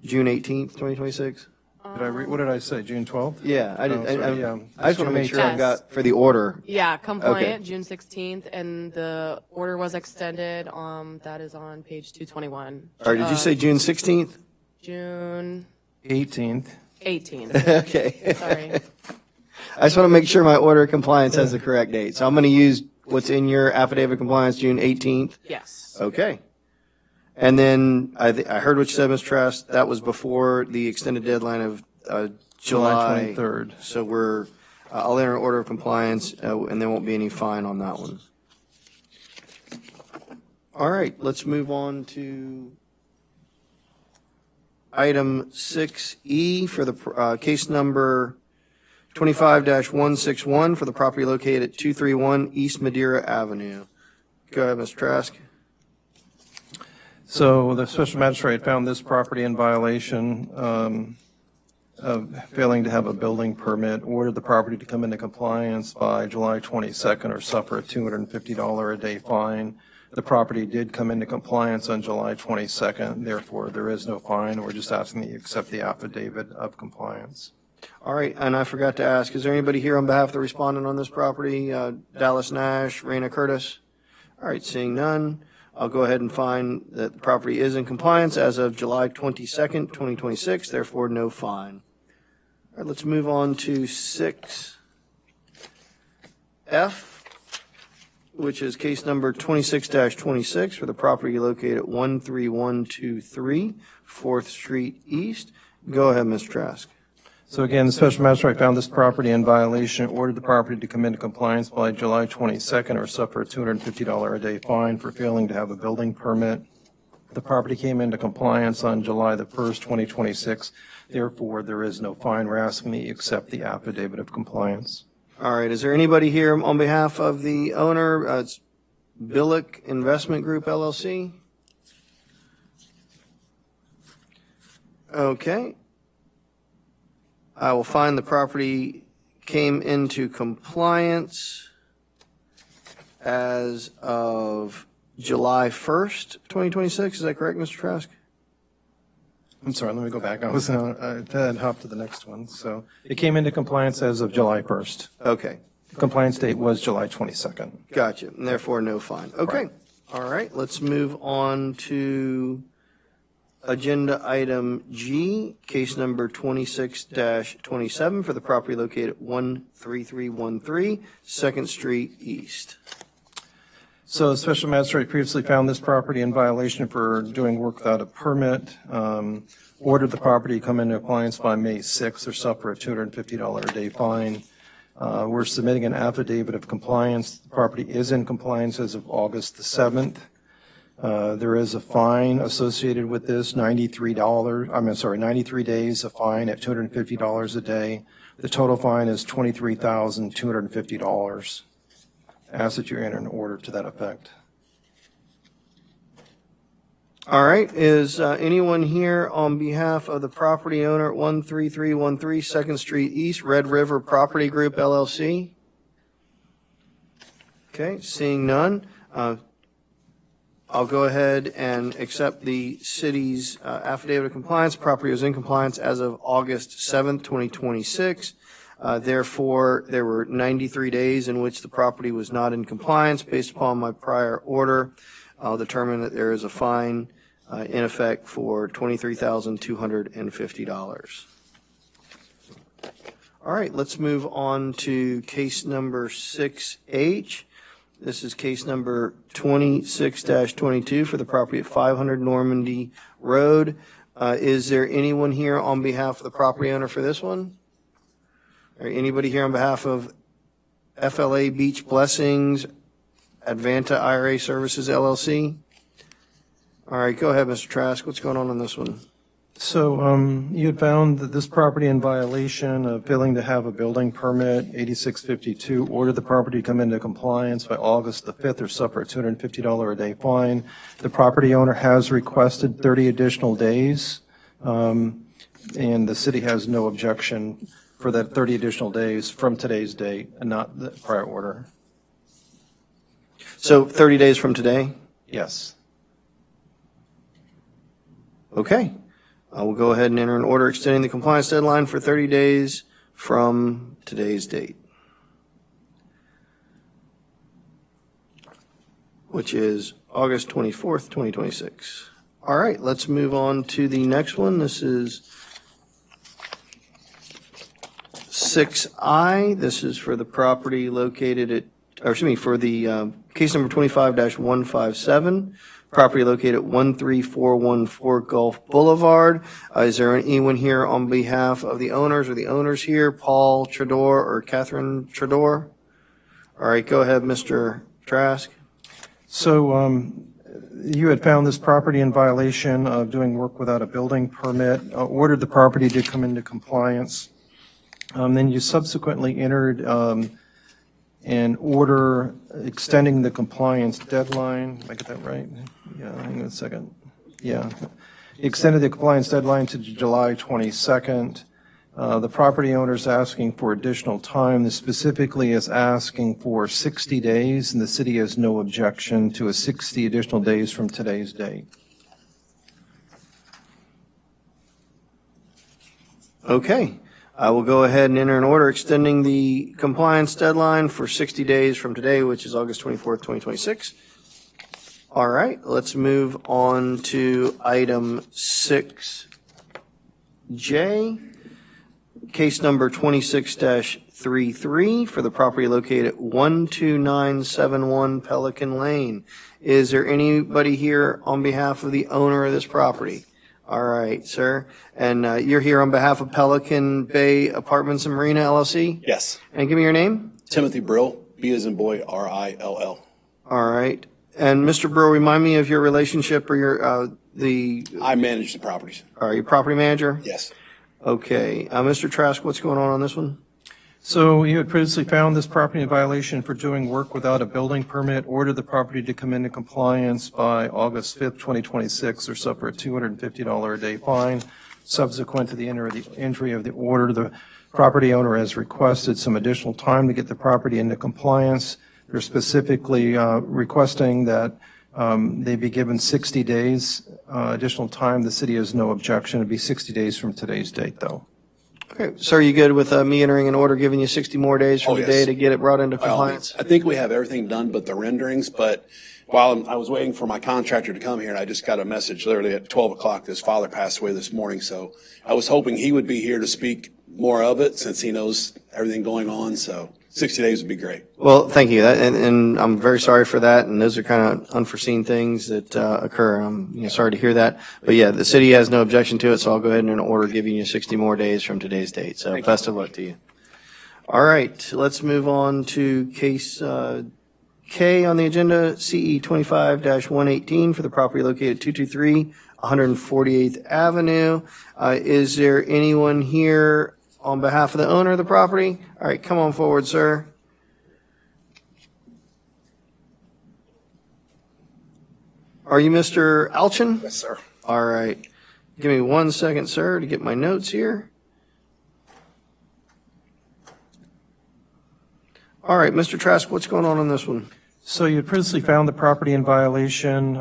S1: June 18th, 2026?
S2: What did I say, June 12th?
S1: Yeah, I just want to make sure
S10: Yes.
S1: I've got for the order.
S10: Yeah, compliant,
S1: Okay.
S10: June 16th, and the order was extended, that is on page 221.
S1: All right, did you say June 16th?
S10: June
S2: 18th.
S10: 18th.
S1: Okay.
S10: Sorry.
S1: I just want to make sure my order of compliance has the correct date. So I'm going to use what's in your affidavit of compliance, June 18th?
S10: Yes.
S1: Okay. And then I heard what you said, Ms. Trask. That was before the extended deadline of
S2: July 23rd.
S1: So I'll enter an order of compliance, and there won't be any fine on that one. All right, let's move on to item 6E for the case number 25-161 for the property located at 231 East Madeira Avenue. Go ahead, Mr. Trask.
S2: So the special magistrate found this property in violation of failing to have a building permit, ordered the property to come into compliance by July 22nd or suffer a $250 a day fine. The property did come into compliance on July 22nd, therefore there is no fine. We're just asking that you accept the affidavit of compliance.
S1: All right, and I forgot to ask, is there anybody here on behalf of the respondent on this property? Dallas Nash, Raina Curtis? All right, seeing none, I'll go ahead and find that the property is in compliance as of July 22nd, 2026, therefore no fine. All right, let's move on to 6F, which is case number 26-26 for the property located at 13123 4th Street East. Go ahead, Mr. Trask.
S2: So again, the special magistrate found this property in violation, ordered the property to come into compliance by July 22nd or suffer a $250 a day fine for failing to have a building permit. The property came into compliance on July the 1st, 2026. Therefore, there is no fine. We're asking that you accept the affidavit of compliance.
S1: All right, is there anybody here on behalf of the owner? It's Billick Investment Group, LLC. Okay. I will find the property came into compliance as of July 1st, 2026. Is that correct, Mr. Trask?
S2: I'm sorry, let me go back. I had hopped to the next one. So it came into compliance as of July 1st.
S1: Okay.
S2: The compliance date was July 22nd.
S1: Gotcha, and therefore no fine. Okay.
S2: Right.
S1: All right, let's move on to agenda item G, case number 26-27 for the property located at 13313 2nd Street East.
S2: So the special magistrate previously found this property in violation for doing work without a permit, ordered the property to come into compliance by May 6th or suffer a $250 a day fine. We're submitting an affidavit of compliance. The property is in compliance as of August the 7th. There is a fine associated with this, $93 days, a fine at $250 a day. The total fine is $23,250. Ask that you enter an order to that effect.
S1: All right, is anyone here on behalf of the property owner at 13313 2nd Street East, Red River Property Group, LLC? Okay, seeing none, I'll go ahead and accept the city's affidavit of compliance. Property was in compliance as of August 7th, 2026. Therefore, there were 93 days in which the property was not in compliance. Based upon my prior order, I'll determine that there is a fine in effect for $23,250. All right, let's move on to case number 6H. This is case number 26-22 for the property at 500 Normandy Road. Is there anyone here on behalf of the property owner for this one? Or anybody here on behalf of FLA Beach Blessings, Advanta IRA Services, LLC? All right, go ahead, Mr. Trask. What's going on this one?
S2: So you had found that this property in violation of failing to have a building permit, 8652, ordered the property to come into compliance by August the 5th or suffer a $250 a day fine. The property owner has requested 30 additional days, and the city has no objection for that 30 additional days from today's date and not the prior order.
S1: So 30 days from today?
S2: Yes.
S1: Okay. I will go ahead and enter an order extending the compliance deadline for 30 days from today's date, which is August 24th, 2026. All right, let's move on to the next one. This is 6I. This is for the property located at, for the case number 25-157 property located at 13414 Gulf Boulevard. Is there anyone here on behalf of the owners or the owners here? Paul Tredor or Catherine Tredor? All right, go ahead, Mr. Trask.
S2: So you had found this property in violation of doing work without a building permit, ordered the property to come into compliance. Then you subsequently entered an order extending the compliance deadline. Did I get that right? Yeah, hang on a second. Yeah. Extended the compliance deadline to July 22nd. The property owner is asking for additional time. This specifically is asking for 60 days, and the city has no objection to a 60 additional days from today's date.
S1: Okay. I will go ahead and enter an order extending the compliance deadline for 60 days from today, which is August 24th, 2026. All right, let's move on to item 6J, case number 26-33 for the property located at 12971 Pelican Lane. Is there anybody here on behalf of the owner of this property? All right, sir. And you're here on behalf of Pelican Bay Apartments and Marina, LLC?
S19: Yes.
S1: And give me your name?
S19: Timothy Brill, B as in boy, R-I-L-L.
S1: All right. And Mr. Brill, remind me of your relationship or your,
S19: I manage the properties.
S1: All right, your property manager?
S19: Yes.
S1: Okay. Mr. Trask, what's going on this one?
S2: So you had previously found this property in violation for doing work without a building permit, ordered the property to come into compliance by August 5th, 2026, or suffer a $250 a day fine. Subsequent to the entry of the order, the property owner has requested some additional time to get the property into compliance. They're specifically requesting that they be given 60 days additional time. The city has no objection. It'd be 60 days from today's date, though.
S1: Okay. So are you good with me entering an order giving you 60 more days from today to get it brought into compliance?
S19: I think we have everything done but the renderings, but while I was waiting for my contractor to come here, and I just got a message literally at 12 o'clock, his father passed away this morning, so I was hoping he would be here to speak more of it since he knows everything going on, so 60 days would be great.
S1: Well, thank you. And I'm very sorry for that. And those are kind of unforeseen things that occur. I'm sorry to hear that. But yeah, the city has no objection to it, so I'll go ahead and enter an order giving you 60 more days from today's date. So best of luck to you. All right, let's move on to case K on the agenda, CE 25-118 for the property located at 223 148th Avenue. Is there anyone here on behalf of the owner of the property? All right, come on forward, sir. Are you Mr. Alchin?
S19: Yes, sir.
S1: All right. Give me 1 second, sir, to get my notes here. All right, Mr. Trask, what's going on this one?
S2: So you had previously found the property in violation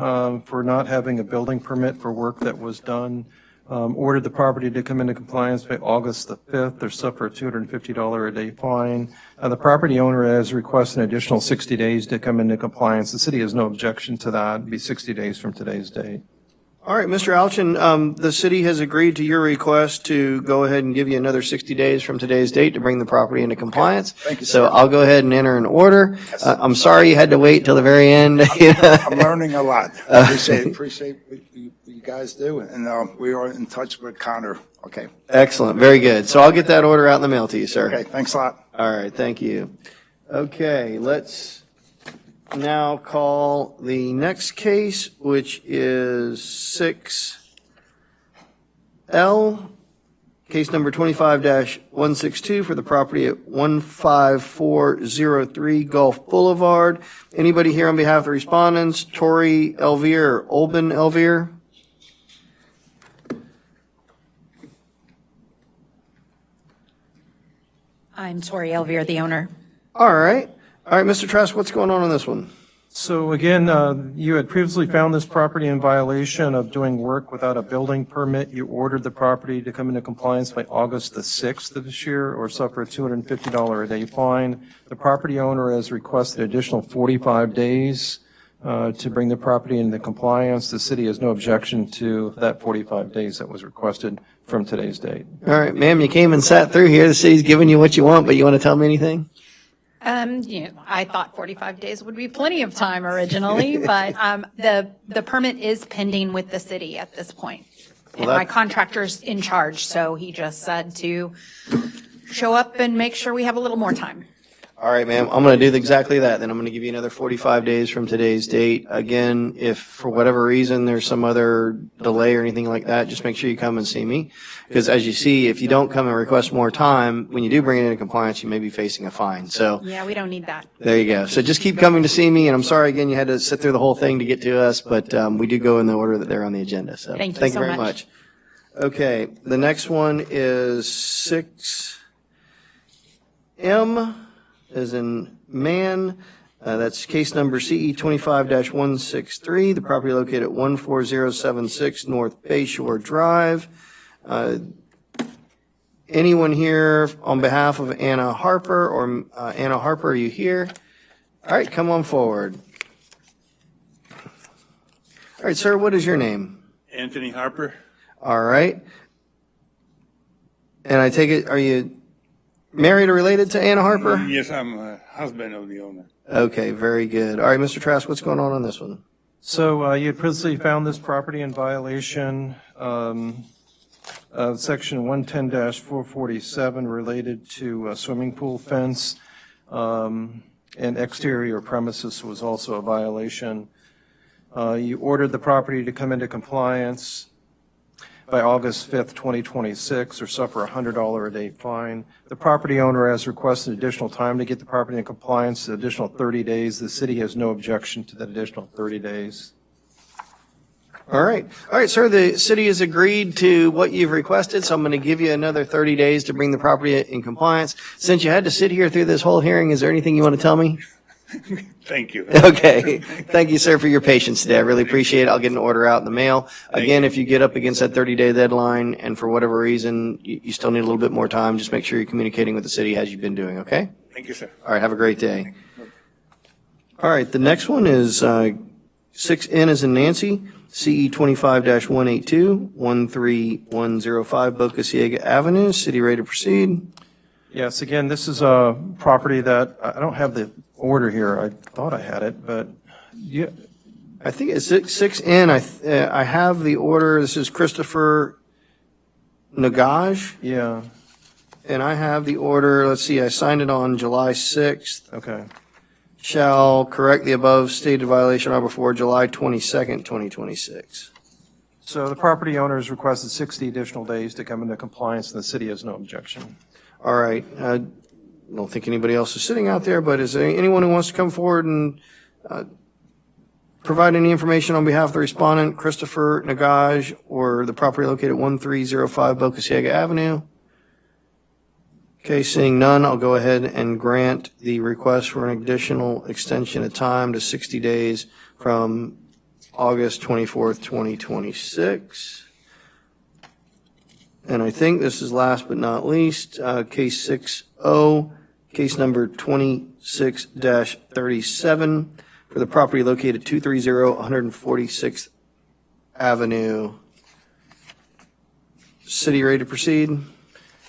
S2: for not having a building permit for work that was done. Ordered the property to come into compliance by August the 5th. Or suffer a $250 a day fine. The property owner has requested an additional 60 days to come into compliance. The city has no objection to that. It'd be 60 days from today's date.
S1: All right, Mr. Alchin, the city has agreed to your request to go ahead and give you another 60 days from today's date to bring the property into compliance.
S19: Okay. Thank you,
S1: So
S19: sir.
S1: I'll go ahead and enter an order.
S19: Yes.
S1: I'm sorry you had to wait till the very end.
S12: I'm learning a lot. Appreciate what you guys do, and we are in touch with Connor. Okay.
S1: Excellent, very good. So I'll get that order out in the mail to you, sir.
S12: Okay, thanks a lot.
S1: All right, thank you. Okay, let's now call the next case, which is 6L, case number 25-162 for the property at 15403 Gulf Boulevard. Anybody here on behalf of the respondents? Tori Elvier or Olben Elvier?
S20: I'm Tori Elvier, the owner.
S1: All right. All right, Mr. Trask, what's going on this one?
S2: So again, you had previously found this property in violation of doing work without a building permit. You ordered the property to come into compliance by August the 6th of this year or suffer a $250 a day fine. The property owner has requested additional 45 days to bring the property into compliance. The city has no objection to that 45 days that was requested from today's date.
S1: All right, ma'am, you came and sat through here. The city's giving you what you want, but you want to tell me anything?
S20: I thought 45 days would be plenty of time originally, but the permit is pending with the city at this point. And my contractor's in charge, so he just said to show up and make sure we have a little more time.
S1: All right, ma'am, I'm going to do exactly that. Then I'm going to give you another 45 days from today's date. Again, if for whatever reason there's some other delay or anything like that, just make sure you come and see me. Because as you see, if you don't come and request more time, when you do bring it into compliance, you may be facing a fine. So
S20: Yeah, we don't need that.
S1: there you go. So just keep coming to see me. And I'm sorry again you had to sit through the whole thing to get to us, but we do go in the order that they're on the agenda. So
S20: Thank you so
S1: very
S20: much.
S1: Okay, the next one is 6M. As in man, that's case number CE 25-163, the property located at 14076 North Bayshore Drive. Anyone here on behalf of Anna Harper, or Anna Harper, are you here? All right, come on forward. All right, sir, what is your name?
S21: Anthony Harper.
S1: All right. And I take it, are you married or related to Anna Harper?
S21: Yes, I'm a husband of the owner.
S1: Okay, very good. All right, Mr. Trask, what's going on this one?
S2: So you had previously found this property in violation of Section 110-447 related to a swimming pool fence, and exterior premises was also a violation. You ordered the property to come into compliance by August 5th, 2026, or suffer a $100 a day fine. The property owner has requested additional time to get the property in compliance, the additional 30 days. The city has no objection to that additional 30 days.
S1: All right. All right, sir, the city has agreed to what you've requested, so I'm going to give you another 30 days to bring the property in compliance. Since you had to sit here through this whole hearing, is there anything you want to tell me?
S21: Thank you.
S1: Okay. Thank you, sir, for your patience today. I really appreciate it. I'll get an order out in the mail. Again, if you get up against that 30-day deadline and for whatever reason you still need a little bit more time, just make sure you're communicating with the city as you've been doing, okay?
S21: Thank you, sir.
S1: All right, have a great day. All right, the next one is 6N as in Nancy, CE 25-182, 13105 Boca Ciega Avenue. City ready to proceed?
S2: Yes, again, this is a property that, I don't have the order here. I thought I had it, but yeah.
S1: I think it's 6N. I have the order. This is Christopher Nagaj.
S2: Yeah.
S1: And I have the order, let's see, I signed it on July 6th.
S2: Okay.
S1: Shall correct the above stated violation on before July 22nd, 2026.
S2: So the property owner has requested 60 additional days to come into compliance, and the city has no objection.
S1: All right. I don't think anybody else is sitting out there, but is there anyone who wants to come forward and provide any information on behalf of the respondent, Christopher Nagaj, or the property located at 1305 Boca Ciega Avenue? Okay, seeing none, I'll go ahead and grant the request for an additional extension of time to 60 days from August 24th, 2026. And I think this is last but not least, case 6O, case number 26-37 for the property located at 230 146th Avenue. City ready to proceed?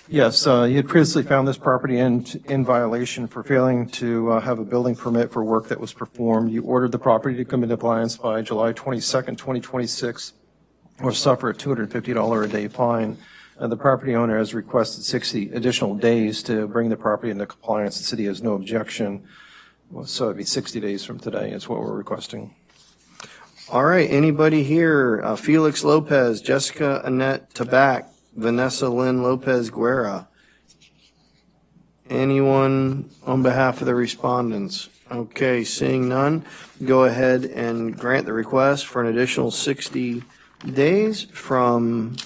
S2: Yes, you had previously found this property in violation for failing to have a building permit for work that was performed. You ordered the property to come into compliance by July 22nd, 2026, or suffer a $250 a day fine. The property owner has requested 60 additional days to bring the property into compliance. The city has no objection. So it'd be 60 days from today is what we're requesting.
S1: All right, anybody here? Felix Lopez, Jessica Annette Tabac, Vanessa Lynn Lopez Guerra. Anyone on behalf of the respondents? Okay, seeing none, go ahead and grant the request for an additional 60 days from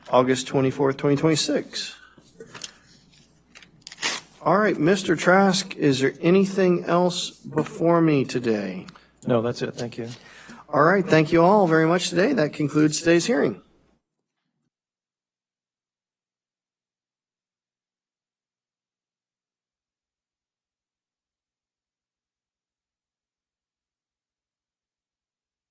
S1: August 24th, 2026. All right, Mr. Trask, is there anything else before me today?
S2: No, that's it. Thank you.
S1: All right, thank you all very much today. That concludes today's hearing.